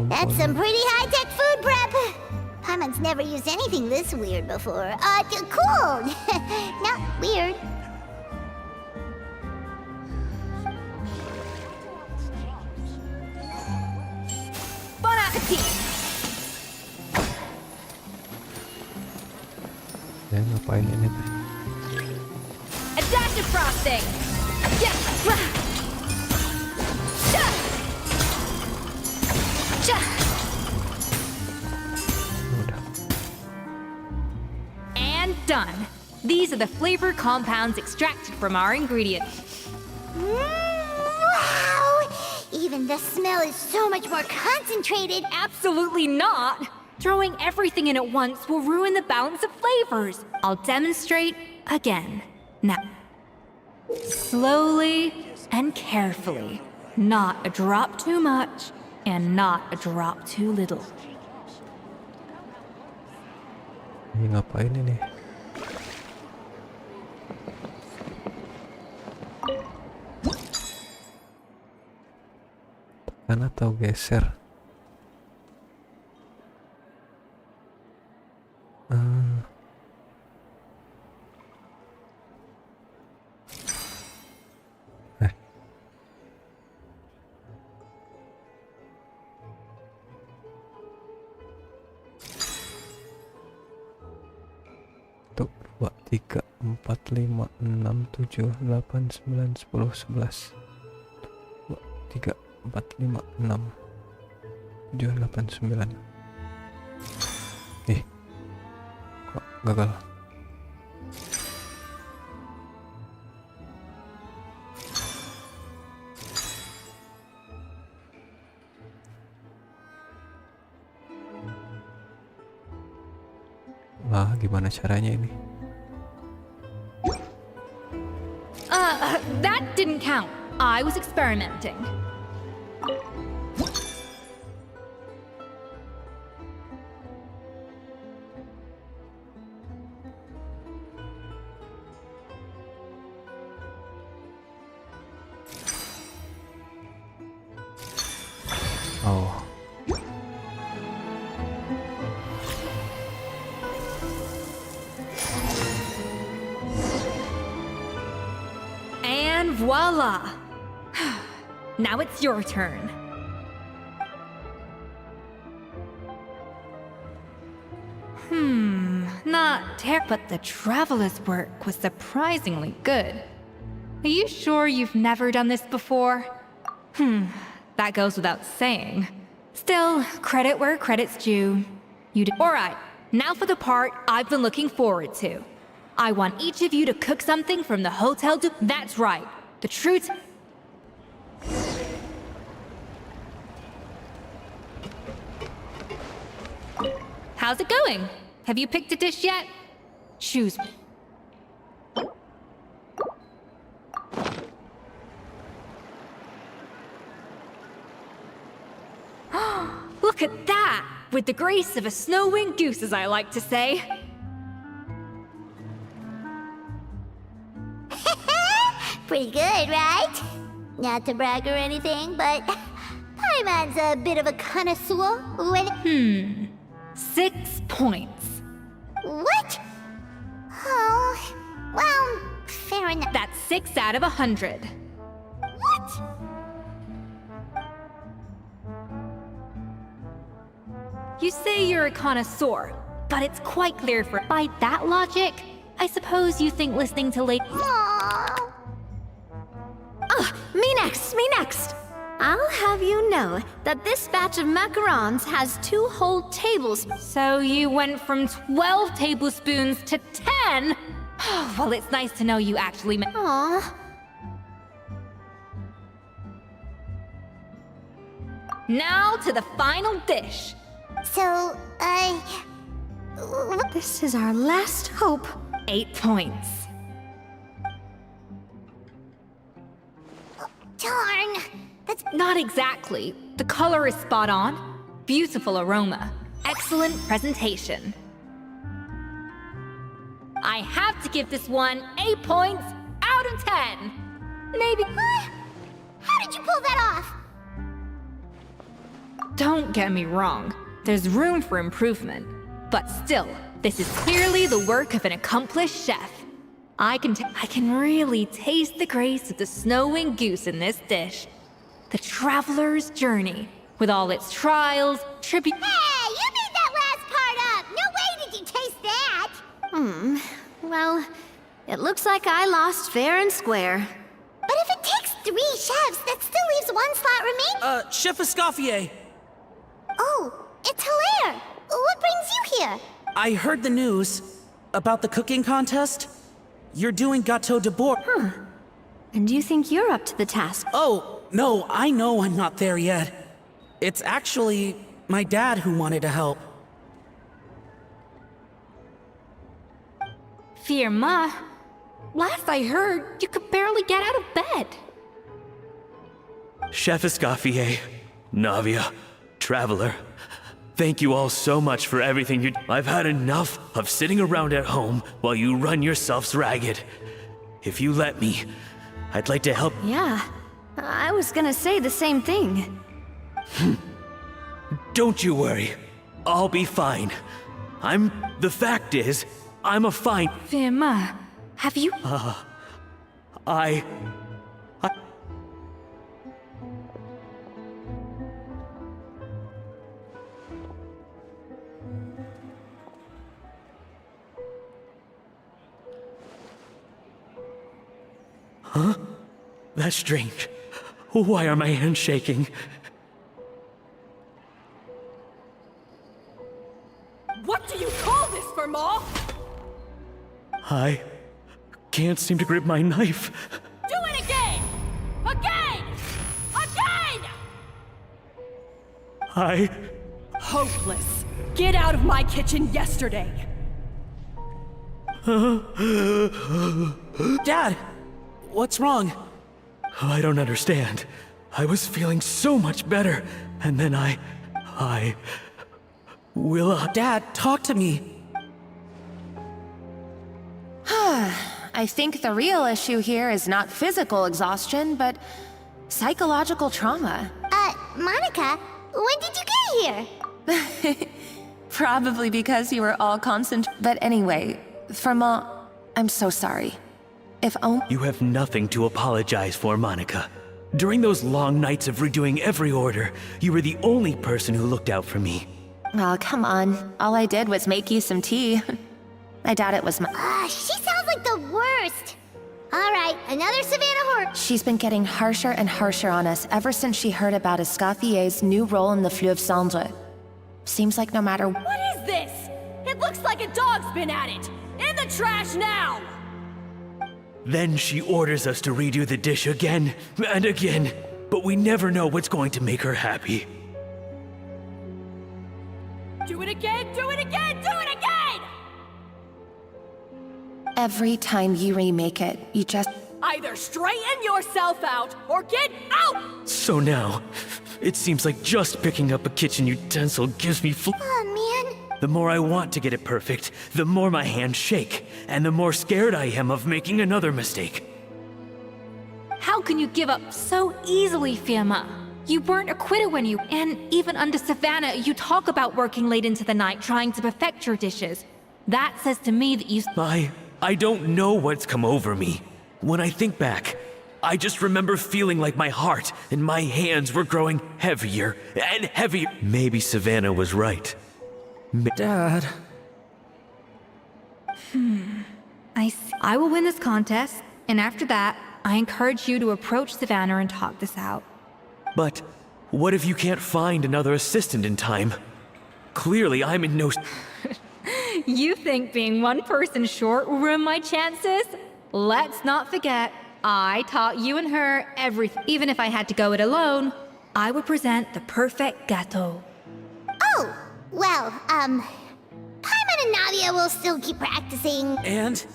That's some pretty high-tech food prep. Paimon's never used anything this weird before. Cool! Not weird. Bon appetit! Ya ngapain ini teh? A dash of frosting! Yeah. And done. These are the flavor compounds extracted from our ingredients. Wow! Even the smell is so much more concentrated. Absolutely not! Throwing everything in at once will ruin the balance of flavors. I'll demonstrate again. Now, slowly and carefully. Not a drop too much, and not a drop too little. Ini ngapain ini? Tekan atau geser? Tuh, 2, 3, 4, 5, 6, 7, 8, 9, 10, 11. 2, 3, 4, 5, 6, 7, 8, 9. Kok gagal? Wah, gimana caranya ini? That didn't count. I was experimenting. Oh. And voila! Now it's your turn. Not terrible, but the traveler's work was surprisingly good. Are you sure you've never done this before? That goes without saying. Still, credit where credit's due. You did. Alright, now for the part I've been looking forward to. I want each of you to cook something from the hotel to... That's right, the truth... How's it going? Have you picked a dish yet? Choose. Look at that! With the grace of a snow-winged goose, as I like to say. Pretty good, right? Not to brag or anything, but Paimon's a bit of a connoisseur when... 6 points. What? Oh, well, fair enough. That's 6 out of 100. What? You say you're a connoisseur, but it's quite clear by that logic, I suppose you think listening to late... Aww. Me next! I'll have you know that this batch of macarons has 2 whole tablespoons. So you went from 12 tablespoons to 10? Well, it's nice to know you actually Aww. Now to the final dish. So, This is our last hope. 8 points. darn. That's Not exactly. The color is spot on. Beautiful aroma. Excellent presentation. I have to give this one 8 points out of 10. Maybe. How did you pull that off? Don't get me wrong. There's room for improvement. But still, this is clearly the work of an accomplished chef. I can really taste the grace of the snow-winged goose in this dish. The traveler's journey, with all its trials, tribute. Hey, you made that last part up! No way did you taste that! Well, it looks like I lost fair and square. But if it takes 3 chefs, that still leaves 1 slot remaining. Chef Escoffier, Oh, it's Hilaire! What brings you here? I heard the news about the cooking contest. You're doing gâteau de bord. And you think you're up to the task? Oh, no, I know I'm not there yet. It's actually my dad who wanted to help. Firma, last I heard, you could barely get out of bed. Chef Escoffier, Navia, Traveler, thank you all so much for everything you. I've had enough of sitting around at home while you run yourselves ragged. If you let me, I'd like to help. Yeah, I was gonna say the same thing. Don't you worry, I'll be fine. The fact is, I'm a fine. Firma, have you? I. Huh? That's strange. Why are my hands shaking? What do you call this, Firma? I can't seem to grip my knife. Do it again! Again! Again! I. Hopeless. Get out of my kitchen yesterday. Dad, what's wrong? I don't understand. I was feeling so much better, and then I will. Dad, talk to me. I think the real issue here is not physical exhaustion, but psychological trauma. Monica, when did you get here? Probably because you were all But anyway, Firma, I'm so sorry. If only. You have nothing to apologize for, Monica. During those long nights of redoing every order, you were the only person who looked out for me. Oh, come on. All I did was make you some tea. I doubt it was my. She sounds like the worst. All right, another Savannah horse. She's been getting harsher and harsher on us ever since she heard about Escoffier's new role in the Fleuve Cendre. Seems like no matter. What is this? It looks like a dog's been at it. In the trash now! Then she orders us to redo the dish again and again, but we never know what's going to make her happy. Do it again, do it again, do it again! Every time you remake it, you just. Either straighten yourself out or get out! So now, it seems like just picking up a kitchen utensil gives me Oh, man. The more I want to get it perfect, the more my hands shake, and the more scared I am of making another mistake. How can you give up so easily, Firma? You weren't a quitter when you. And even under Savannah, you talk about working late into the night trying to perfect your dishes. That says to me that you. I don't know what's come over me. When I think back, I just remember feeling like my heart and my hands were growing heavier and heavier. Maybe Savannah was right. Dad. I see. I will win this contest, and after that, I encourage you to approach Savannah and talk this out. But what if you can't find another assistant in time? Clearly, I'm in no. You think being one person short will ruin my chances? Let's not forget, I taught you and her everything. Even if I had to go it alone, I would present the perfect gâteau. Oh, Well, Paimon and Nadia will still keep practicing. And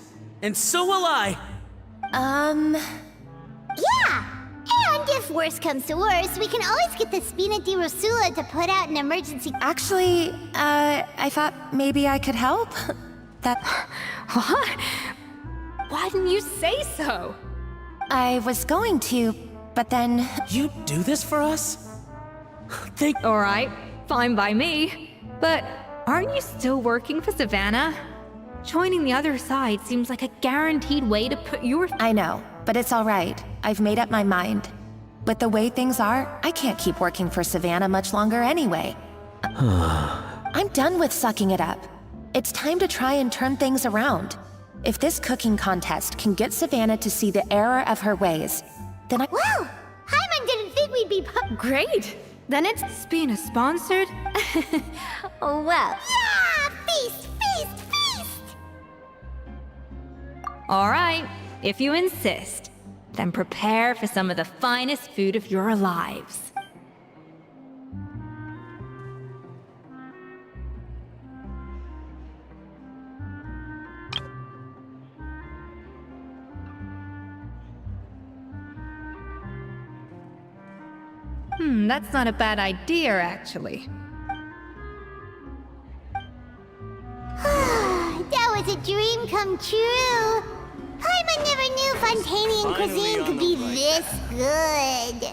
so will I. Yeah! And if worse comes to worse, we can always get the Spina di Rosula to put out an emergency. Actually, I thought maybe I could help. That. What? Why didn't you say so? I was going to, but then. You do this for us? Alright, fine by me. But aren't you still working for Savannah? Joining the other side seems like a guaranteed way to put your. I know, but it's alright. I've made up my mind. With the way things are, I can't keep working for Savannah much longer anyway. I'm done with sucking it up. It's time to try and turn things around. If this cooking contest can get Savannah to see the error of her ways, then I— Well, Paimon didn't think we'd be Great! Then it's Spina sponsored? Oh, well. Yeah! Feast, feast, feast! Alright, if you insist, then prepare for some of the finest food of your lives. That's not a bad idea, actually. That was a dream come true. Paimon never knew Fontanian cuisine could be this good.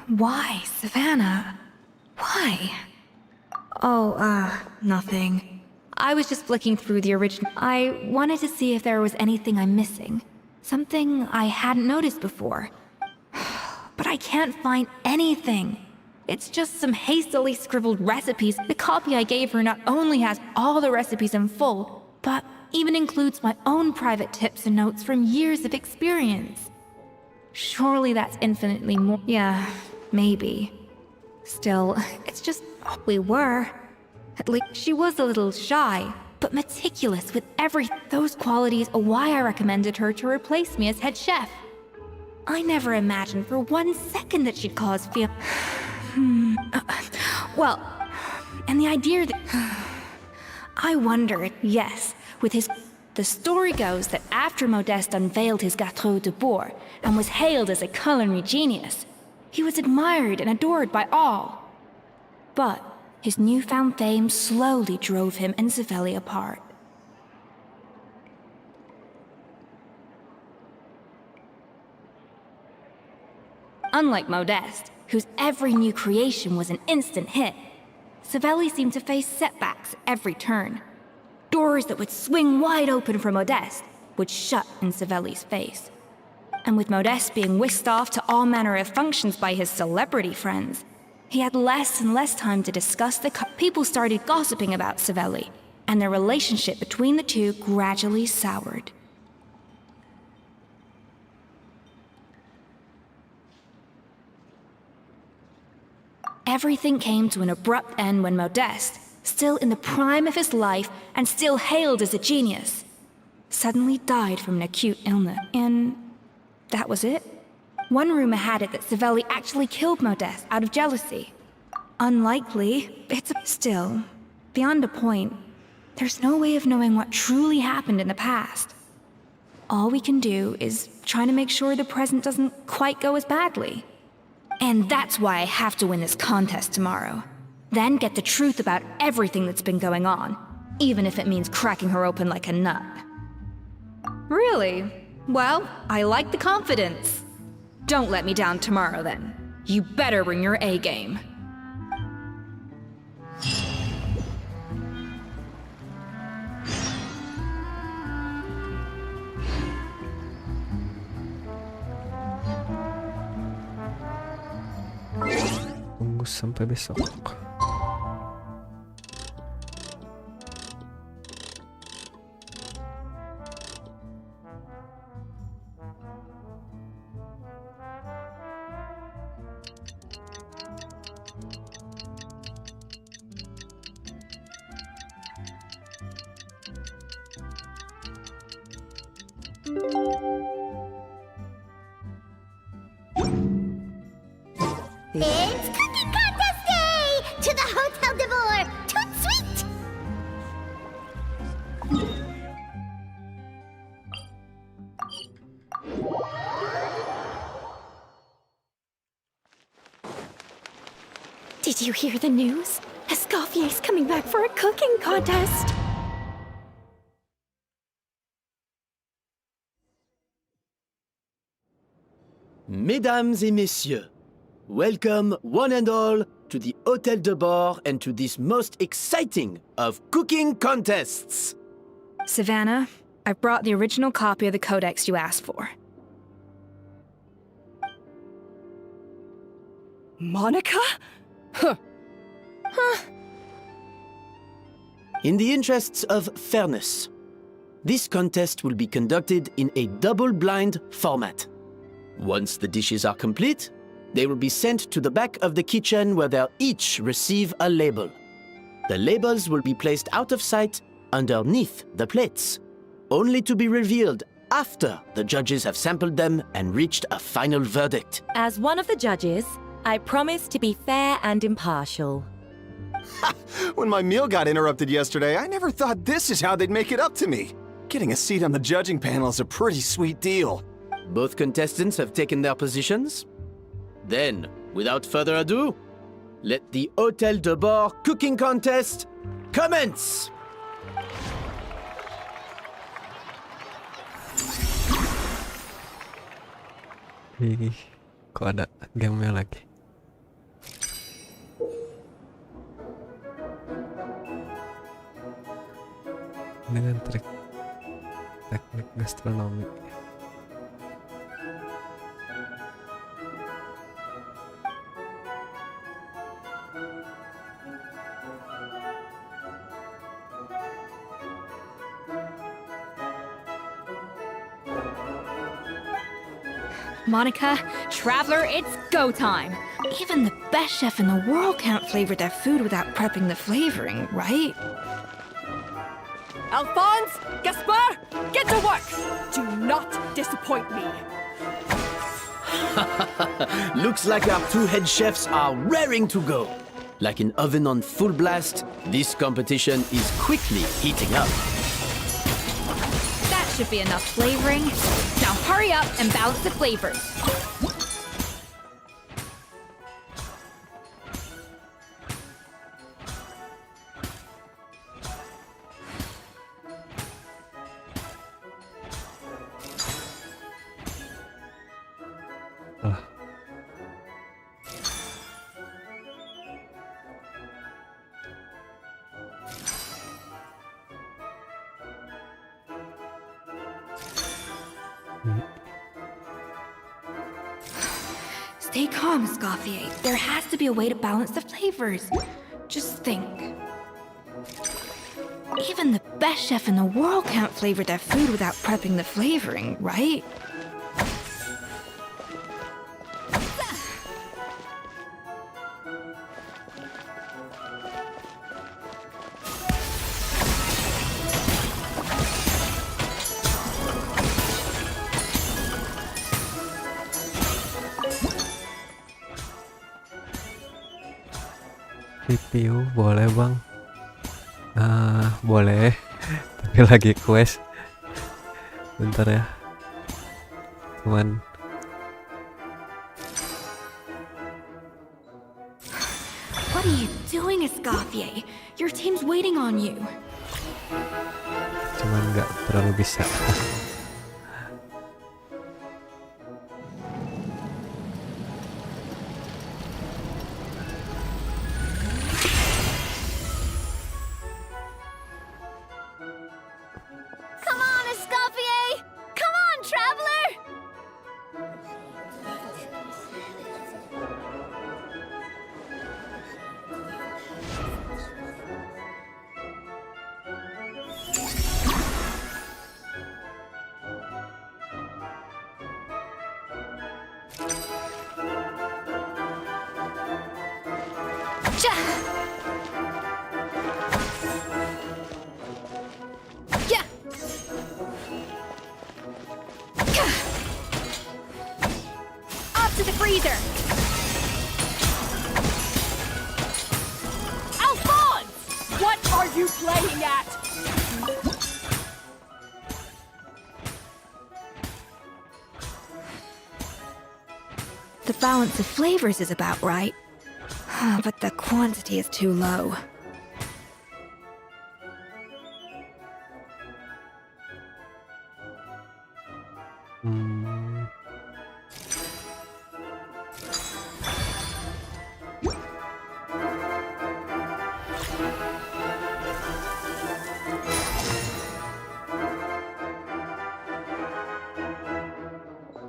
Why, Savannah? Why? Oh, nothing. I was just flicking through the original. I wanted to see if there was anything I'm missing. Something I hadn't noticed before. But I can't find anything. It's just some hastily scribbled recipes. The copy I gave her not only has all the recipes in full, but even includes my own private tips and notes from years of experience. Surely that's infinitely more. Yeah, maybe. Still, it's just we were. At least she was a little shy, but meticulous with those qualities are why I recommended her to replace me as head chef. I never imagined for 1 second that she'd cause fear. Well, and the idea that I wondered, yes, with his. The story goes that after Modeste unveiled his Gâteau de Bourg and was hailed as a culinary genius, he was admired and adored by all. But his newfound fame slowly drove him and Savelli apart. Unlike Modeste, whose every new creation was an instant hit, Savelli seemed to face setbacks at every turn. Doors that would swing wide open for Modeste would shut in Savelli's face. And with Modeste being whisked off to all manner of functions by his celebrity friends, he had less and less time to discuss people started gossiping about Savelli, and their relationship between the two gradually soured. Everything came to an abrupt end when Modeste, still in the prime of his life and still hailed as a genius, suddenly died from an acute illness. And that was it. One rumor had it that Savelli actually killed Modeste out of jealousy. Unlikely, still, beyond a point, there's no way of knowing what truly happened in the past. All we can do is try to make sure the present doesn't quite go as badly. And that's why I have to win this contest tomorrow. Then get the truth about everything that's been going on, even if it means cracking her open like a nut. Really? Well, I like the confidence. Don't let me down tomorrow, then. You better bring your A game. Tunggu sampai besok. It's cooking contest day! To the Hotel d'Ivor! Toot sweet! Did you hear the news? Escoffier's coming back for a cooking contest. Mesdames et messieurs, welcome one and all to the Hôtel de Bord and to this most exciting of cooking contests. Savannah, I've brought the original copy of the codex you asked for. Monica? Huh. In the interests of fairness, this contest will be conducted in a double-blind format. Once the dishes are complete, they will be sent to the back of the kitchen where they'll each receive a label. The labels will be placed out of sight underneath the plates, only to be revealed after the judges have sampled them and reached a final verdict. As one of the judges, I promise to be fair and impartial. When my meal got interrupted yesterday, I never thought this is how they'd make it up to me. Getting a seat on the judging panel is a pretty sweet deal. Both contestants have taken their positions. Then, without further ado, let the Hôtel de Bord cooking contest commence! Ih, kok ada gamenya lagi? Dengan teknik gastronomi. Monica, Traveler, it's go time. Even the best chef in the world can't flavor their food without prepping the flavoring, right? Alphonse, Gaspar, get to work! Do not disappoint me. Looks like our two head chefs are raring to go. Like an oven on full blast, this competition is quickly heating up. That should be enough flavoring. Now hurry up and balance the flavors. Stay calm, Escoffier. There has to be a way to balance the flavors. Just think. Even the best chef in the world can't flavor their food without prepping the flavoring, right? Review boleh bang? Boleh, tapi lagi quest. Bentar ya, cuman What are you doing, Escoffier? Your team's waiting on you. nggak terlalu bisa. Come on, Escoffier! Come on, traveler! freezer! Alphonse! What are you playing at? The balance of flavors is about right, but the quantity is too low.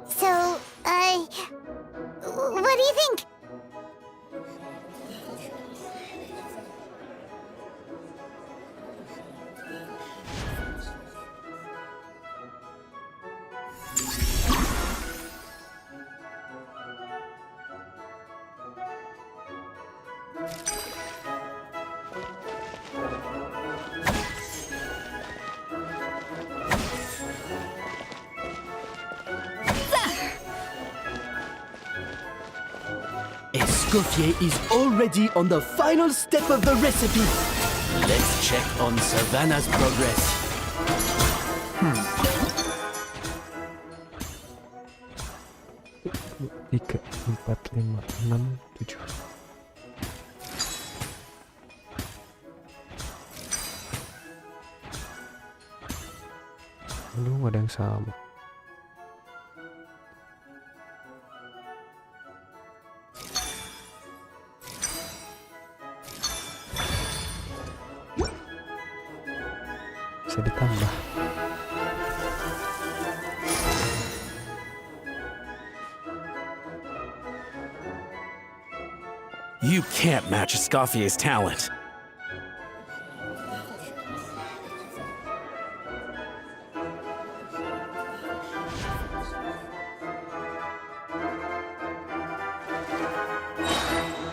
So, what do you think? Escoffier is already on the final step of the recipe. Let's check on Savannah's progress. 3, 4, 5, 6, 7. Aduh, nggak ada yang sama. Bisa ditambah. You can't match Escoffier's talent.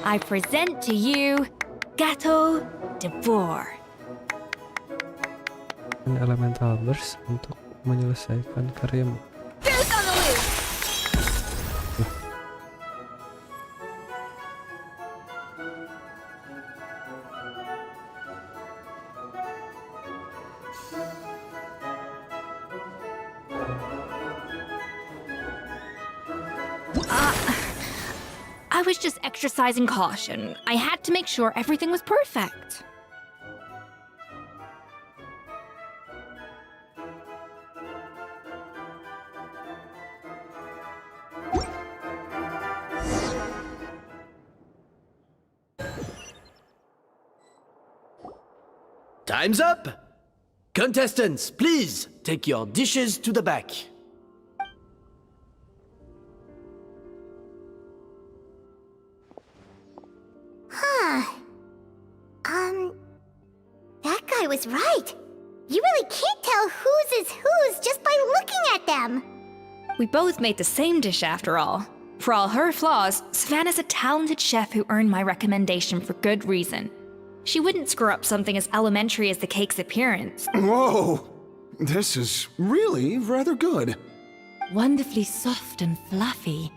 I present to you Gato de Boer. Elemental burst untuk menyelesaikan karyamu. Goose on the loose! I was just exercising caution. I had to make sure everything was perfect. Time's up! Contestants, please take your dishes to the back. That guy was right. You really can't tell whose is whose just by looking at them. We both made the same dish after all. For all her flaws, Savannah's a talented chef who earned my recommendation for good reason. She wouldn't screw up something as elementary as the cake's appearance. Whoa! This is really rather good. Wonderfully soft and fluffy.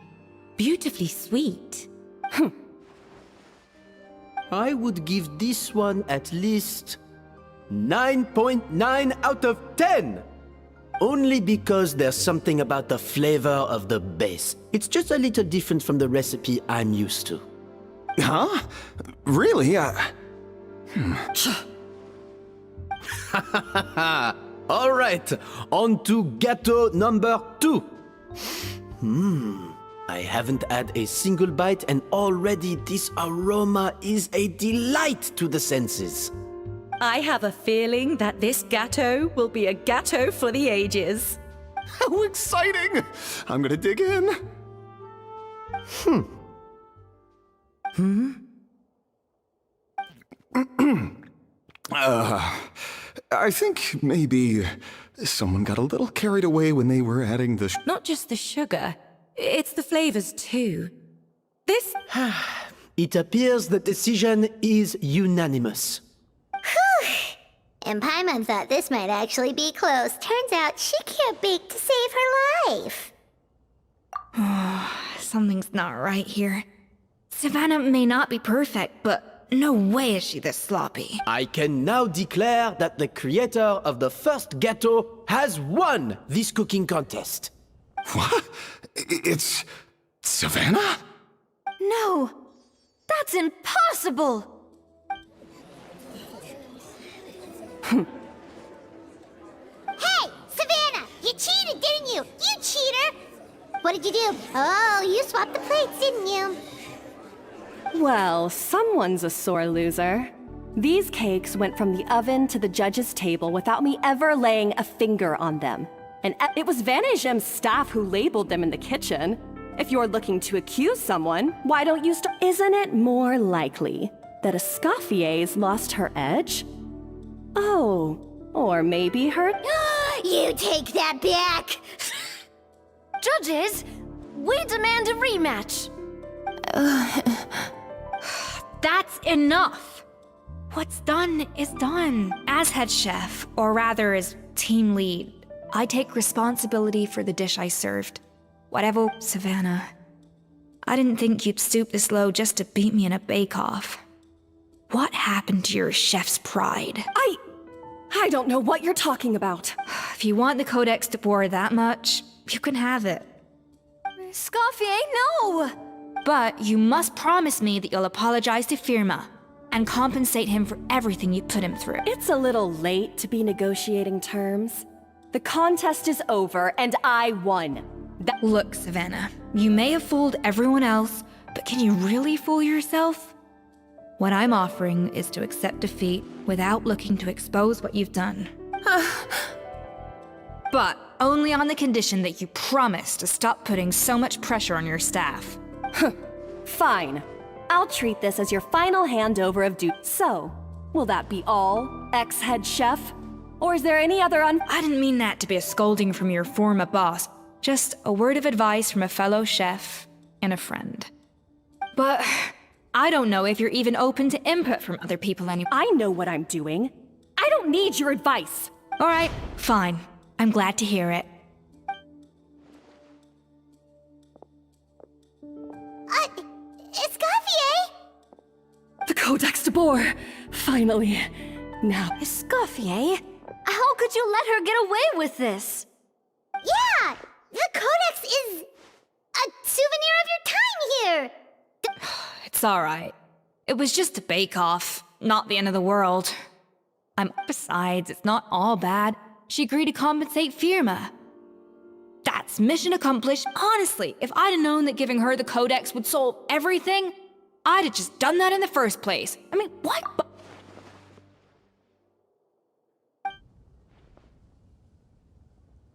Beautifully sweet. I would give this one at least 9.9 out of 10. Only because there's something about the flavor of the base. It's just a little different from the recipe I'm used to. Huh? Really? All right, on to gâteau number 2. I haven't had a single bite and already this aroma is a delight to the senses. I have a feeling that this gâteau will be a gâteau for the ages. How exciting! I'm gonna dig in. I think maybe someone got a little carried away when they were adding the Not just the sugar, it's the flavors too. This... It appears the decision is unanimous. And Paimon thought this might actually be close. Turns out she can't bake to save her life. Something's not right here. Savannah may not be perfect, but no way is she this sloppy. I can now declare that the creator of the first gâteau has won this cooking contest. What? It's Savannah? No! That's impossible! Hey, Savannah! You cheated, didn't you? You cheater! What did you do? Oh, you swapped the plates, didn't you? Well, someone's a sore loser. These cakes went from the oven to the judge's table without me ever laying a finger on them. And it was Van Gem's staff who labeled them in the kitchen. If you're looking to accuse someone, why don't you start? Isn't it more likely that Escoffier's lost her edge? Oh, or maybe her... You take that back! Judges, we demand a rematch. That's enough! What's done is done. As head chef, or rather as team lead, I take responsibility for the dish I served. Whatever, Savannah. I didn't think you'd stoop this low just to beat me in a bake-off. What happened to your chef's pride? I don't know what you're talking about. If you want the Codex de Boer that much, you can have it. Scoffier, no! But you must promise me that you'll apologize to Firma and compensate him for everything you put him through. It's a little late to be negotiating terms. The contest is over, and I won. Look, Savannah, you may have fooled everyone else, but can you really fool yourself? What I'm offering is to accept defeat without looking to expose what you've done. But only on the condition that you promise to stop putting so much pressure on your staff. Fine. I'll treat this as your final handover of duty. So, will that be all, ex-head chef? Or is there any other I didn't mean that to be a scolding from your former boss. Just a word of advice from a fellow chef and a friend. But I don't know if you're even open to input from other people anymore. I know what I'm doing. I don't need your advice. All right, fine. I'm glad to hear it. Escoffier? The Codex de Boer. Finally. Now. Escoffier? How could you let her get away with this? Yeah! The Codex is a souvenir of your time here! It's all right. It was just a bake-off, not the end of the world. Besides, it's not all bad. She agreed to compensate Firma. That's mission accomplished. Honestly, if I'd have known that giving her the Codex would solve everything, I'd have just done that in the first place. I mean, what?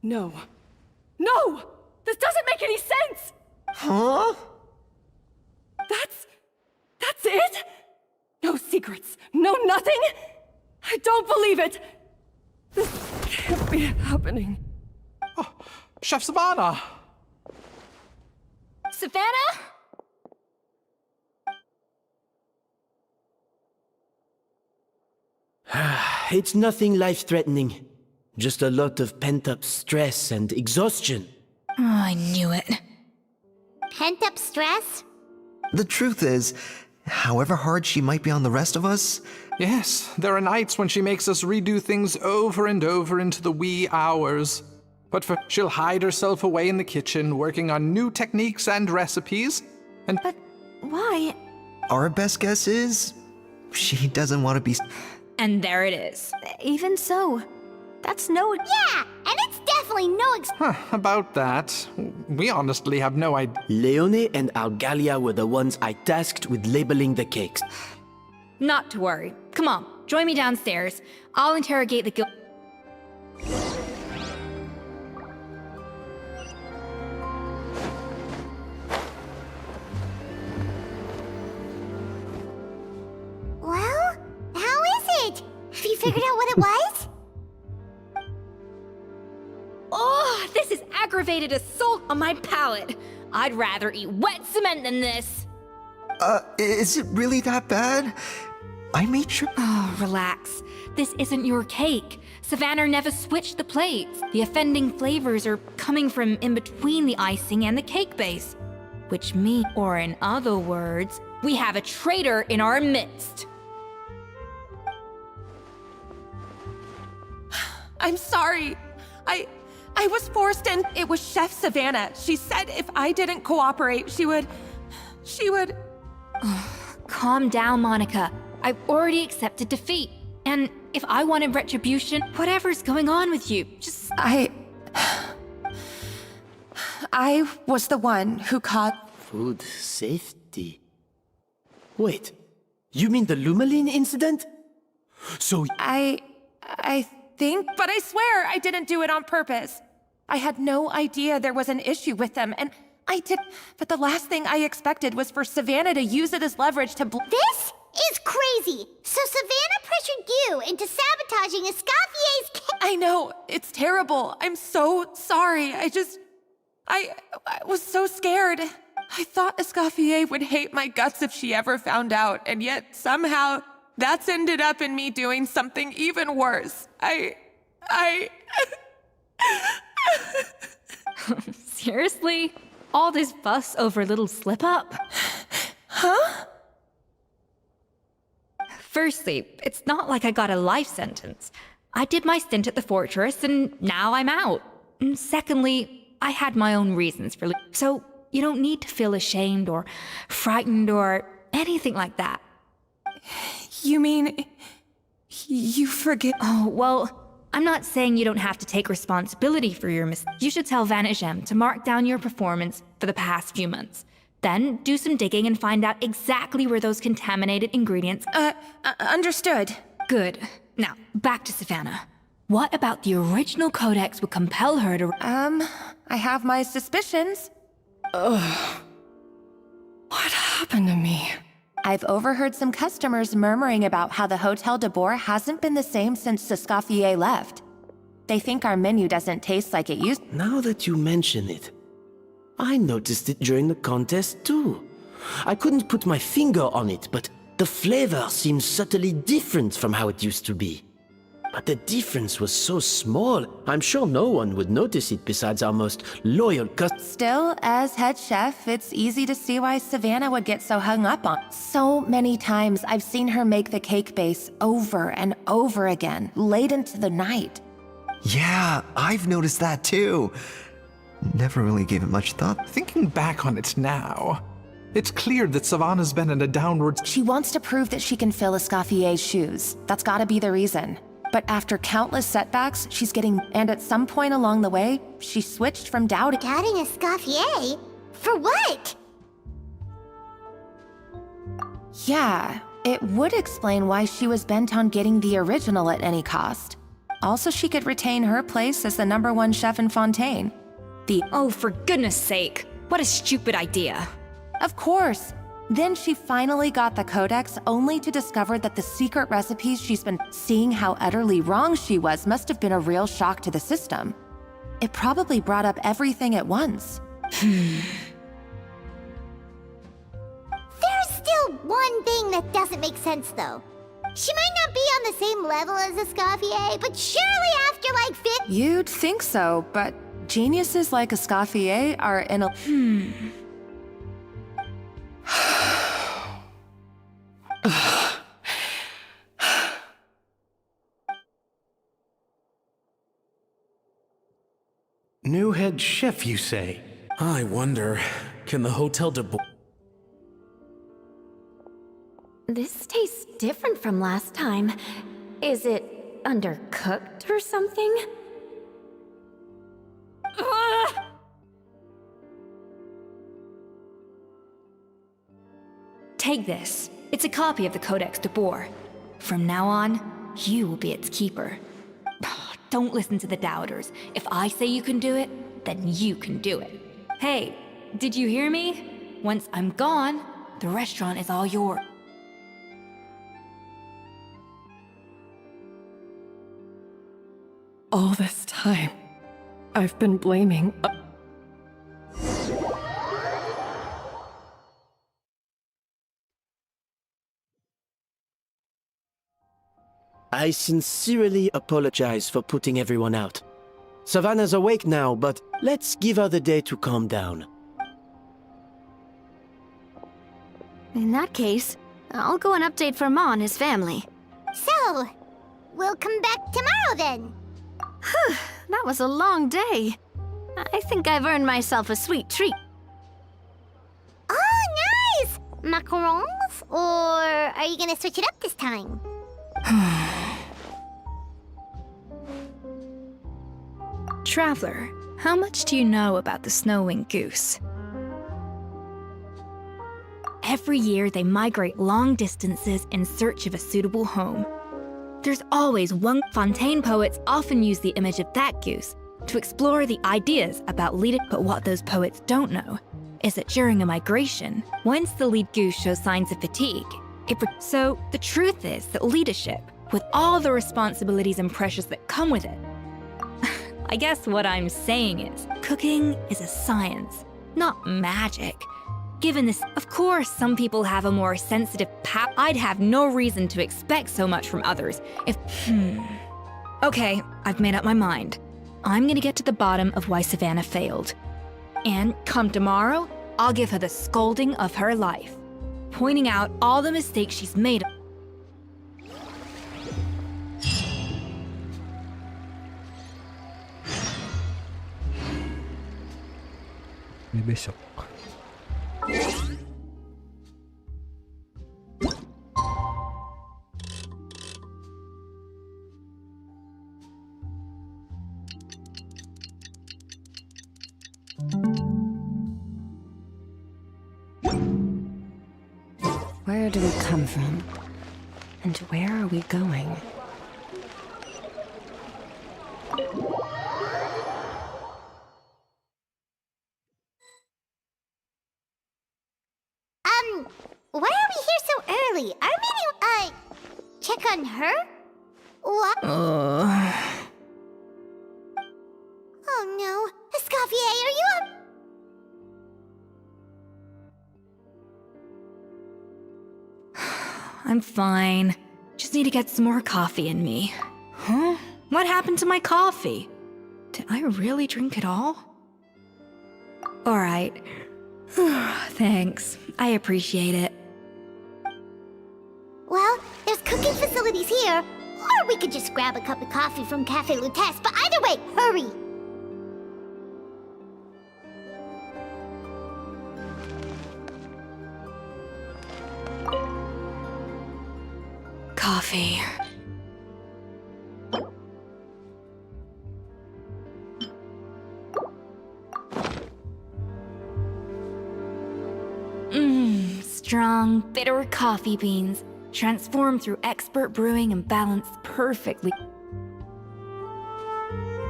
No. No! This doesn't make any sense! Huh? That's it? No secrets, no nothing? I don't believe it! This can't be happening. Oh, Chef Savannah! Savannah? It's nothing life-threatening. Just a lot of pent-up stress and exhaustion. Oh, I knew it. Pent-up stress? The truth is, however hard she might be on the rest of us... Yes, there are nights when she makes us redo things over and over into the wee hours. But she'll hide herself away in the kitchen, working on new techniques and recipes, and... But why? Our best guess is... she doesn't want to be... And there it is. Even so, that's no... Yeah, and it's definitely no... About that, we honestly have no idea. Leone and Algalia were the ones I tasked with labeling the cakes. Not to worry. Come on, join me downstairs. I'll interrogate the guild. Well, how is it? Have you figured out what it was? Oh, this is aggravated assault on my palate. I'd rather eat wet cement than this. Is it really that bad? I made sure... Oh, relax. This isn't your cake. Savannah never switched the plates. The offending flavors are coming from in between the icing and the cake base. which means, or in other words, we have a traitor in our midst. I'm sorry. I was forced in. It was Chef Savannah. She said if I didn't cooperate, she would... Calm down, Monica. I've already accepted defeat. And if I wanted retribution, whatever's going on with you, just... I was the one who caused... Food safety. Wait, you mean the Lumaline incident? So... I think, but I swear I didn't do it on purpose. I had no idea there was an issue with them, and I did... But the last thing I expected was for Savannah to use it as leverage to This is crazy! So Savannah pressured you into sabotaging Escoffier's I know, it's terrible. I'm so sorry. I was so scared. I thought Escoffier would hate my guts if she ever found out, and yet somehow that's ended up in me doing something even worse. Seriously? All this fuss over a little slip-up? Huh? Firstly, it's not like I got a life sentence. I did my stint at the fortress, and now I'm out. And secondly, I had my own reasons for so you don't need to feel ashamed or frightened or anything like that. You mean... you forget... Oh, well, I'm not saying you don't have to take responsibility for your mistakes. You should tell Vanagem to mark down your performance for the past few months. Then do some digging and find out exactly where those contaminated ingredients... Understood. Good. Now, back to Savannah. What about the original codex would compel her to... I have my suspicions. Ugh. What happened to me? I've overheard some customers murmuring about how the Hotel de Boer hasn't been the same since Escoffier left. They think our menu doesn't taste like it used. Now that you mention it, I noticed it during the contest too. I couldn't put my finger on it, but the flavor seems subtly different from how it used to be. But the difference was so small, I'm sure no one would notice it besides our most loyal customers. Still, as head chef, it's easy to see why Savannah would get so hung up on. So many times I've seen her make the cake base over and over again, late into the night. Yeah, I've noticed that too. Never really gave it much thought. Thinking back on it now, it's clear that Savannah's been in a downward... She wants to prove that she can fill Escoffier's shoes. That's gotta be the reason. But after countless setbacks, she's getting... And at some point along the way, she switched from doubting... Doubting Escoffier? For what? Yeah, it would explain why she was bent on getting the original at any cost. Also, she could retain her place as the #1 chef in Fontaine. Oh, for goodness sake. What a stupid idea. Of course. Then she finally got the codex, only to discover that the secret recipes she's been seeing how utterly wrong she was must have been a real shock to the system. It probably brought up everything at once. There's still one thing that doesn't make sense, though. She might not be on the same level as Escoffier, but surely after like 50... You'd think so, but geniuses like Escoffier are in a... New head chef, you say? I wonder, can the Hotel de Boer... This tastes different from last time. Is it undercooked or something? Ugh! Take this. It's a copy of the Codex de Boer. From now on, you will be its keeper. Don't listen to the doubters. If I say you can do it, then you can do it. Hey, did you hear me? Once I'm gone, the restaurant is all yours. All this time, I've been blaming... I sincerely apologize for putting everyone out. Savannah's awake now, but let's give her the day to calm down. In that case, I'll go and update for Ma and his family. So, we'll come back tomorrow then. Whew, that was a long day. I think I've earned myself a sweet treat. Oh, nice! Macarons? Or are you gonna switch it up this time? Traveler, how much do you know about the snow-winged goose? Every year, they migrate long distances in search of a suitable home. There's always one. Fontaine poets often use the image of that goose to explore the ideas about leadership. But what those poets don't know is that during a migration, once the lead goose shows signs of fatigue, so the truth is that leadership, with all the responsibilities and pressures that come with it, I guess what I'm saying is, cooking is a science, not magic. Given this, of course, some people have a more sensitive I'd have no reason to expect so much from others if. Okay, I've made up my mind. I'm gonna get to the bottom of why Savannah failed. And come tomorrow, I'll give her the scolding of her life, pointing out all the mistakes she's made. Besok. Where do we come from? And where are we going? Why are we here so early? Our meeting, check on her? What? Oh no. Escoffier, are you up? I'm fine. Just need to get some more coffee in me. Huh? What happened to my coffee? Did I really drink it all? Alright. Thanks. I appreciate it. Well, there's cooking facilities here. Or we could just grab a cup of coffee from Cafe Lutece, but either way, hurry! Coffee. Strong, bitter coffee beans, transformed through expert brewing and balanced perfectly.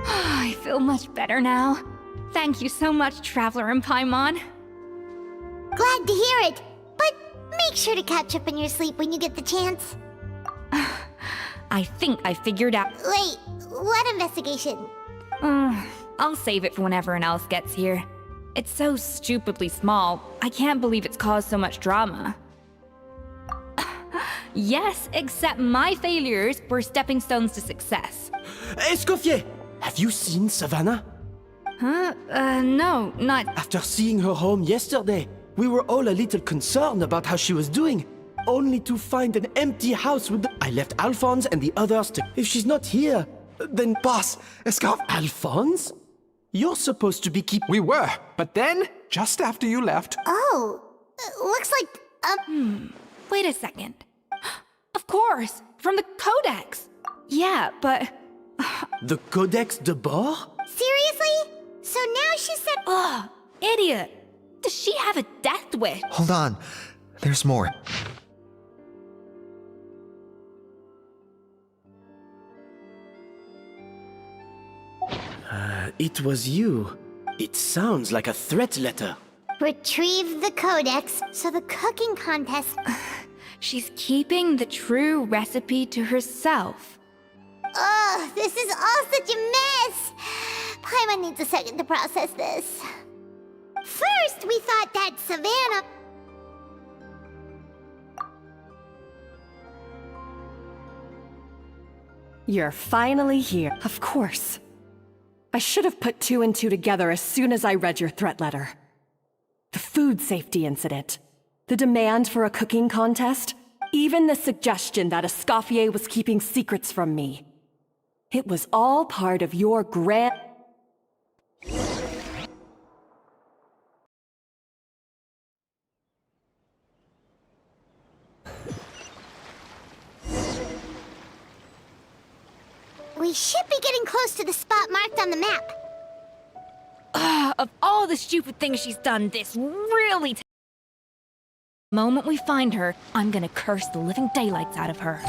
I feel much better now. Thank you so much, Traveler and Paimon. Glad to hear it, but make sure to catch up on your sleep when you get the chance. I think I figured out. Wait, what investigation? I'll save it for when everyone else gets here. It's so stupidly small, I can't believe it's caused so much drama. Yes, except my failures were stepping stones to success. Escoffier, have you seen Savannah? Huh? No, not... After seeing her home yesterday, we were all a little concerned about how she was doing. Only to find an empty house with I left Alphonse and the others to... If she's not here, then... Boss, Alphonse? You're supposed to be We were, but then, just after you left... Oh, looks like, Wait a second. Of course, from the Codex. Yeah, but... The Codex de Bord? Seriously? So now she said... Ugh, idiot. Does she have a death wish? Hold on. There's more. It was you. It sounds like a threat letter. Retrieve the codex so the cooking contest... She's keeping the true recipe to herself. Ugh, this is all such a mess! Paimon needs a second to process this. First, we thought that Savannah... You're finally here. Of course. I should have put two and two together as soon as I read your threat letter. The food safety incident. the demand for a cooking contest, even the suggestion that Escoffier was keeping secrets from me. It was all part of your grand... We should be getting close to the spot marked on the map. Of all the stupid things she's done, this really... The moment we find her, I'm gonna curse the living daylights out of her.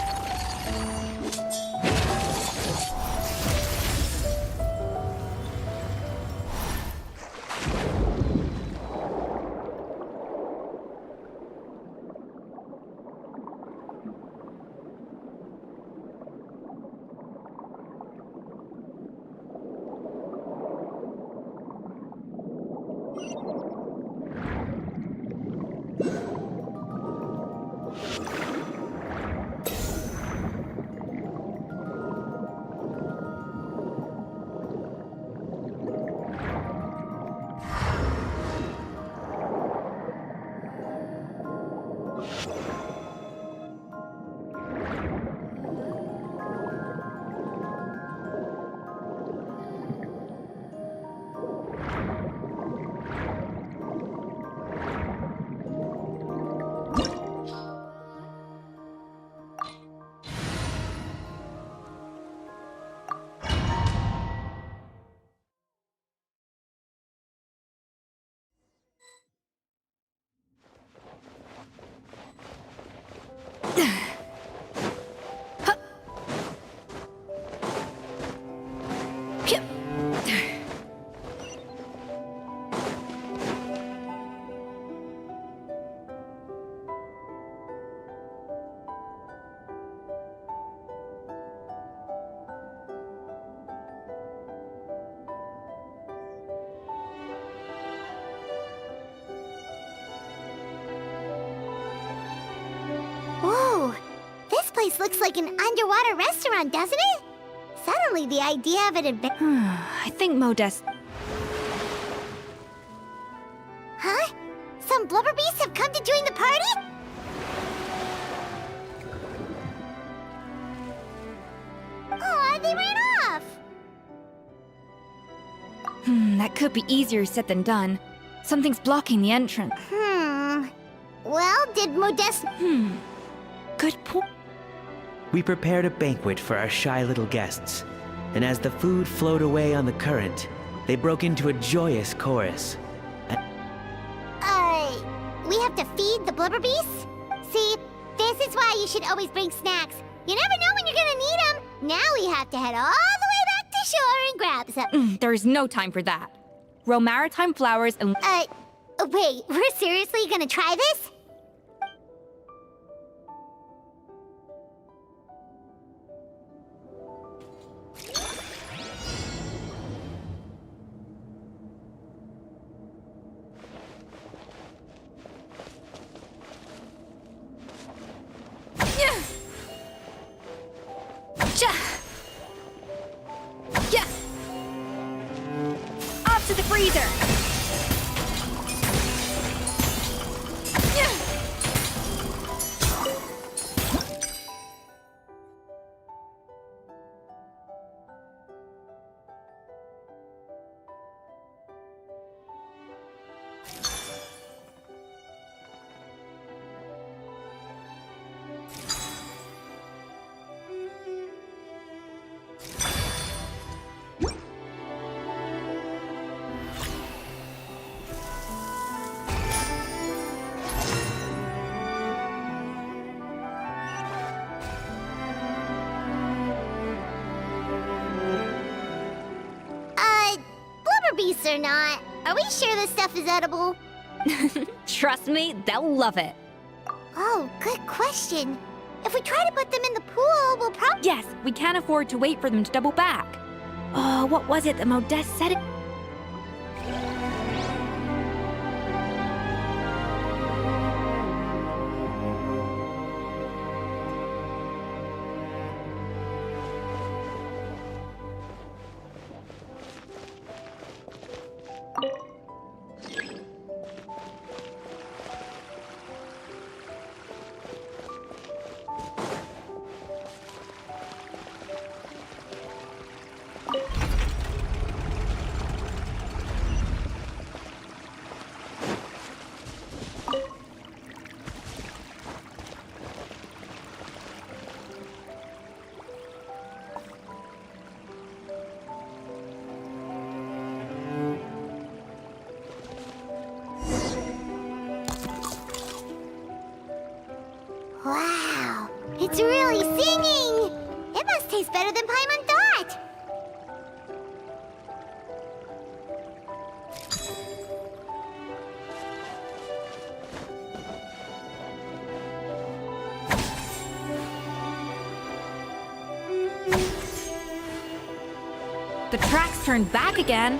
Whoa! This place looks like an underwater restaurant, doesn't it? Suddenly the idea of it I think Modest... Huh? Some blubber beasts have come to join the party? Aw, they ran off! That could be easier said than done. Something's blocking the entrance. Well, did Modest... Good point. We prepared a banquet for our shy little guests, and as the food flowed away on the current, they broke into a joyous chorus. We have to feed the blubber beasts? See, this is why you should always bring snacks. You never know when you're gonna need them. Now we have to head all the way back to shore and grab some. There's no time for that. Grow maritime flowers and... Wait, we're seriously gonna try this? Off to the freezer! Beasts or not, are we sure this stuff is edible? Trust me, they'll love it. Oh, good question. If we try to put them in the pool, we'll probably... Yes, we can't afford to wait for them to double back. Oh, what was it that Modest said? It's really singing! It must taste better than Paimon thought! The tracks turned back again.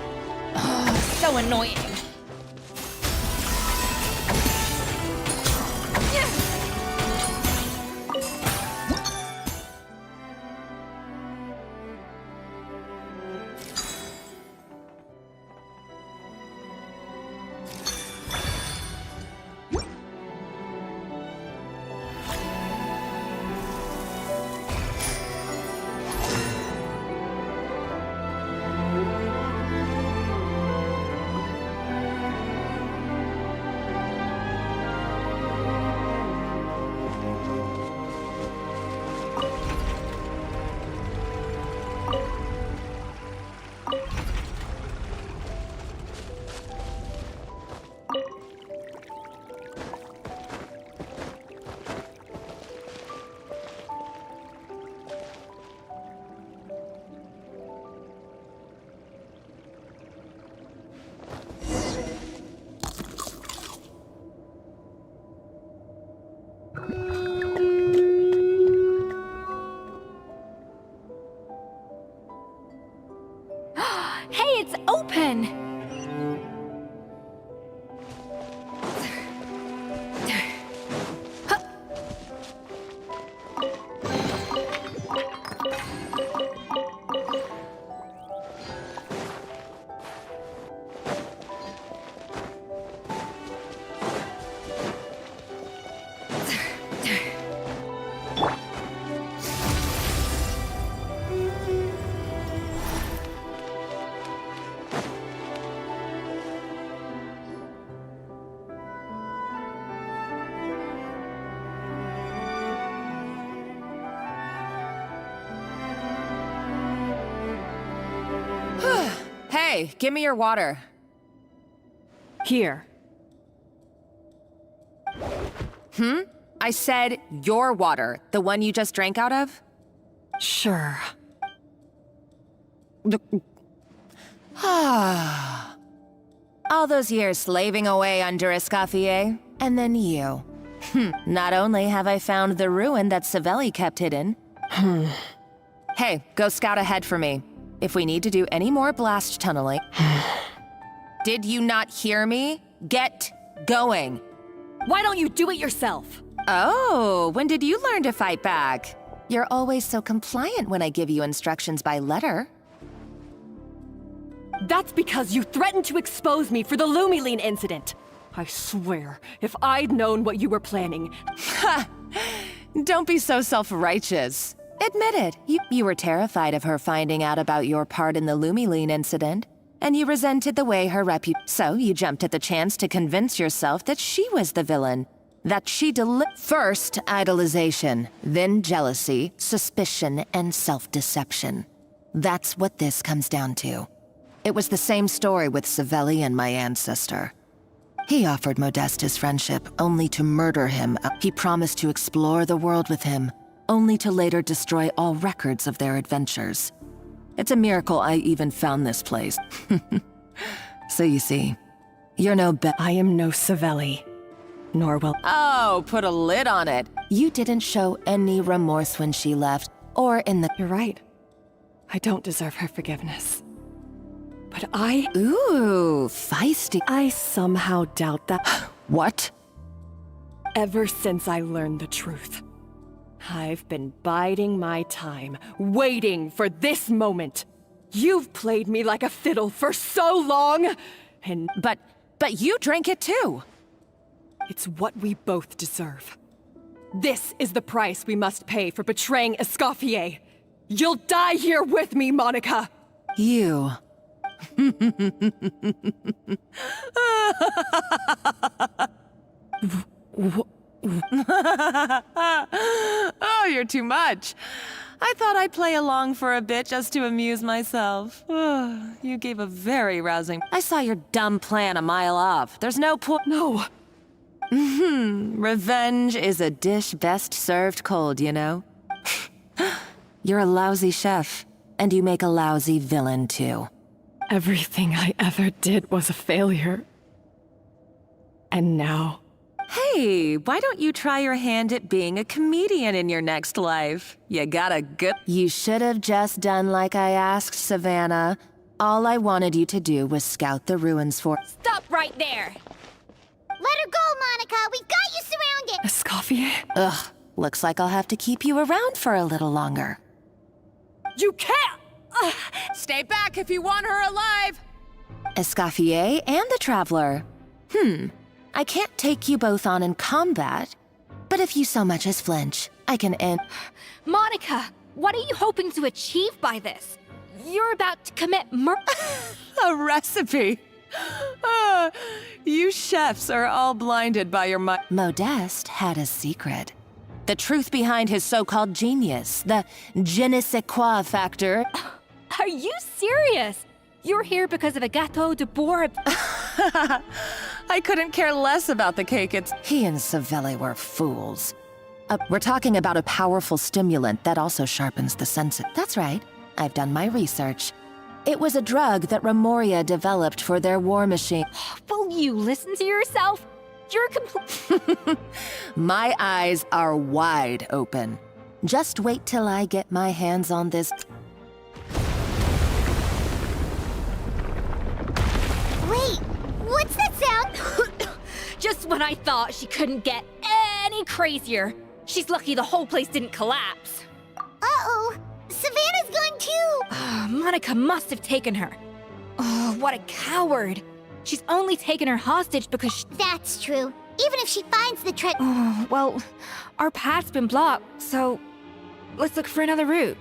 Oh, so annoying. Hey, it's open! Hey, give me your water. Here. I said your water, the one you just drank out of? Sure. All those years slaving away under Escoffier, and then you. Not only have I found the ruin that Savelli kept hidden. Hey, go scout ahead for me. If we need to do any more blast tunneling... Did you not hear me? Get going. Why don't you do it yourself? Oh, when did you learn to fight back? You're always so compliant when I give you instructions by letter. That's because you threatened to expose me for the Lumiline incident. I swear, if I'd known what you were planning... Don't be so self-righteous. Admit it, you were terrified of her finding out about your part in the Lumiline incident, and you resented the way her So you jumped at the chance to convince yourself that she was the villain. That she First, idolization, then jealousy, suspicion, and self-deception. That's what this comes down to. It was the same story with Savelli and my ancestor. He offered Modeste his friendship, only to murder him. He promised to explore the world with him, only to later destroy all records of their adventures. It's a miracle I even found this place. So you see, you're no I am no Savelli, nor will... Oh, put a lid on it. You didn't show any remorse when she left, or in the... You're right. I don't deserve her forgiveness. But Ooh, feisty. I somehow doubt that... What? Ever since I learned the truth, I've been biding my time, waiting for this moment. You've played me like a fiddle for so long, and... But you drank it too. It's what we both deserve. This is the price we must pay for betraying Escoffier. You'll die here with me, Monica! You... Oh, you're too much. I thought I'd play along for a bit just to amuse myself. You gave a very rousing... I saw your dumb plan a mile off. There's no point... No. Revenge is a dish best served cold, you know? You're a lousy chef, and you make a lousy villain, too. Everything I ever did was a failure. And now... Hey, why don't you try your hand at being a comedian in your next life? You got a good... You should have just done like I asked, Savannah. All I wanted you to do was scout the ruins for... Stop right there! Let her go, Monica! We've got you surrounded! Escoffier? Ugh, looks like I'll have to keep you around for a little longer. You can't! Stay back if you want her alive! Escoffier and the Traveler. I can't take you both on in combat, but if you so much as flinch, I can end... Monica, what are you hoping to achieve by this? You're about to commit murder. A recipe! You chefs are all blinded by your Modeste had a secret. The truth behind his so-called genius, the je ne sais quoi factor. Are you serious? You're here because of a gâteau de bois. I couldn't care less about the cake. He and Savelli were fools. We're talking about a powerful stimulant that also sharpens the senses. That's right. I've done my research. It was a drug that Remoria developed for their war machine. Will you listen to yourself? You're complete. My eyes are wide open. Just wait till I get my hands on this. Wait, what's that sound? Just when I thought she couldn't get any crazier. She's lucky the whole place didn't collapse. Uh-oh, Savannah's gone too! Monica must have taken her. Oh, what a coward. She's only taken her hostage because That's true. Even if she finds the trick... Oh, well, our path's been blocked, so let's look for another route.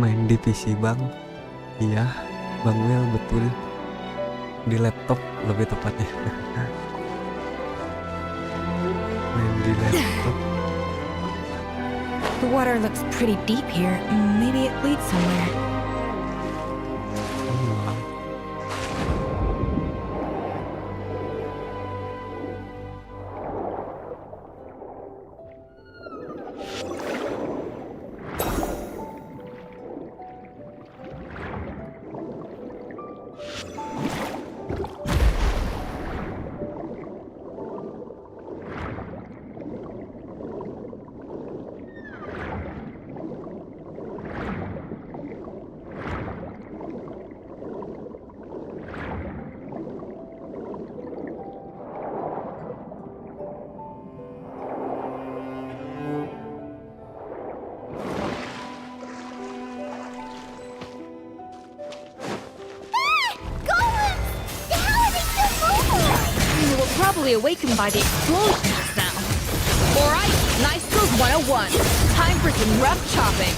Main di PC bang? Iya Bang Will, betul. Di laptop lebih tepatnya. Main di laptop. The water looks pretty deep here. Maybe it leads somewhere. Probably awakened by the explosion just now. Alright, Nice Skills 101. Time for some rough chopping.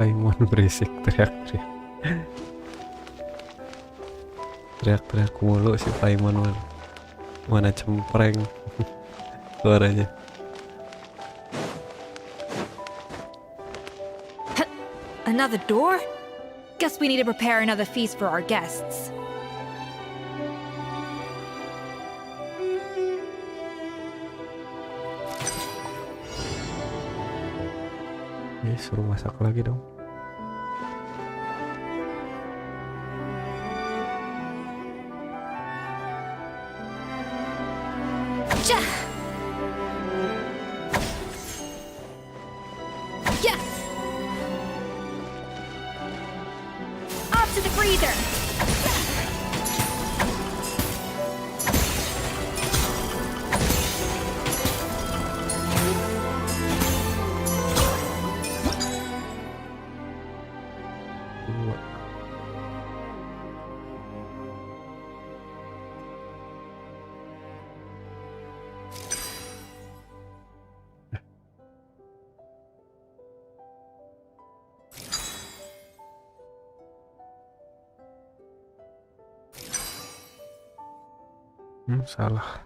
Paimon berisik teriak-teriak. Teriak-teriak mulu si Paimon man. Mana cempreng suaranya. Another door? Guess we need to prepare another feast for our guests. Suruh masak lagi dong. Yes! Up to the freezer! Salah.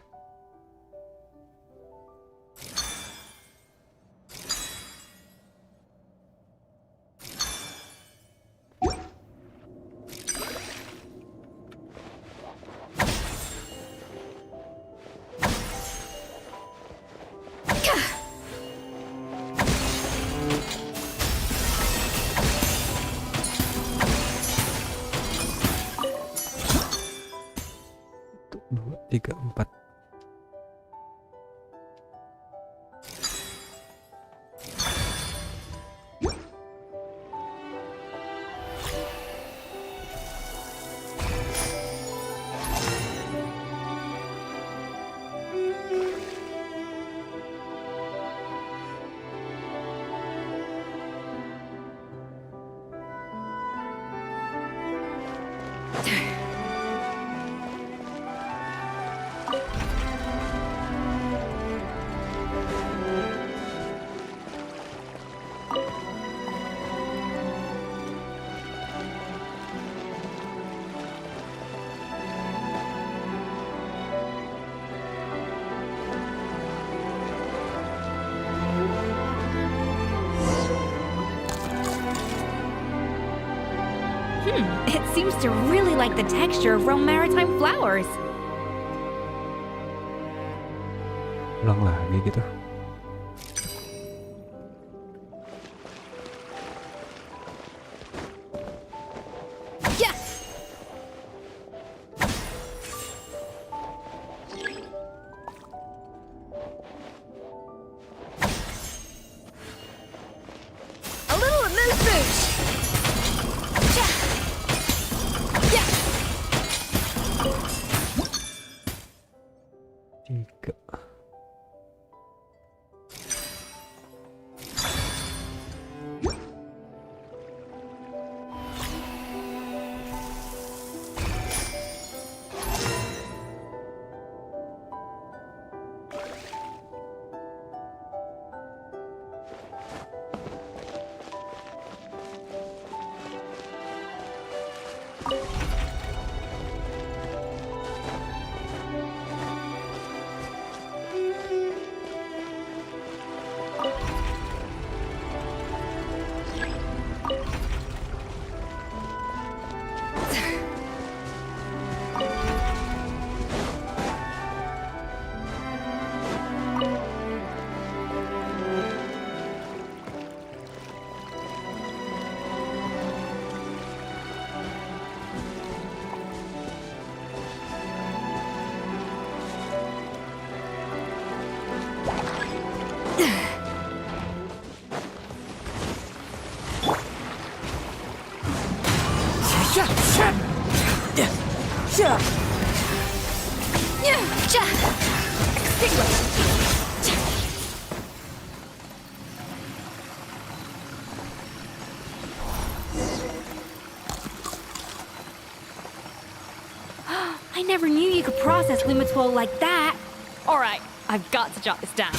Dua, tiga, empat. It seems to really like the texture of raw maritime flowers. Ulang lagi gitu. Yes! A little amuse-bouche! Tiga. I never knew you could process Lumitol like that. Alright, I've got to jot this down.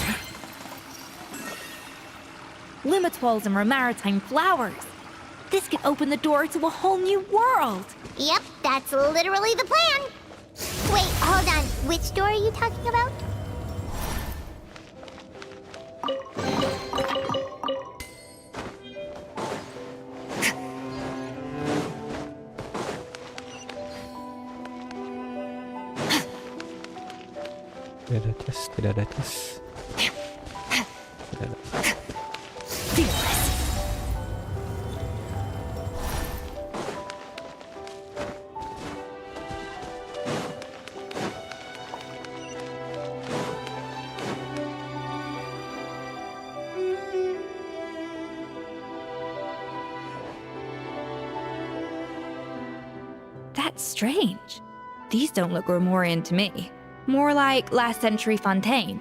Limitols and maritime flowers. This could open the door to a whole new world. Yep, that's literally the plan. Wait, hold on. Which door are you talking about? Tidak ada tes, tidak ada tes. Tidak ada. That's strange. These don't look Romorian to me. More like last century Fontaine.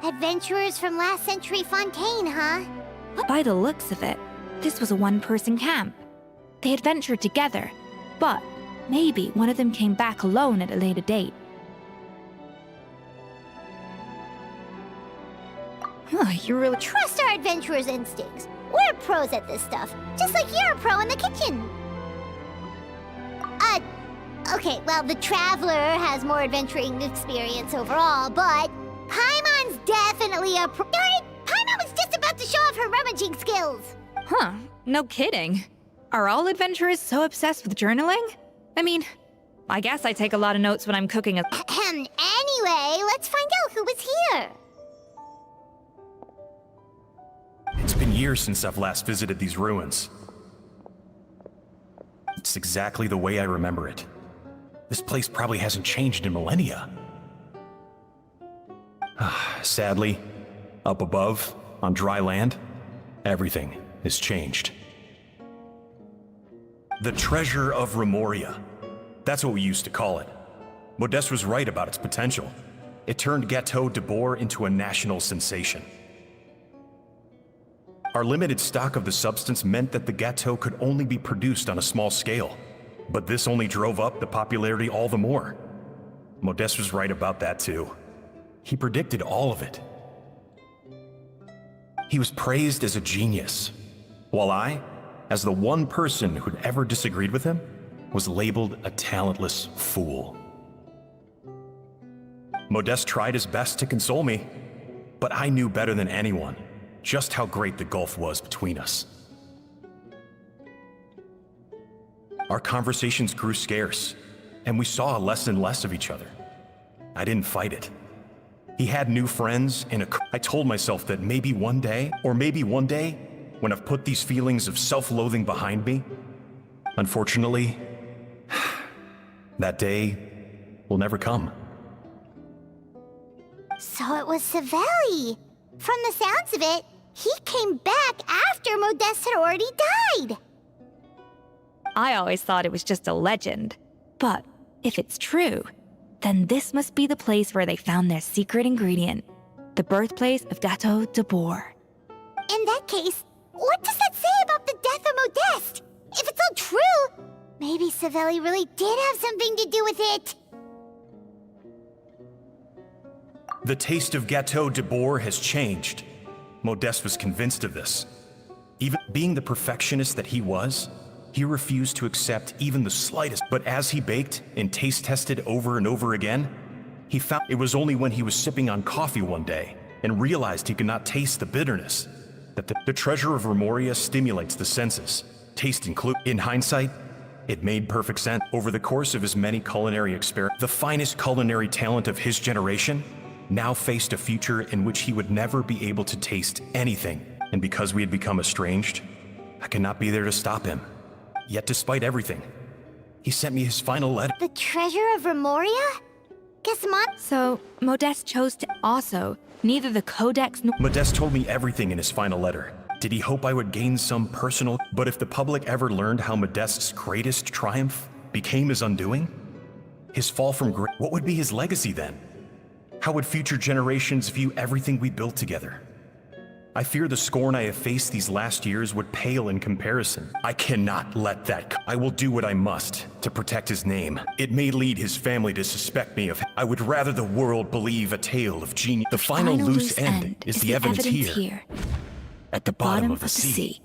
Adventurers from last century Fontaine, huh? By the looks of it, this was a one-person camp. They adventured together, but maybe one of them came back alone at a later date. You really trust our adventurers' instincts. We're pros at this stuff, just like you're a pro in the kitchen. Okay, well, the Traveler has more adventuring experience overall, but Paimon's definitely a pro. Darn it! Paimon was just about to show off her rummaging skills. Huh, no kidding. Are all adventurers so obsessed with journaling? I mean, I guess I take a lot of notes when I'm cooking a— Anyway, let's find out who was here. It's been years since I've last visited these ruins. It's exactly the way I remember it. This place probably hasn't changed in millennia. Sadly, up above, on dry land, everything has changed. The treasure of Remoria. That's what we used to call it. Modeste was right about its potential. It turned Gâteau de Bourg into a national sensation. Our limited stock of the substance meant that the gâteau could only be produced on a small scale. But this only drove up the popularity all the more. Modeste was right about that too. He predicted all of it. He was praised as a genius, while I, as the one person who'd ever disagreed with him, was labeled a talentless fool. Modeste tried his best to console me, but I knew better than anyone just how great the gulf was between us. Our conversations grew scarce, and we saw less and less of each other. I didn't fight it. He had new friends, and I told myself that maybe one day, when I've put these feelings of self-loathing behind me, unfortunately, that day will never come. So it was Savelli. From the sounds of it, he came back after Modeste had already died. I always thought it was just a legend. But if it's true, then this must be the place where they found their secret ingredient, the birthplace of Gâteau de Bourg. In that case, what does that say about the death of Modeste? If it's all true, maybe Savelli really did have something to do with it. The taste of Gâteau de Bourg has changed. Modeste was convinced of this. Even being the perfectionist that he was, he refused to accept even the slightest. But as he baked and taste tested over and over again, he found it was only when he was sipping on coffee one day and realized he could not taste the bitterness that the treasure of Remoria stimulates the senses, taste included. In hindsight, it made perfect sense. Over the course of his many culinary experiments, the finest culinary talent of his generation now faced a future in which he would never be able to taste anything. And because we had become estranged, I could not be there to stop him. Yet despite everything, he sent me his final letter. The treasure of Remoria? So, Modeste chose to also, neither the Codex nor— Modeste told me everything in his final letter. Did he hope I would gain some personal— But if the public ever learned how Modeste's greatest triumph became his undoing, his fall from grace, what would be his legacy then? How would future generations view everything we built together? I fear the scorn I have faced these last years would pale in comparison. I cannot let that I will do what I must to protect his name. It may lead his family to suspect me of— I would rather the world believe a tale of genius. The final loose end is the evidence here, at the bottom of the sea.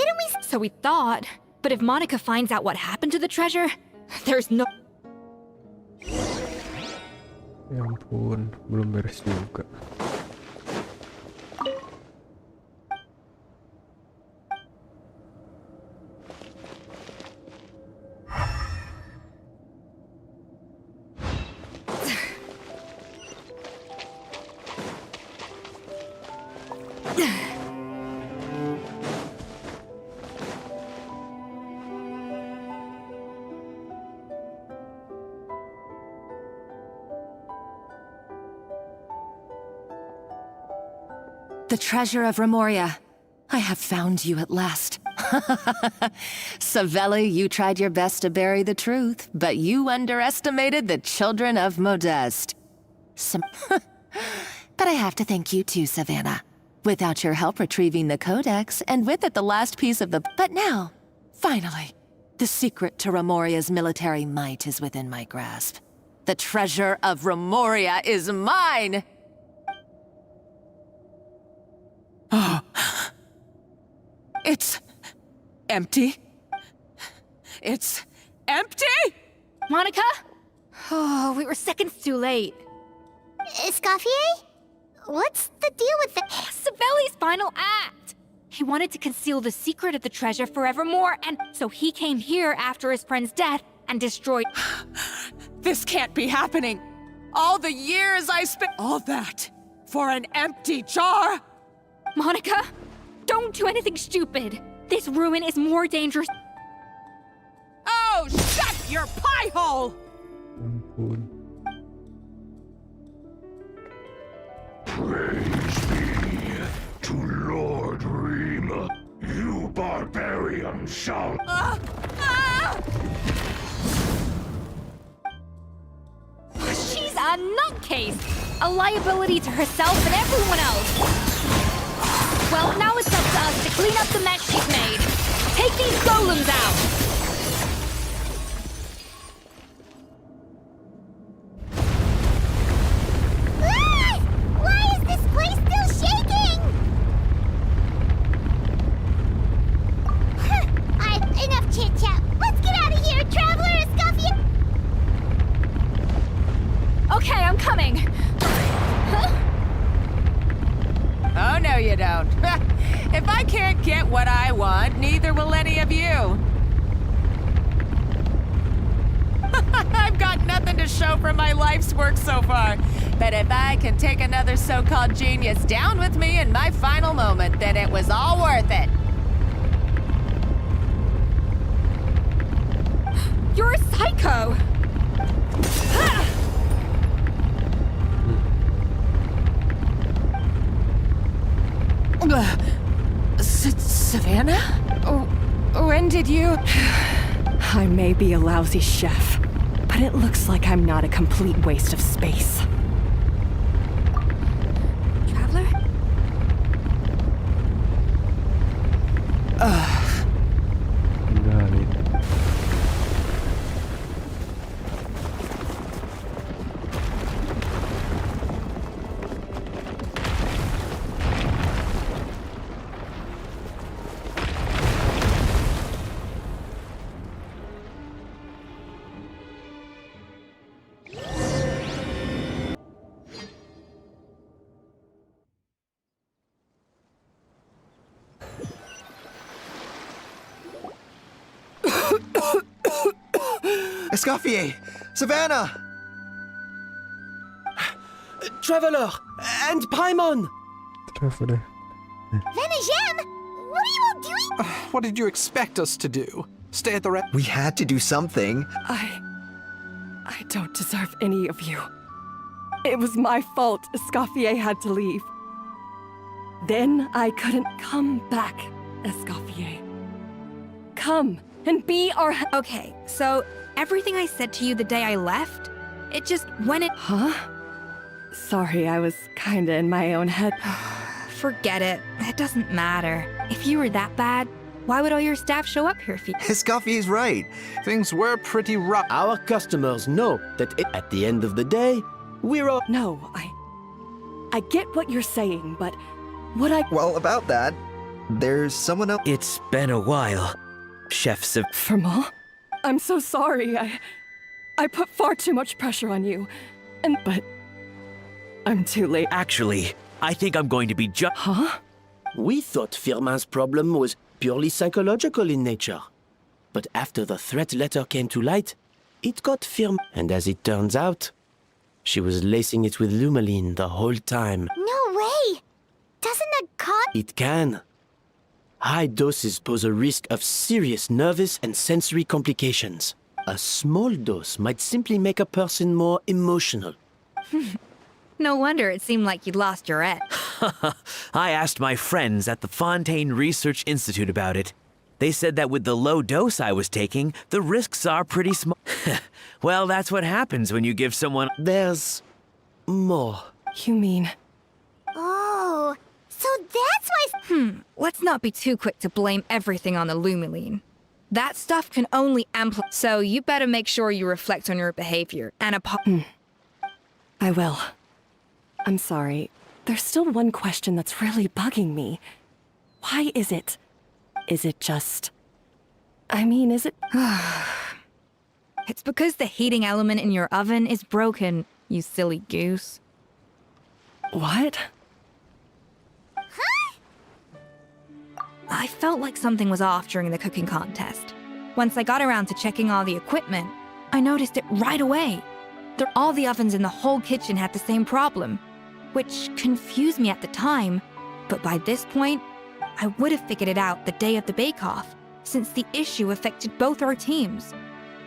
didn't we... So we thought, but if Monica finds out what happened to the treasure, there's no... Ya ampun, belum beres juga. The treasure of Remoria. I have found you at last. Savelli, you tried your best to bury the truth, but you underestimated the children of Modeste. But I have to thank you too, Savannah. Without your help retrieving the Codex, and with it the last piece of the... But now, finally, the secret to Remoria's military might is within my grasp. The treasure of Remoria is mine! Oh. It's empty. It's empty? Monica? Oh, we were seconds too late. Escoffier? What's the deal with the... Savelli's final act! He wanted to conceal the secret of the treasure forevermore, and so he came here after his friend's death and destroyed... This can't be happening! All the years I spent... All that for an empty jar? Monica, don't do anything stupid. This ruin is more dangerous. Oh, shut your pie hole! Praise be to Lord Reem. You barbarian shall... She's a nutcase! A liability to herself and everyone else! Well, now it's up to us to clean up the mess she's made. Take these golems out! Ah! Why is this place still shaking? Enough chit-chat. Let's get out of here, Traveler Escoffier! Okay, I'm coming. Huh? Oh, no you don't. If I can't get what I want, neither will any of you. I've got nothing to show for my life's work so far. But if I can take another so-called genius down with me in my final moment, then it was all worth it. You're a psycho! Savannah? When did you... I may be a lousy chef, but it looks like I'm not a complete waste of space. Traveler? Got it. Escoffier! Savannah! Traveler! And Paimon! Traveler. Venegem! What are you all doing? What did you expect us to do? Stay at the We had to do something. I don't deserve any of you. It was my fault Escoffier had to leave. Then I couldn't come back, Escoffier. Come and be our... Okay, so everything I said to you the day I left, it just went in... Huh? Sorry, I was kinda in my own head. Forget it. It doesn't matter. If you were that bad, why would all your staff show up here if you... Escoffier's right. Things were pretty rough. Our customers know that at the end of the day, we're all... No, I get what you're saying, but what I... Well, about that, There's someone else. It's been a while. Chef Firmal? I'm so sorry. I put far too much pressure on you. But I'm too late. Actually, I think I'm going to be Huh? We thought Firmin's problem was purely psychological in nature. But after the threat letter came to light, it got Firmin. And as it turns out, she was lacing it with Lumaline the whole time. No way! Doesn't that cause... It can. High doses pose a risk of serious nervous and sensory complications. A small dose might simply make a person more emotional. No wonder it seemed like you'd lost your edge. I asked my friends at the Fontaine Research Institute about it. They said that with the low dose I was taking, the risks are pretty small. Well, that's what happens when you give someone... There's more. You mean... Oh, so that's why... Let's not be too quick to blame everything on the Lumaline. That stuff can only amplify, so you better make sure you reflect on your behavior and I will. I'm sorry. There's still one question that's really bugging me. Why is it? Is it just... I mean, is it... It's because the heating element in your oven is broken, you silly goose. What? I felt like something was off during the cooking contest. Once I got around to checking all the equipment, I noticed it right away. All the ovens in the whole kitchen had the same problem, which confused me at the time, but by this point, I would have figured it out the day of the bake-off, since the issue affected both our teams.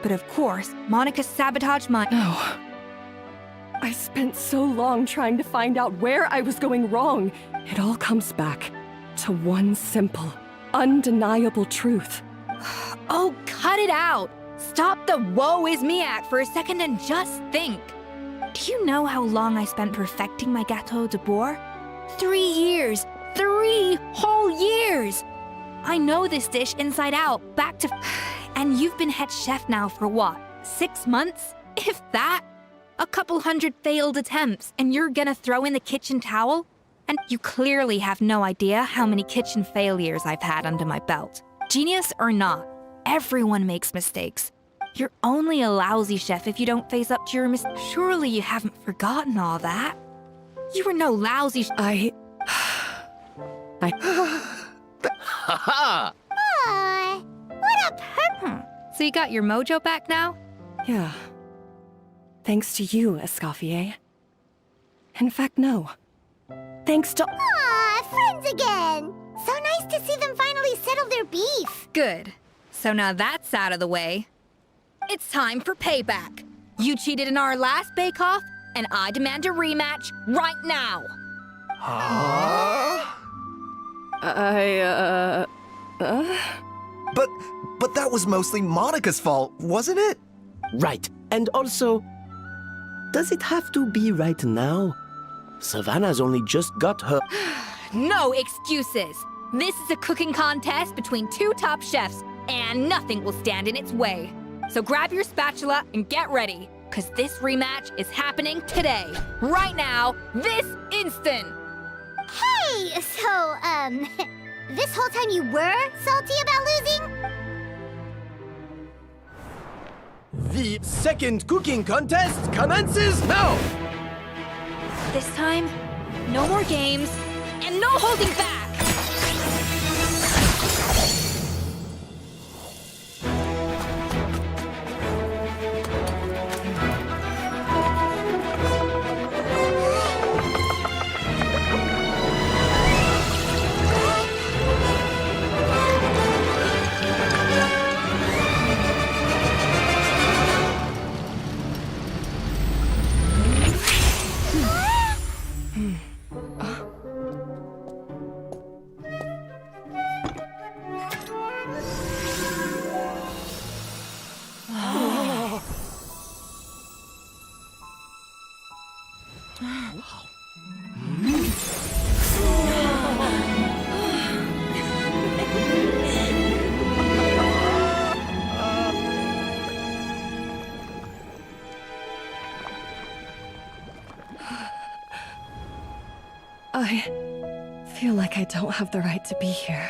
But of course, Monica sabotaged my... No. I spent so long trying to find out where I was going wrong. It all comes back to one simple, undeniable truth. Oh, cut it out! Stop the woe is me act for a second and just think. Do you know how long I spent perfecting my Gâteau de Bourg? 3 years! 3 whole years! I know this dish inside out, back to... And you've been head chef now for what, 6 months? If that? A couple hundred failed attempts, and you're gonna throw in the kitchen towel? And you clearly have no idea how many kitchen failures I've had under my belt. Genius or not, everyone makes mistakes. You're only a lousy chef if you don't face up to your mistakes. Surely you haven't forgotten all that. You were no lousy What a So you got your mojo back now? Yeah. Thanks to you, Escoffier. In fact, no. Thanks to... Aw, friends again! So nice to see them finally settle their beef. Good. So now that's out of the way. It's time for payback. You cheated in our last bake-off, and I demand a rematch right now. But that was mostly Monica's fault, wasn't it? Right. And also, does it have to be right now? Savannah's only just got her... No excuses. This is a cooking contest between 2 top chefs, and nothing will stand in its way. So grab your spatula and get ready, because this rematch is happening today. Right now, this instant. Hey, so, this whole time you were salty about losing? The second cooking contest commences now! This time, no more games, and no holding back! I feel like I don't have the right to be here.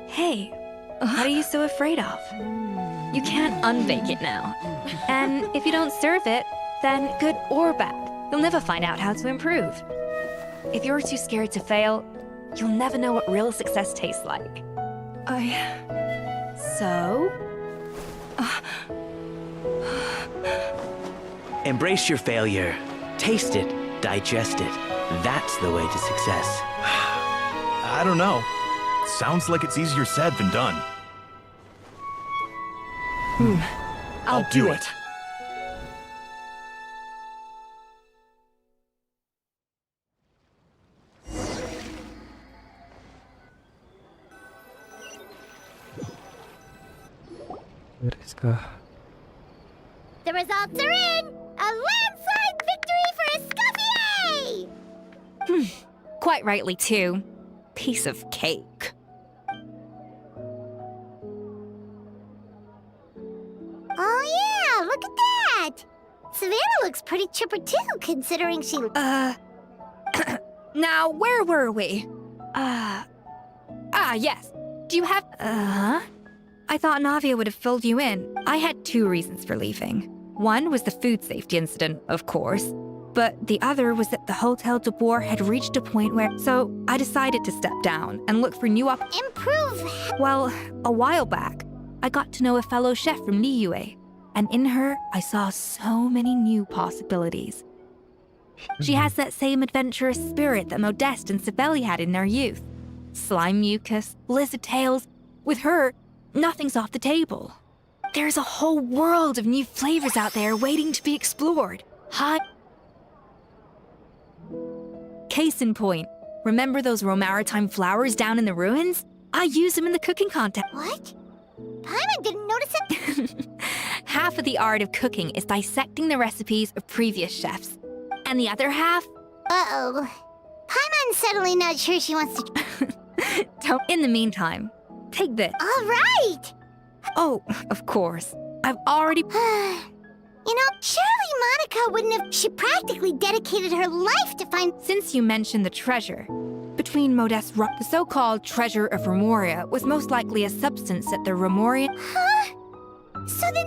Hey, what are you so afraid of? You can't unbake it now. And if you don't serve it, then good or bad, you'll never find out how to improve. If you're too scared to fail, you'll never know what real success tastes like. So? Embrace your failure. Taste it. Digest it. That's the way to success. I don't know. Sounds like it's easier said than done. I'll do it. Beriskah? The results are in! A landslide victory for Escoffier! Quite rightly, too. Piece of cake. Oh yeah, look at that! Savannah looks pretty chipper too, considering she... Now, where were we? Yes. Do you have... I thought Navia would have filled you in. I had 2 reasons for leaving. One was the food safety incident, of course. But the other was that the Hotel de Boer had reached a point where... So I decided to step down and look for new Improve! Well, a while back, I got to know a fellow chef from Liyue. And in her, I saw so many new possibilities. She has that same adventurous spirit that Modeste and Sibeli had in their youth. Slime mucus, lizard tails. With her, nothing's off the table. There's a whole world of new flavors out there waiting to be explored. Case in point, remember those Romaritime flowers down in the ruins? I used them in the cooking contest. What? Paimon didn't notice it. Half of the art of cooking is dissecting the recipes of previous chefs. And the other half? Uh-oh. Paimon's suddenly not sure she wants to... In the meantime, take this. All right! Oh, of course. I've already... You know, surely Monica wouldn't have... She practically dedicated her life to find... Since you mentioned the treasure, between Modeste the so-called treasure of Remoria was most likely a substance that the Remoria... Huh? So then,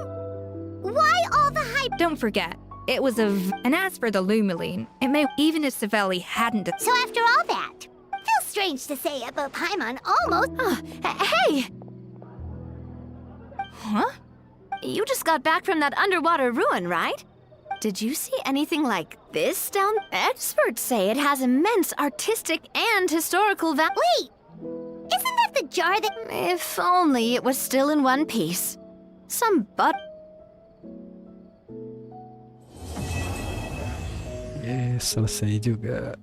why all the hype? Don't forget, it was And as for the Lumiline, it may... Even if Savelli hadn't... So after all that, feels strange to say it, but Paimon almost... Hey! Huh? You just got back from that underwater ruin, right? Did you see anything like this down? Experts say it has immense artistic and historical value. Wait! Isn't that the jar that... If only it was still in one piece. Some Selesai juga.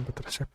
Dapat resep.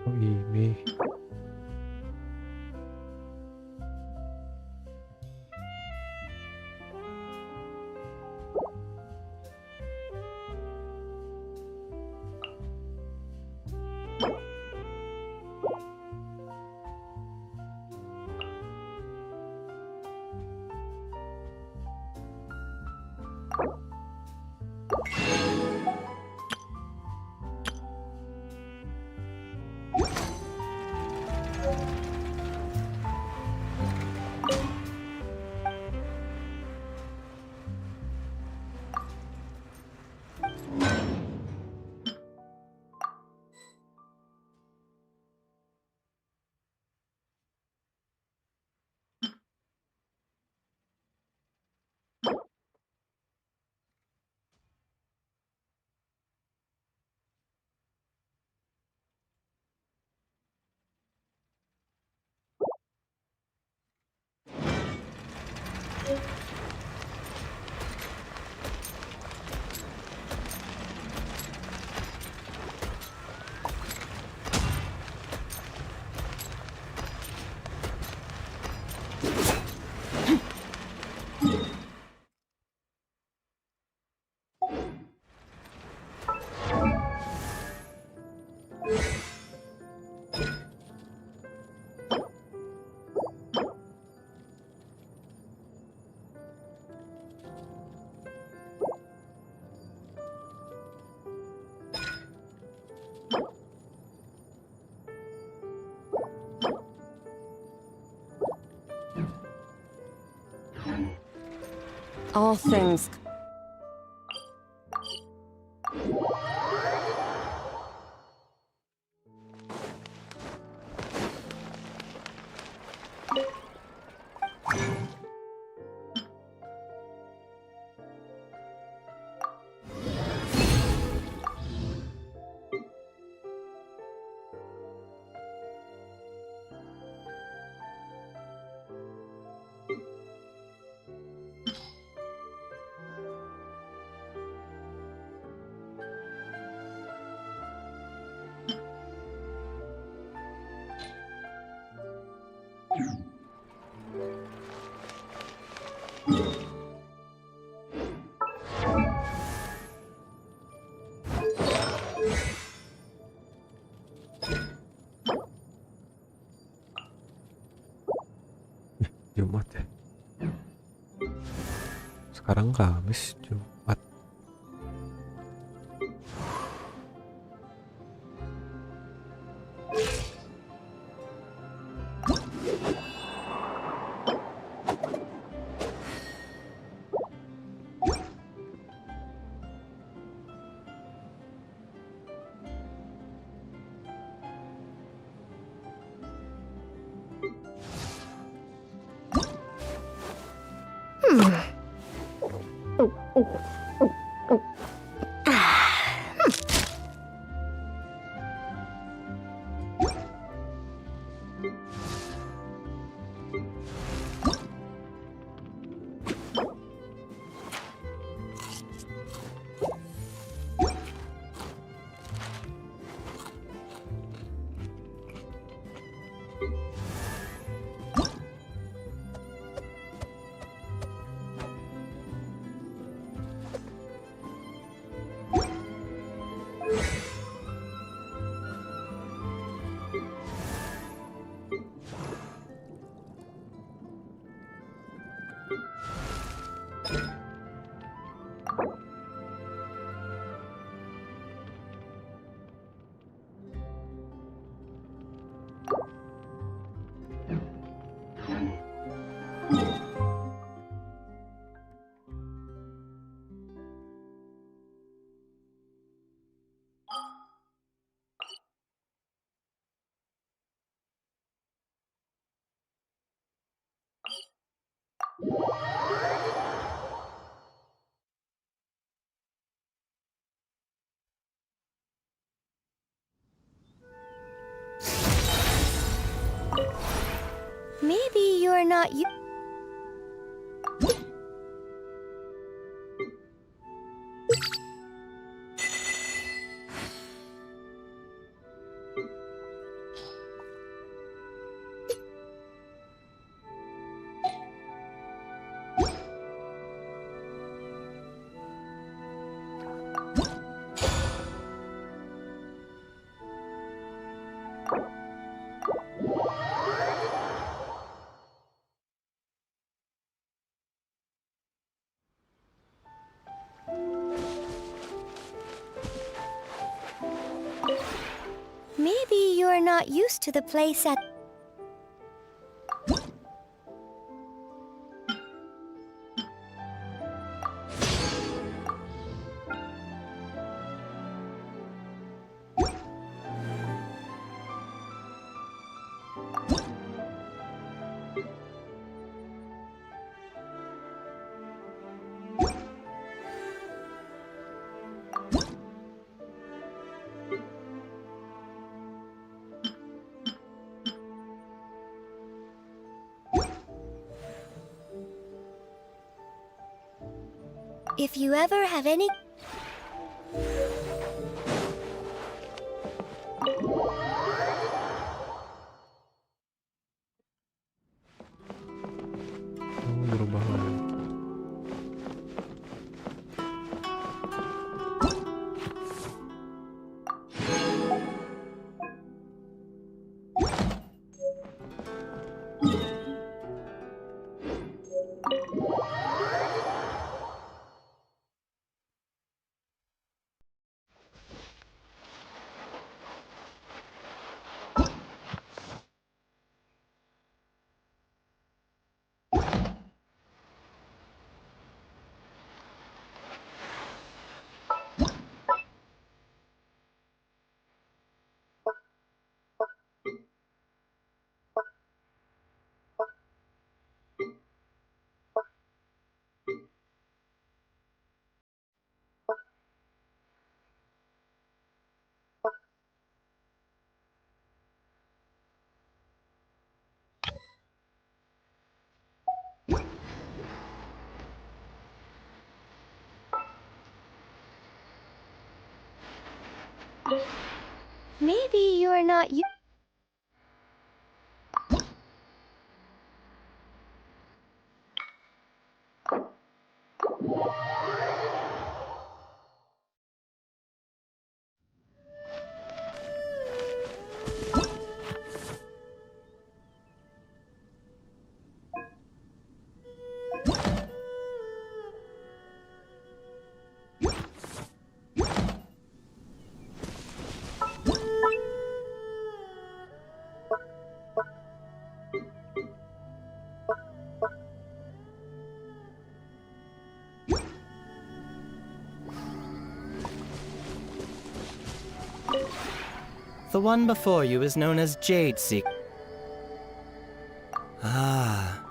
Oh ini. All things. Jumat ya. Sekarang Kamis, Jumat. Maybe you're not you. Maybe you're not used to the place at. If you ever have any. Berubah lagi. Maybe you're not you. The one before you is known as Jade Seek. Ah.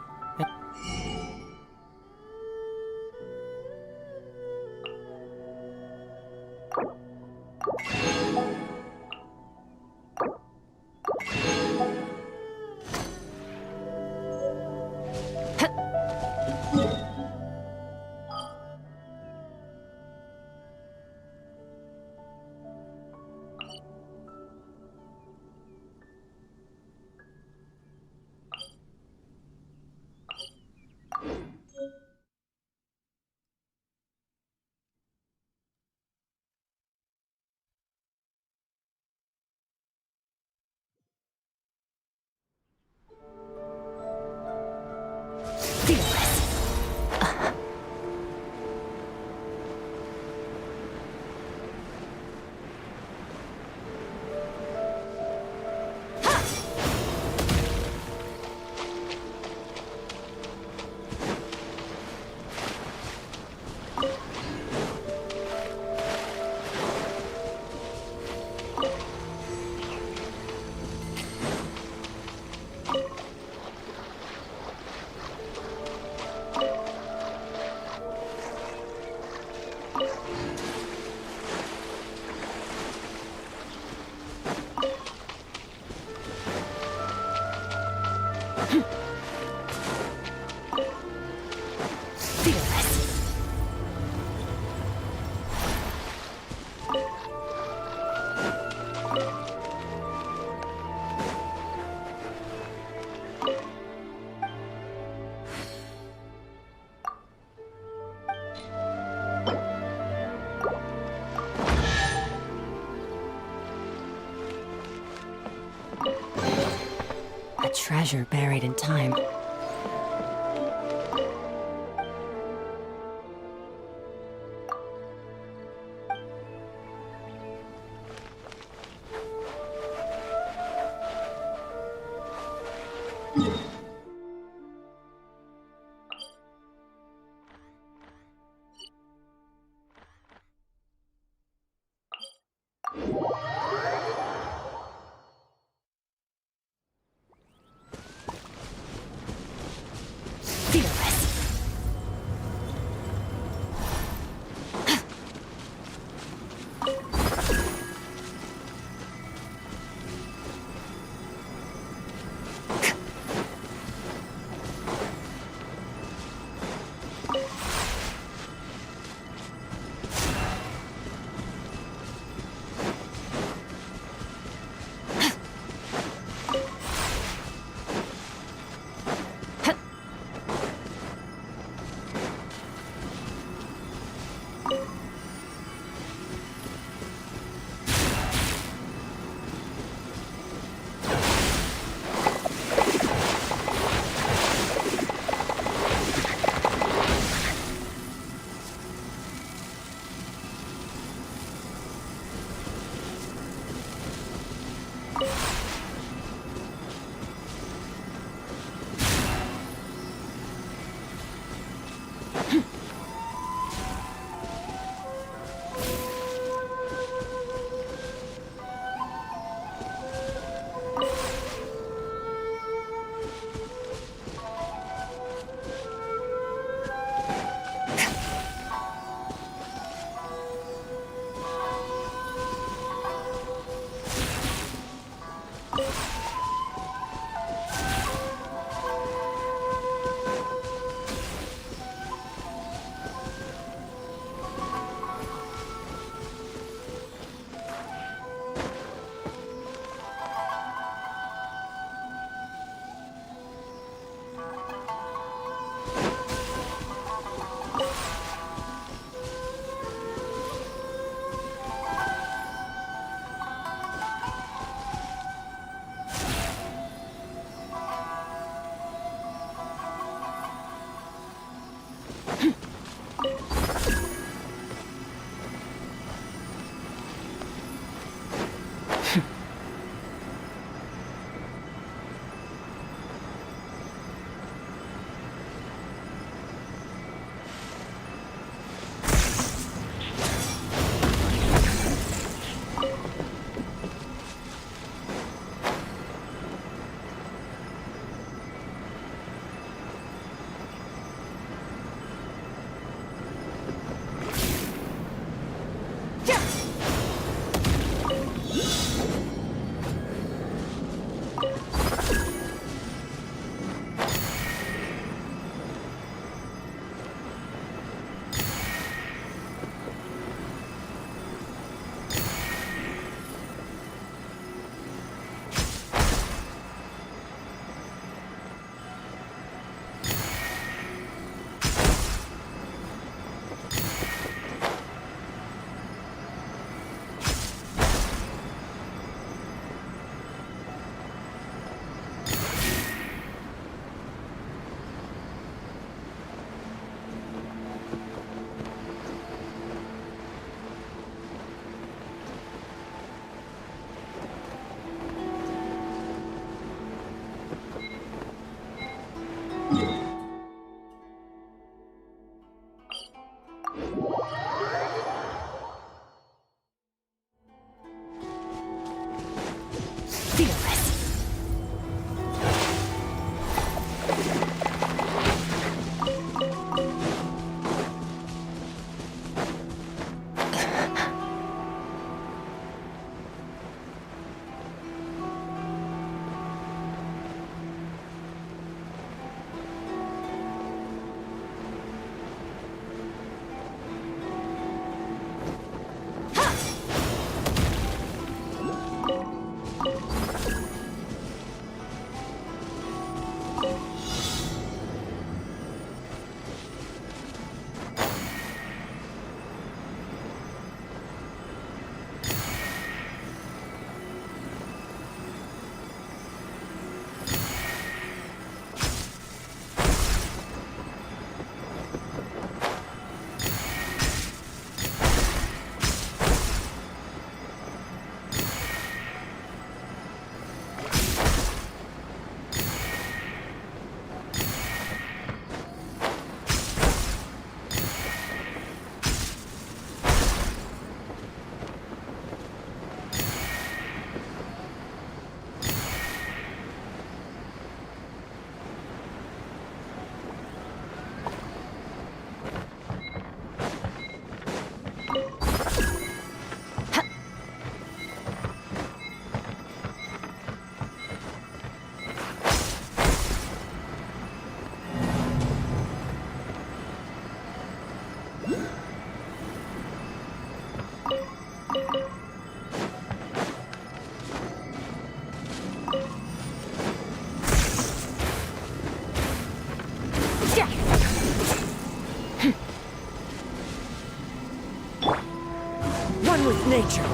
A treasure buried in time. One with nature.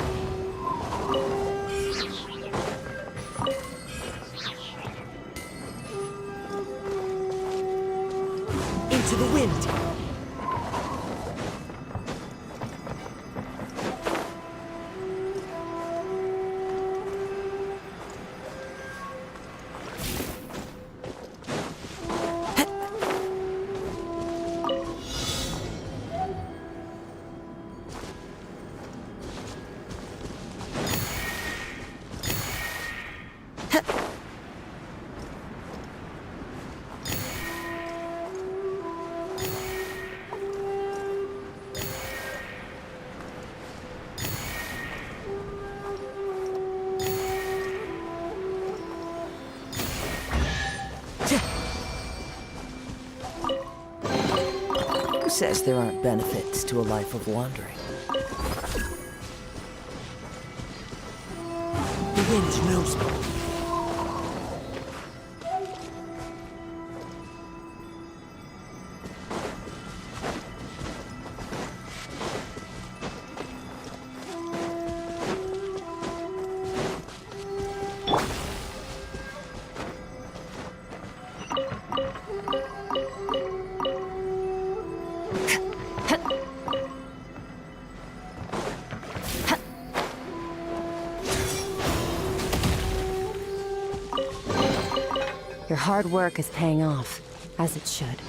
Into the wind. Who says there aren't benefits to a life of wandering? The wind knows me. Your hard work is paying off, as it should.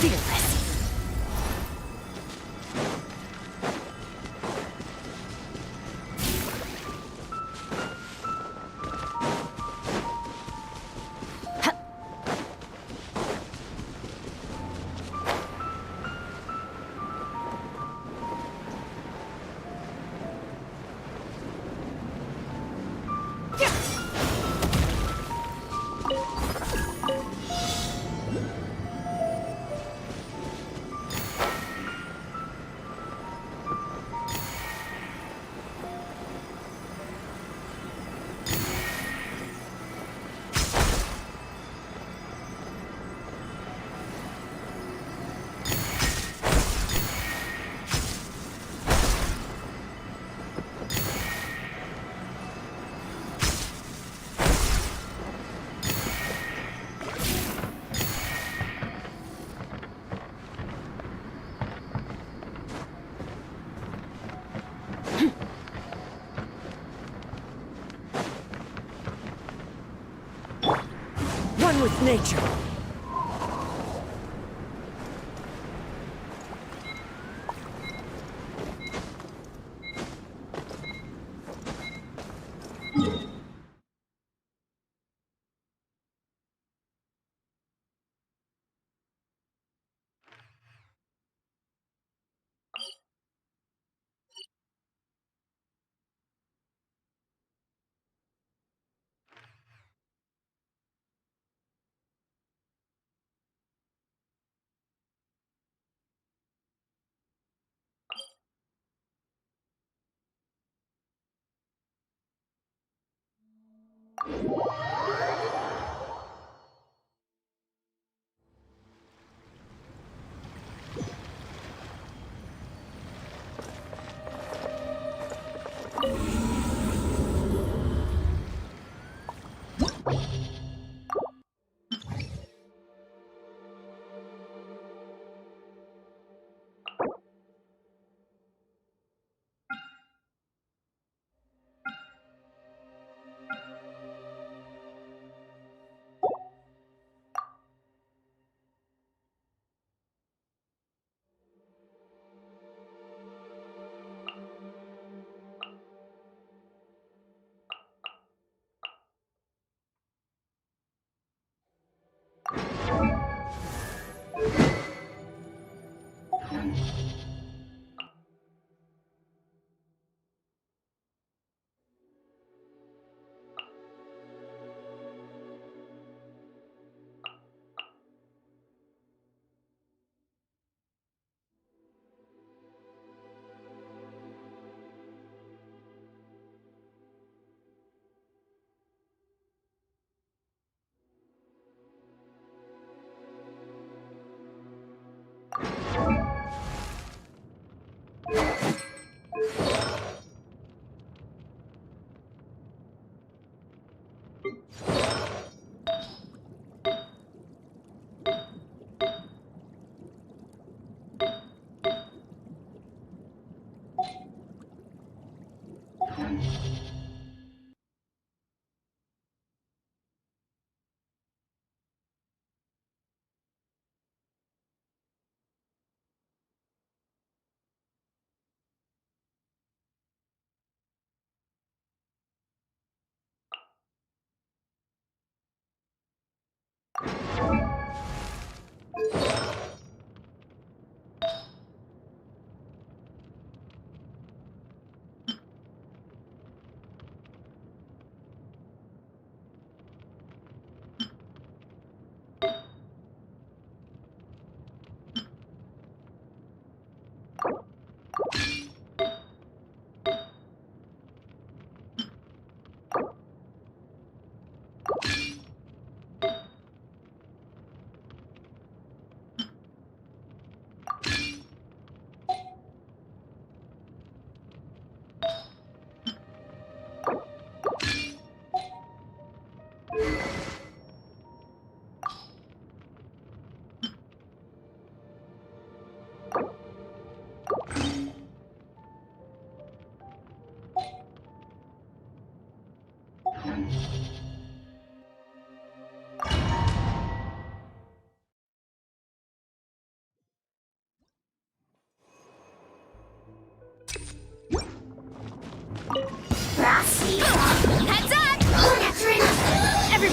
fearless. One with nature.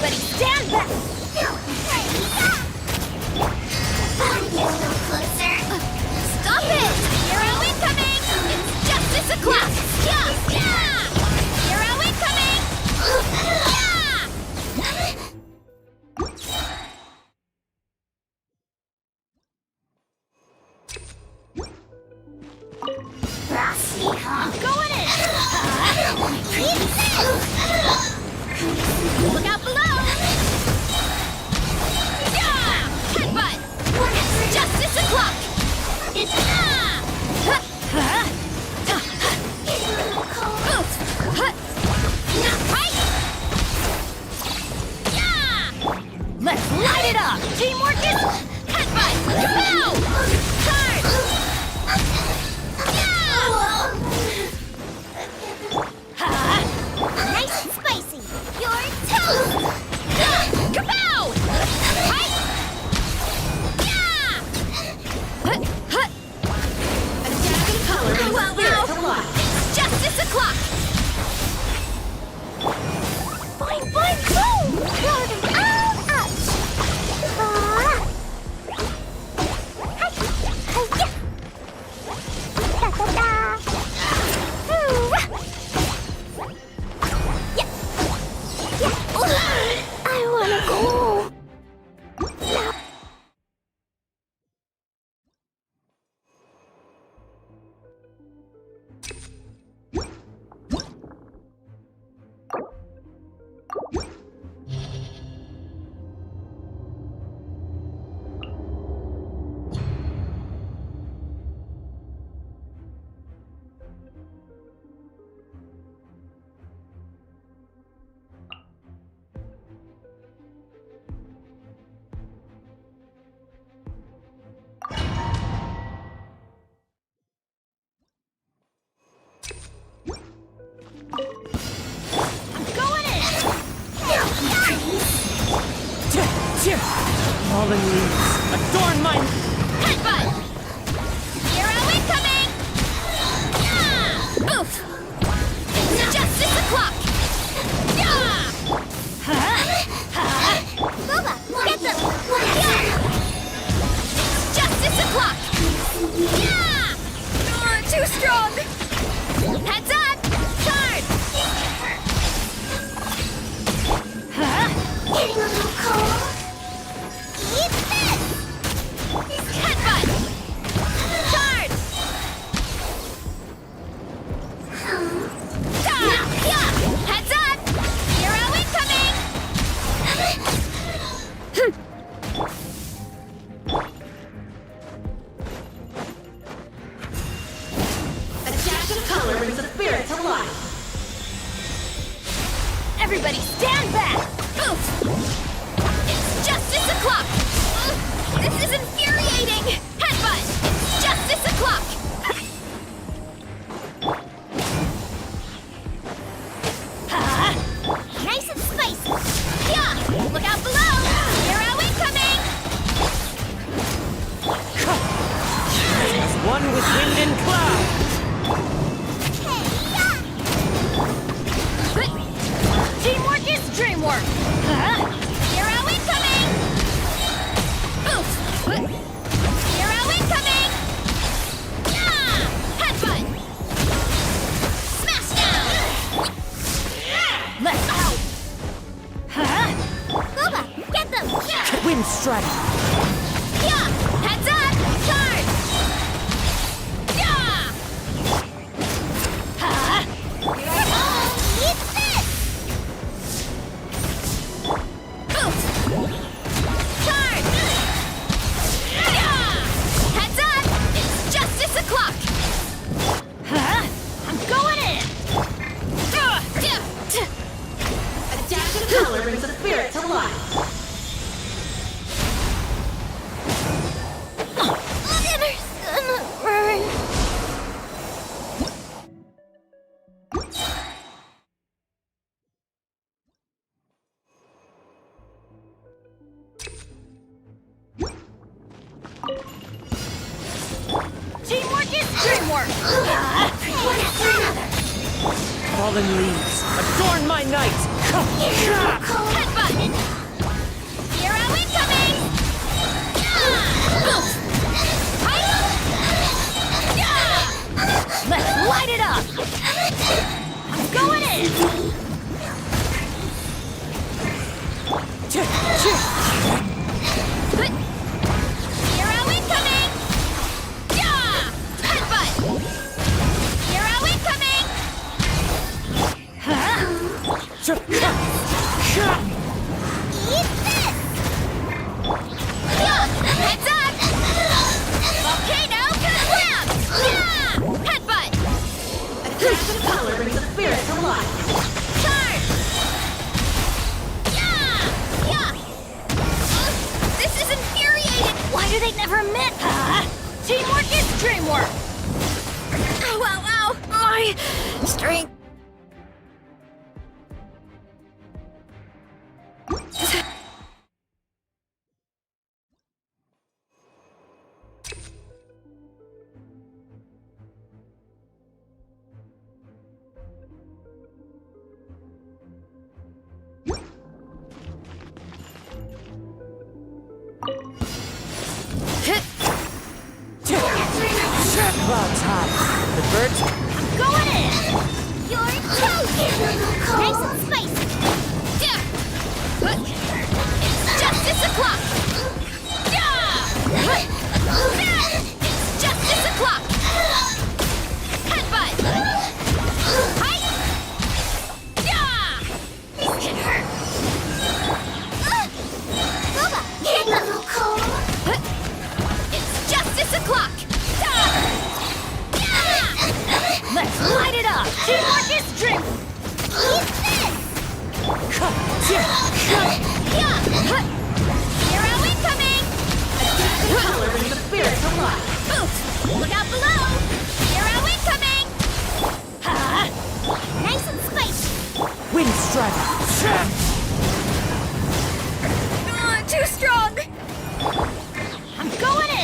Everybody stand back! Stop it! Hero incoming! It's justice o'clock! Yeah! Hero incoming! Going in! Look out below! Yeah! Headbutt! Justice o'clock! Let's light it up! Teamwork is headbutt! Kapow! Charge! Nice and spicy! You're toast! Kapow! Right! Attacking color is it's justice o'clock! Boing, boing, boom! Ouch! I wanna go. Fallen leaves, adorn my... Headbutt! Hero incoming! Oof! It's justice o'clock! Boba, get them! It's justice o'clock! Too strong! Heads up! Charge! Getting a little cold? Eat this! Headbutt! Charge! Heads up! Hero incoming! A dash of color brings a spirit to life. Everybody stand back! Oof! It's justice o'clock! This is infuriating! Headbutt! It's justice o'clock! Nice and spicy! Yeah! Look out below! Hero incoming! As one with wind and cloud! Teamwork is dreamwork! Hero incoming! Oof! Hero incoming! Headbutt! Smash down! Let's out! Boba, get them! Wind strike! Yeah! Heads up! Charge! Yeah! Eat this! Oof! Charge! Yeah! Heads up! It's justice o'clock! I'm going in! A dash of color brings a spirit to life. Dinner's gonna burn. Teamwork is dreamwork! Fallen leaves, adorn my night! Headbutt! minute! Teamwork is dreamwork! Ow, ow, ow! My strength! Clouds high. The birds. I'm going in! You're toast! Nice and spicy. It's justice o'clock! It's justice o'clock! Headbutt! Hi! This can hurt! Boba, get a little cold. It's justice o'clock! Let's light it up! Teamwork is dream! Eat this! Hero incoming! A different color in the spirit alive! Oof! Look out below! Hero incoming! Nice and spicy. Wind strike. Too strong! I'm going in!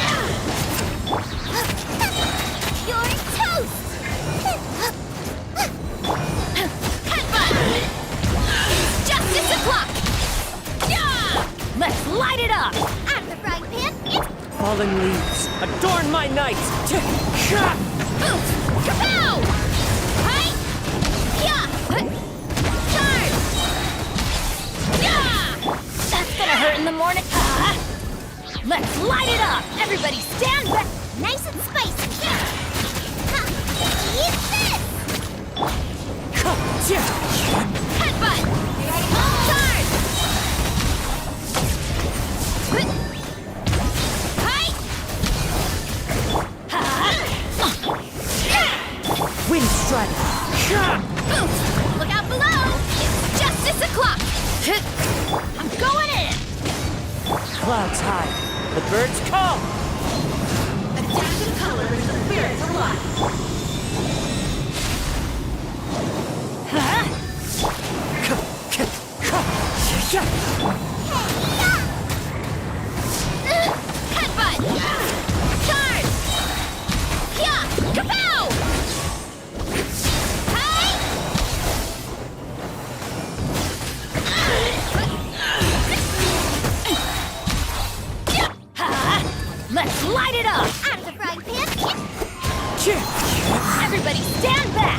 You're toast! Headbutt! It's justice o'clock! Let's light it up! Out of the frying pan, it's Falling leaves. Adorn my night. Oof! Kapow! Hi! Charge! That's gonna hurt in the morning. Let's light it up! Everybody stand back! nice and spicy. Eat this! Headbutt! Charge! Hi! Wind strike. Oof! Look out below! It's justice o'clock! I'm going in! Clouds high. The birds call. A different color in the spirit alive! Headbutt! Charge! Kapow! Let's light it up! Out of the frying pan, Everybody stand back!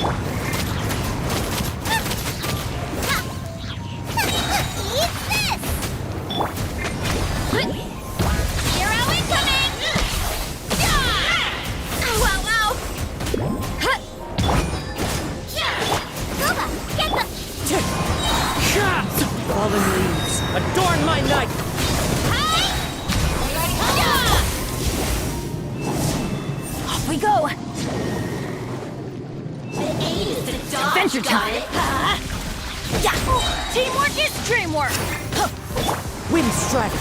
eat this! Hero incoming! Ow, ow, ow! Boba, get the... Fallen leaves. Adorn my night. Off we go! Adventure time! Teamwork is dreamwork! Wind strike.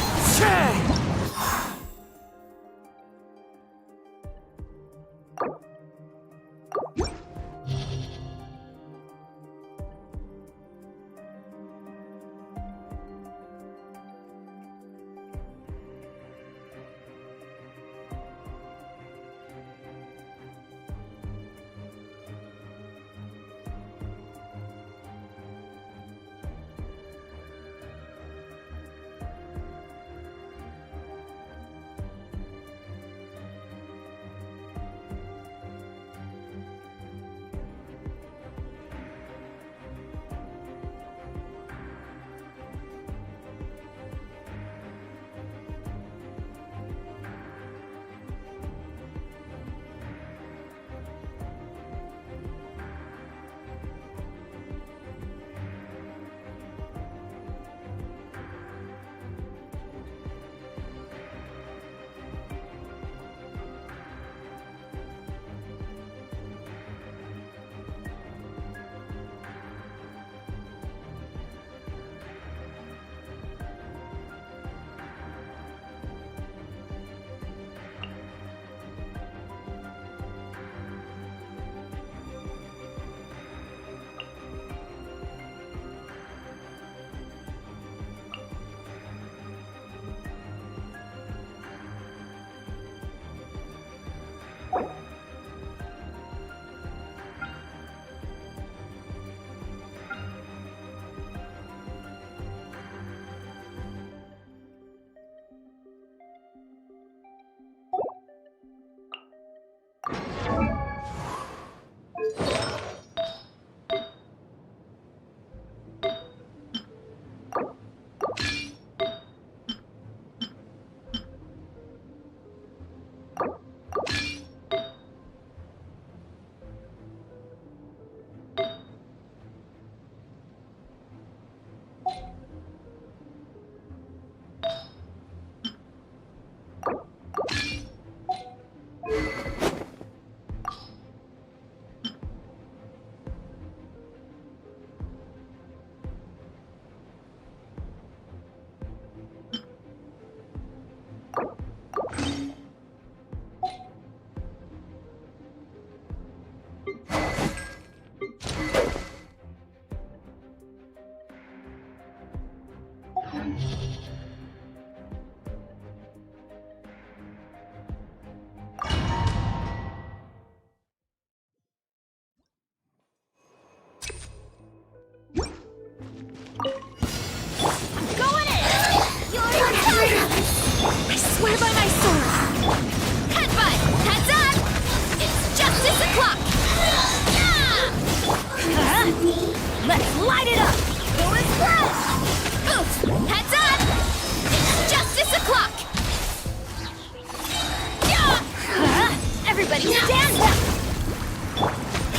Everybody stand up!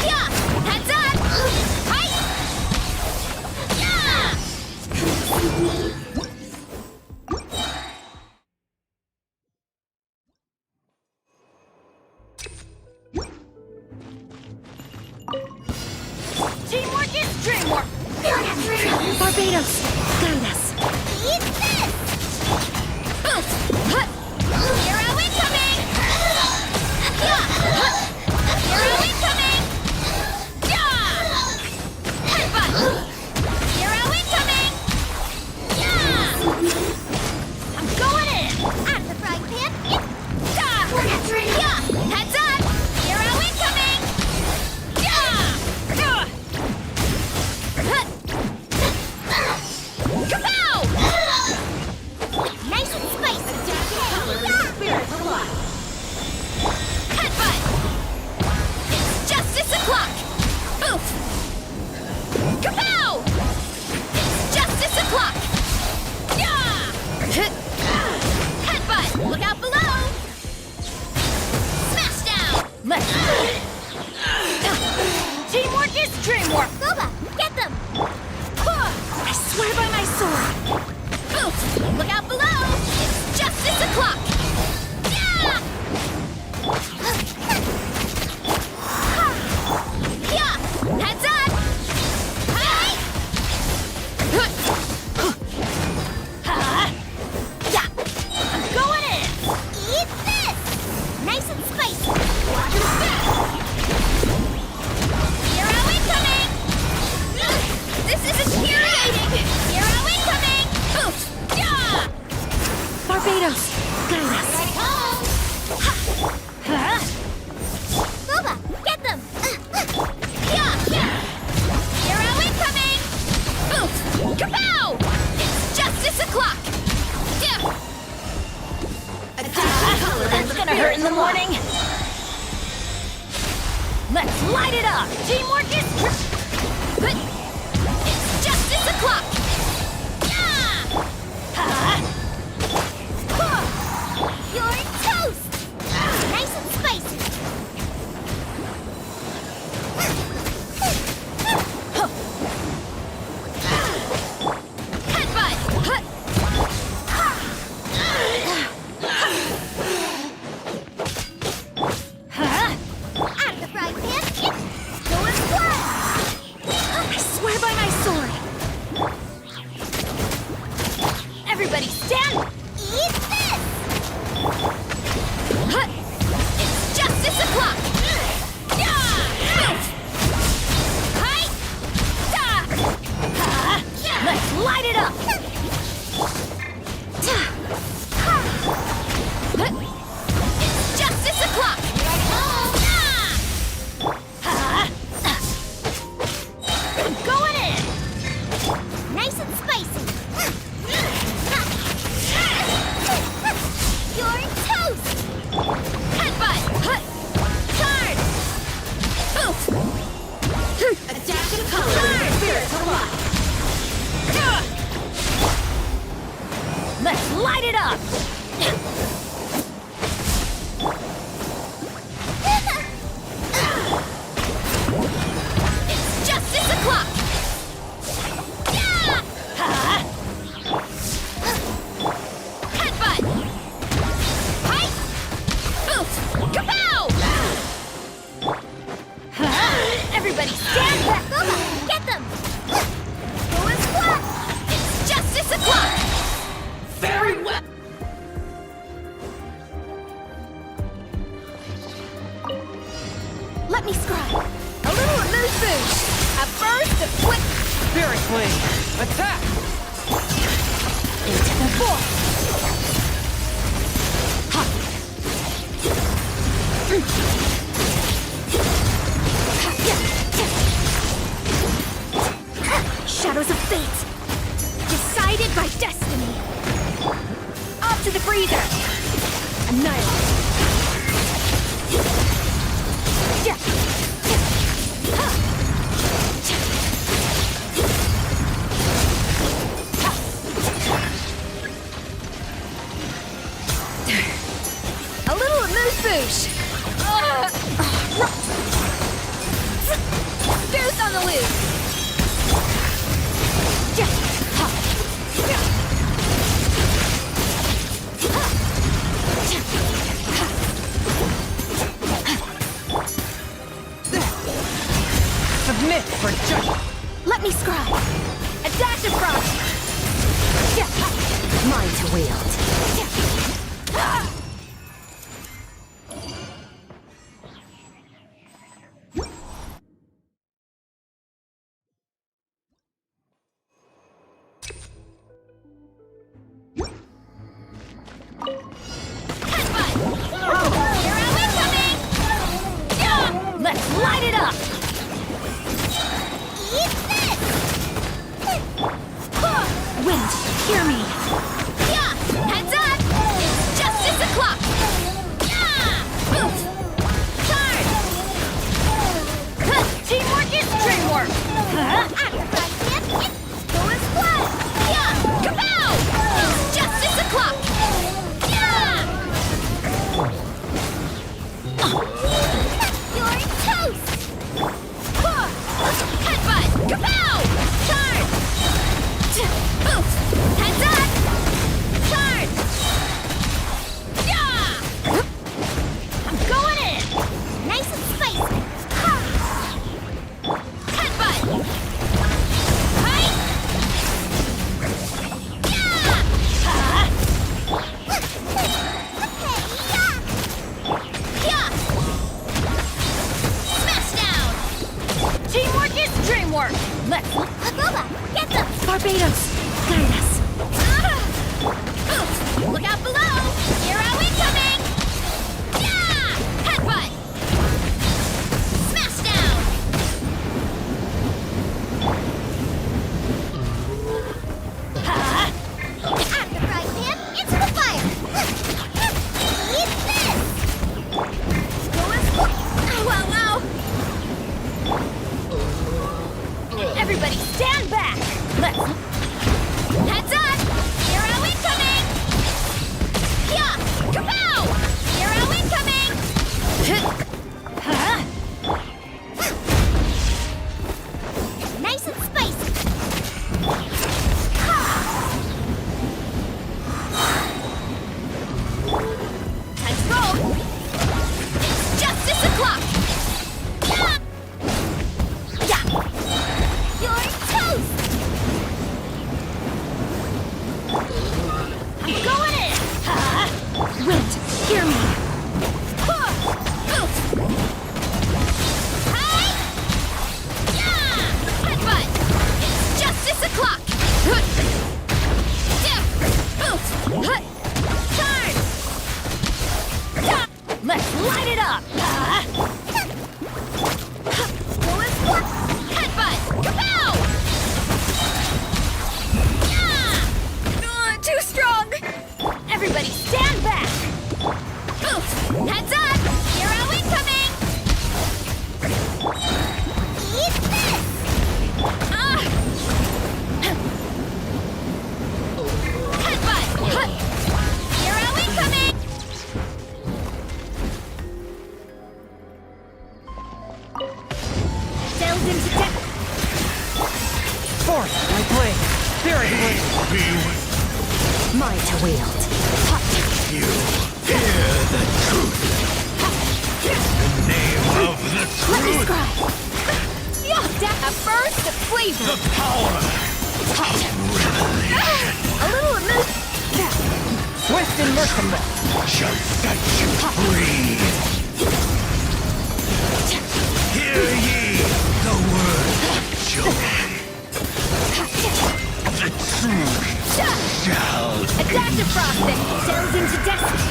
Yeah! Heads up! Right! Yeah! Teamwork is dreamwork! Barbados, guide us. Eat this! Hero incoming! Yeah! Hero incoming! Yeah! Headbutt! Hero incoming! Yeah! I'm going in! Out of the frying pan! Yeah! Heads up! Hero incoming! Yeah! Kapow! Nice and spicy! Headbutt! It's justice o'clock! Oof! Kapow! It's justice o'clock! Yeah! Headbutt! Look out below! Smash down! Let's... Teamwork is dreamwork! Boba, get them! I swear by my sword! Oof! Look out below! It's justice o'clock! Yeah! Yeah! Heads up! Hey! Yeah! I'm going in! Eat this! Nice and spicy! Hero incoming! This is infuriating! Hero incoming! Oof! Yeah! Barbados, guide us. Boba, get them! Yeah! Hero incoming! Oof! Kapow! It's justice o'clock! Yeah! That's gonna hurt in the morning! Let's light it up! Teamwork is... It's justice o'clock! Yeah! You're toast! Nice and spicy! Headbutt! Out of the frying pan! Going flat! I swear by my sword! Everybody stand! Eat this! It's justice o'clock! Yeah! Hi! Let's light it up! It's justice o'clock! I'm going in! Nice and spicy! You're toast! Headbutt! Turn! Oof! Adaptive color! Turn! Spirits alive! Let's light it up! It's justice o'clock! Yeah! Headbutt! Hi! Oof! Kapow! Everybody stand back! Boba, get them! Going flat! It's justice o'clock! Very well! Let me scribe! A little loose boost! A burst of quick... Spirit Wing, attack! Into the void! Shadows of fate! Decided by destiny! Off to the freezer! Annihilate! A little amuse amuse-bouche! Goose on the loose! Submit for judgment! Let me scribe. A dash of frost! Mine to wield. Let's light it up! Wind, hear me! Yeah! Heads up! It's justice o'clock! Yeah! Oof! Charge! Teamwork is dreamwork! It's going flat! Yeah! Kapow! It's justice o'clock! Yeah! You're toast! Headbutt! Kapow! Charge! Oof! Heads up! Charge! Yeah! I'm going in! Nice and spicy! Headbutt! Right? Yeah! Yeah! Smash down! Teamwork is dreamwork! Let's... Boba, get them! Barbados, guide us! Oof! Look out below! Hero incoming! Yeah! Headbutt! Smash down! After frying pan, into the fire! Eat this! Wow, wow! Everybody stand back! Let's... Heads up! Hero incoming! Yeah! Kapow! Hero incoming! Nice and spicy! Time to roll! It's justice o'clock! Yeah! Yeah! You're toast! I'm going in! Wind, hear me! Oof! Hi! Yeah! Headbutt! It's justice o'clock! Dip! Oof! Charge! Yeah! Let's light it up! Headbutt! Kapow! Yeah! Too strong! Everybody stand back! Oof! Heads up! Hero incoming! Eat this! Headbutt! Hero incoming! Delved into depth! Force my blade! Spirit blade! Mine to wield. You hear the truth. The name of the Let me truth. scribe! A burst of flavor! The power of revelation. A little amuse... Swift and merciful! Shall set you free. Hear ye the word of joy. The truth shall A dash of frosting! Delved into destiny!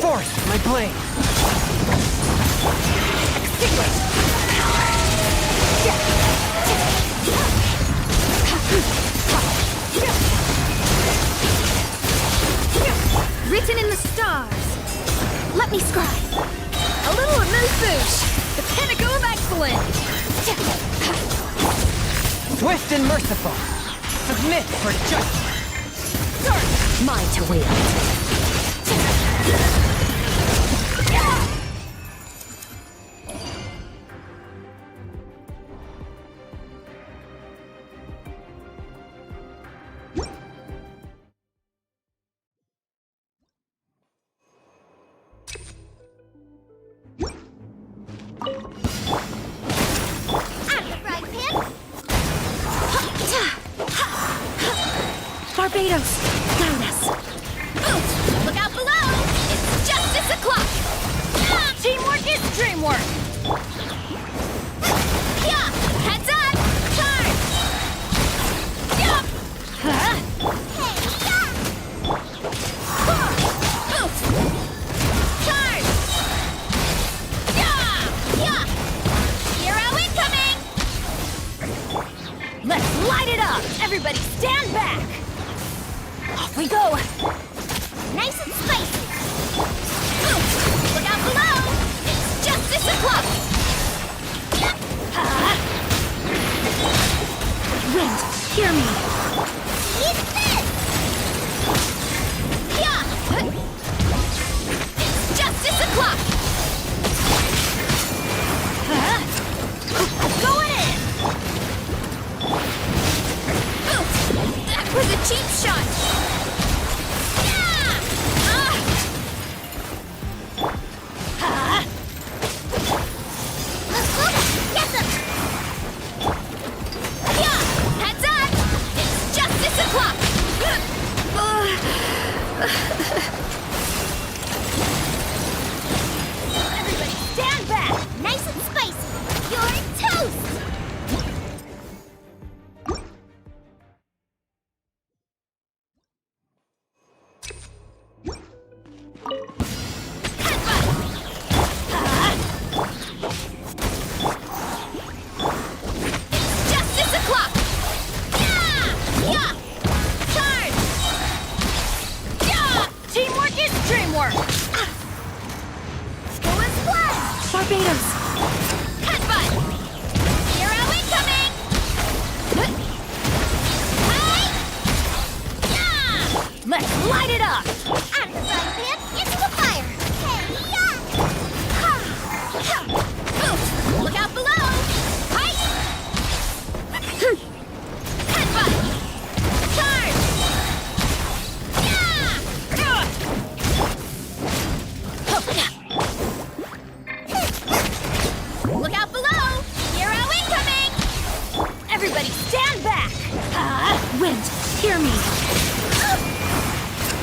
Force my blade! Extinguish! Written in the stars! Let me scribe! A little amuse-bouche! The pinnacle of excellence! Swift and merciful! Submit for judgment! Mine to wield. Barbados, guide us. Look out below! It's justice o'clock! Teamwork is dreamwork! Yeah! Heads up! Turn! Yeah! Turn! Yeah! Yeah! Hero incoming! Let's light it up! Everybody stand back! Off we go! Nice and spicy. Look out below! It's justice o'clock! Wind, hear me. Eat this! Yeah! It's justice o'clock! Going in! That was a cheap shot! Get them! Yeah! Heads up! It's justice o'clock! Everybody stand back! Nice and spicy! You're toast! Justice o'clock! Yeah! Yeah! Turn! Yeah! Teamwork is dreamwork! Go and splash! Barbados, Headbutt! Hero incoming! Hey! Yeah! Let's light it up! Out of the frying pan, into the fire! Look out below! Hi! Headbutt! Turn! Look out below! Hero incoming! Everybody stand back! wind, hear me.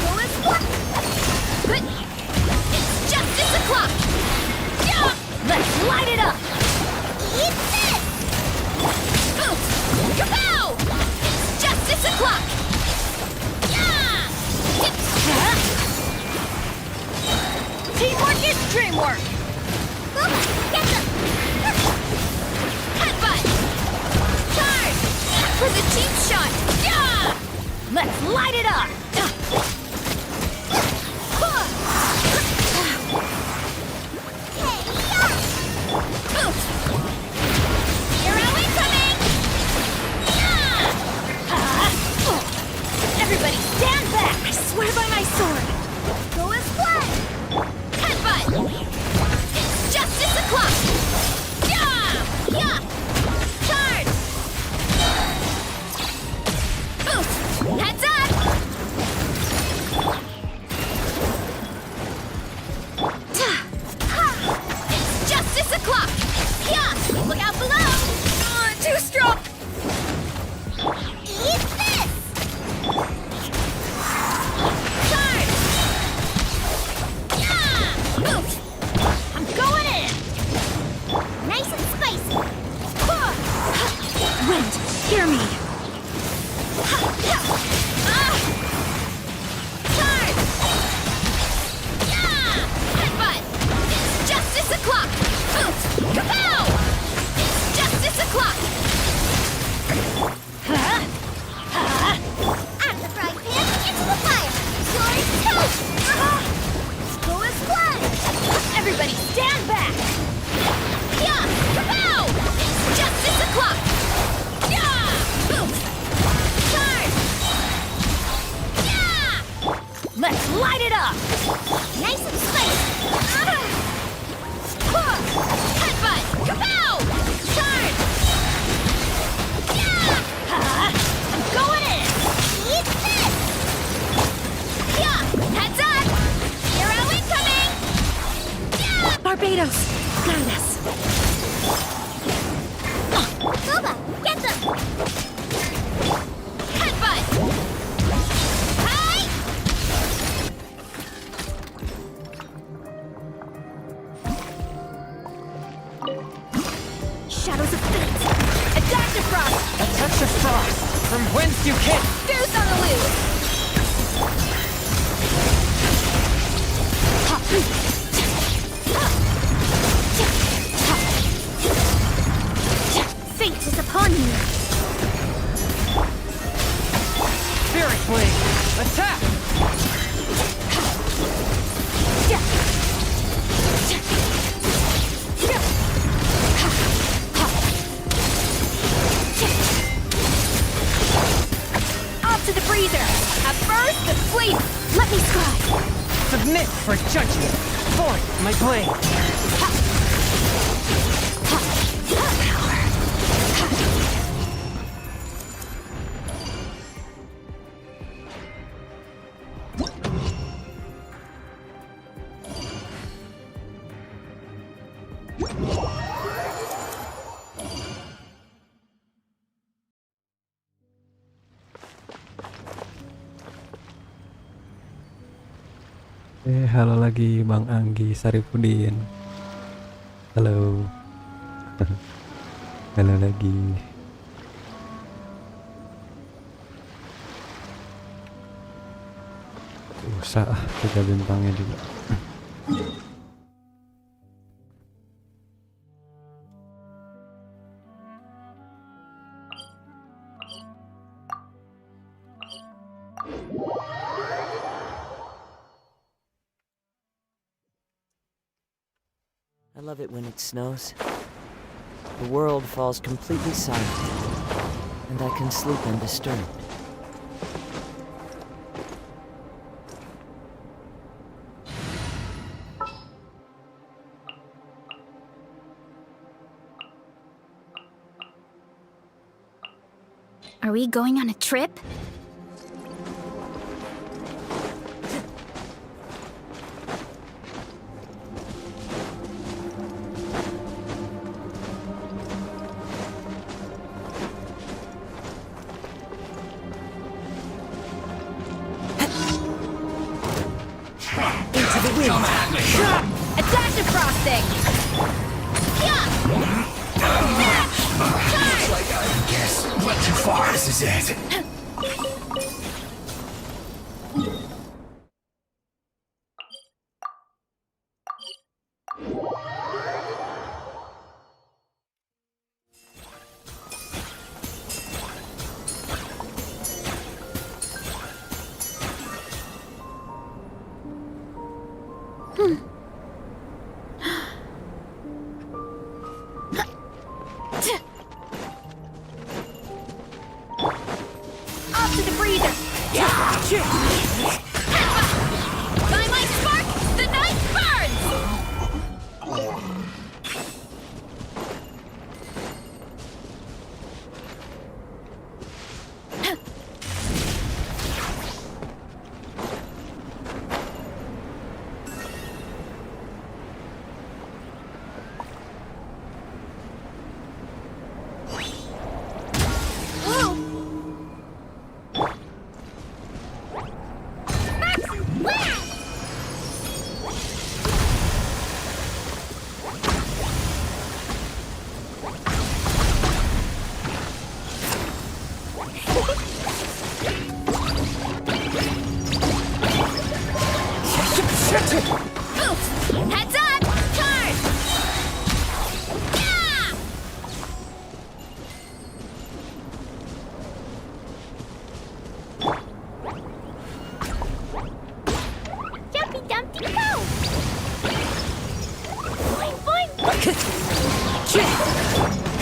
Go and squat! It's justice o'clock! Yeah! Let's light it up! Eat this! Kapow! It's justice o'clock! Yeah! Teamwork is dreamwork! Get them! Headbutt! Charge! That was a cheap shot! Yeah! Let's light it up! Hero incoming! Yeah! Everybody stand back! I swear by my sword. Go and splash! Headbutt! It's justice o'clock! Yeah! Yeah! Charge! Heads up! It's justice o'clock! Yeah! Look out below! Too strong! Eat this! Charge! Yeah! I'm going in! Nice and spicy! Wind, hear me. Charge! Yeah! Headbutt! It's justice o'clock! Kapow! It's justice o'clock! Out of the frying pan, into the fire! You're toast! Go and splash! Everybody stand back! Yeah! Kapow! It's justice o'clock! Yeah! Charge! Yeah! Let's light it up! Nice and spicy! Headbutt! Kapow! Charge! Yeah! I'm going in! Eat this! Yeah! Heads up! Hero incoming! Yeah! Barbados, guide us. Boba, get them! Headbutt! Shadows of fate! A dash of frost! A touch of frost! From whence you came! Goose on the loose! Fate is upon you! Spirit Blade! Attack! Off to the freezer! A burst of flavor! Let me scribe! Submit for judgment! Void my blade! Halo lagi Bang Anggi Saripudin. Halo. Halo lagi. Usah 3 bintangnya juga. I love it when it snows. The world falls completely silent, and I can sleep undisturbed. Are we going on a trip? Into the wind. Come at me. A dash of frosting! Looks like I guess went too far. This is it. Off to the freezer! By my spark, the night burns! Heads up! Turn! Yeah! Jumpy Dumpty go! Boing boing!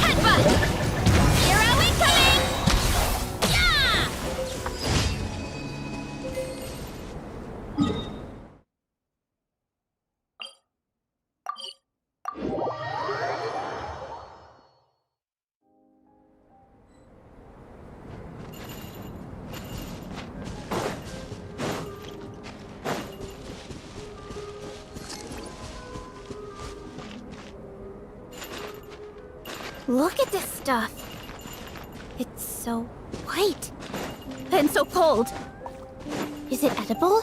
Headbutt! Hero incoming! Yeah! Look at this stuff. It's so white and so cold. Is it edible?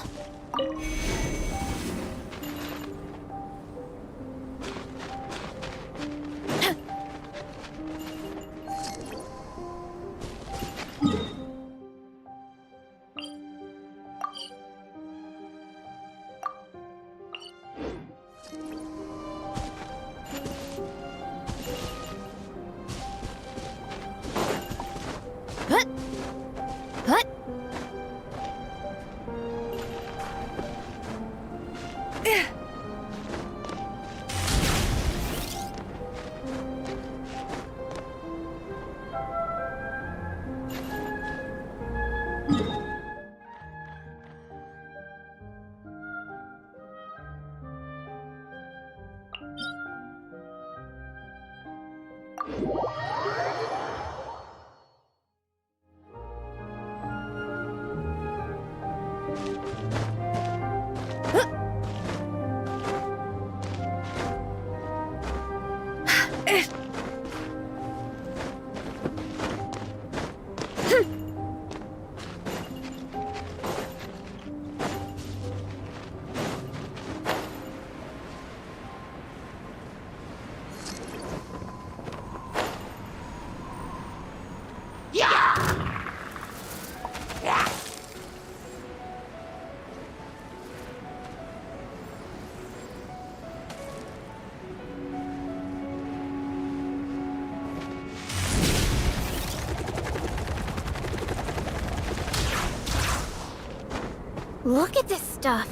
Look at this stuff.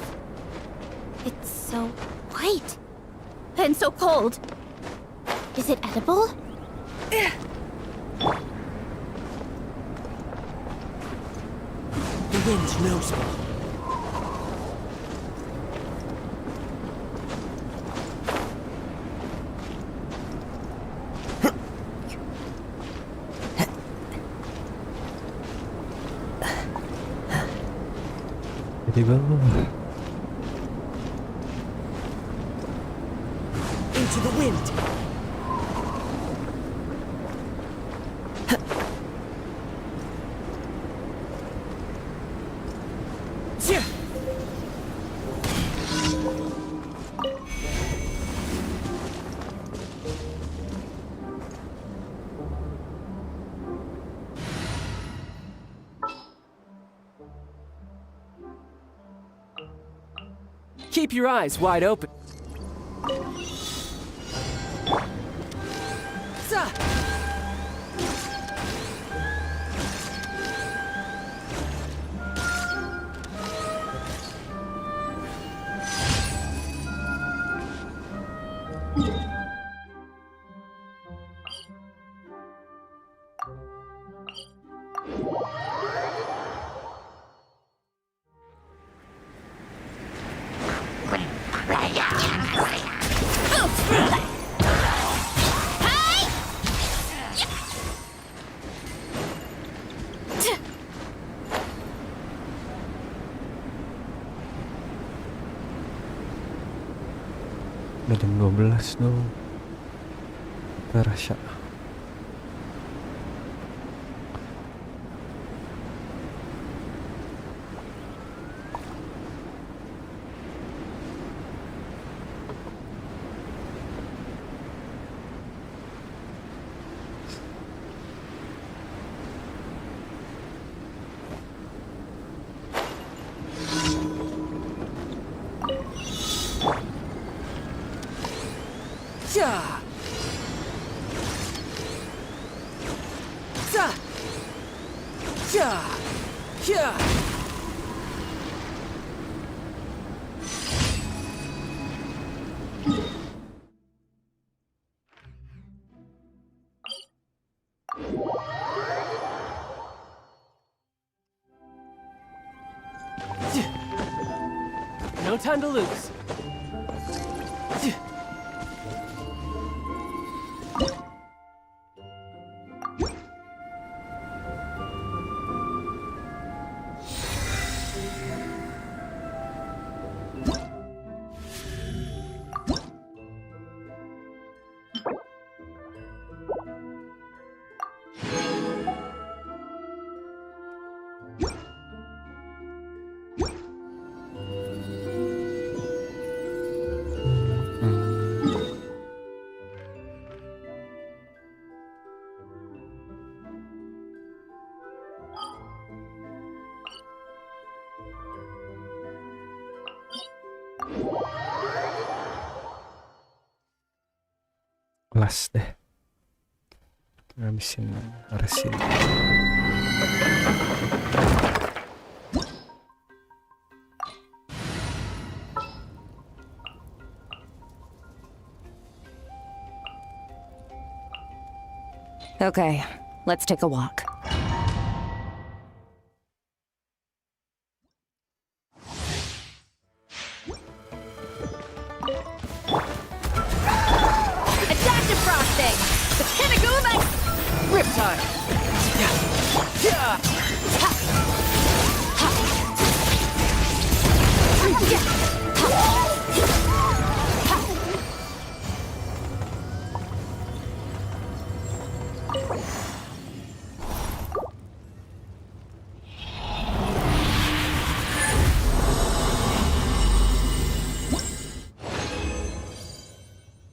It's so white. And so cold. Is it edible? The wind knows me. Di bawah. Into the wind. Keep your eyes wide open. Udah jam 12 dong. Terasa. No time to lose. Kelas deh. Ngabisin resin. Okay, let's take a walk. Adaptive frosting! The pinnacle Riptide!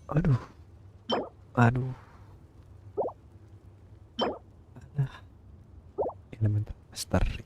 Aduh. Aduh. Aduh. Elemental Mastery.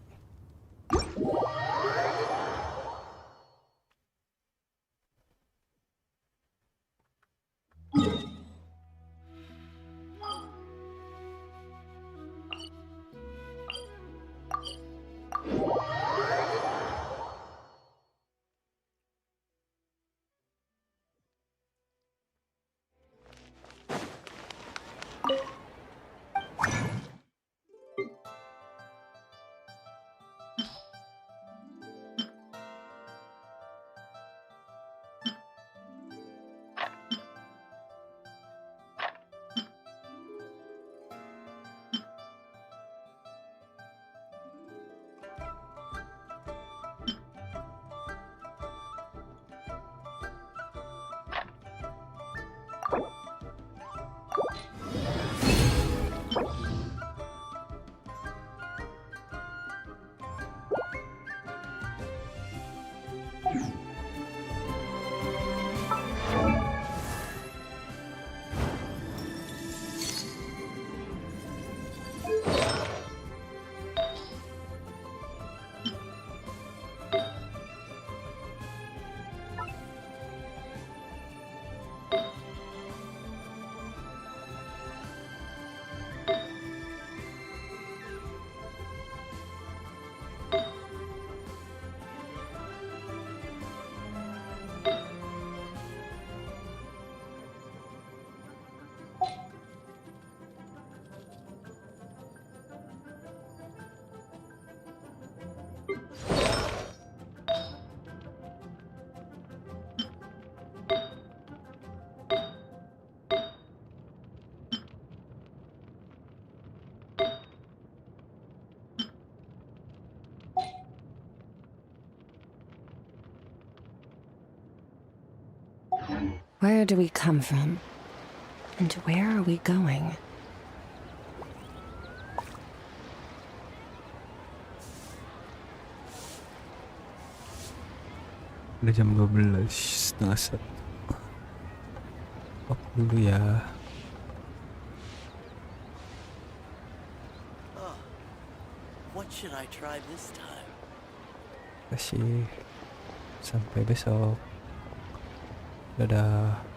Where do we come from? And where are we going? Udah jam 12, setengah 1. Oh, dulu ya. What should I try this time? Kasih sampai besok. Dadah.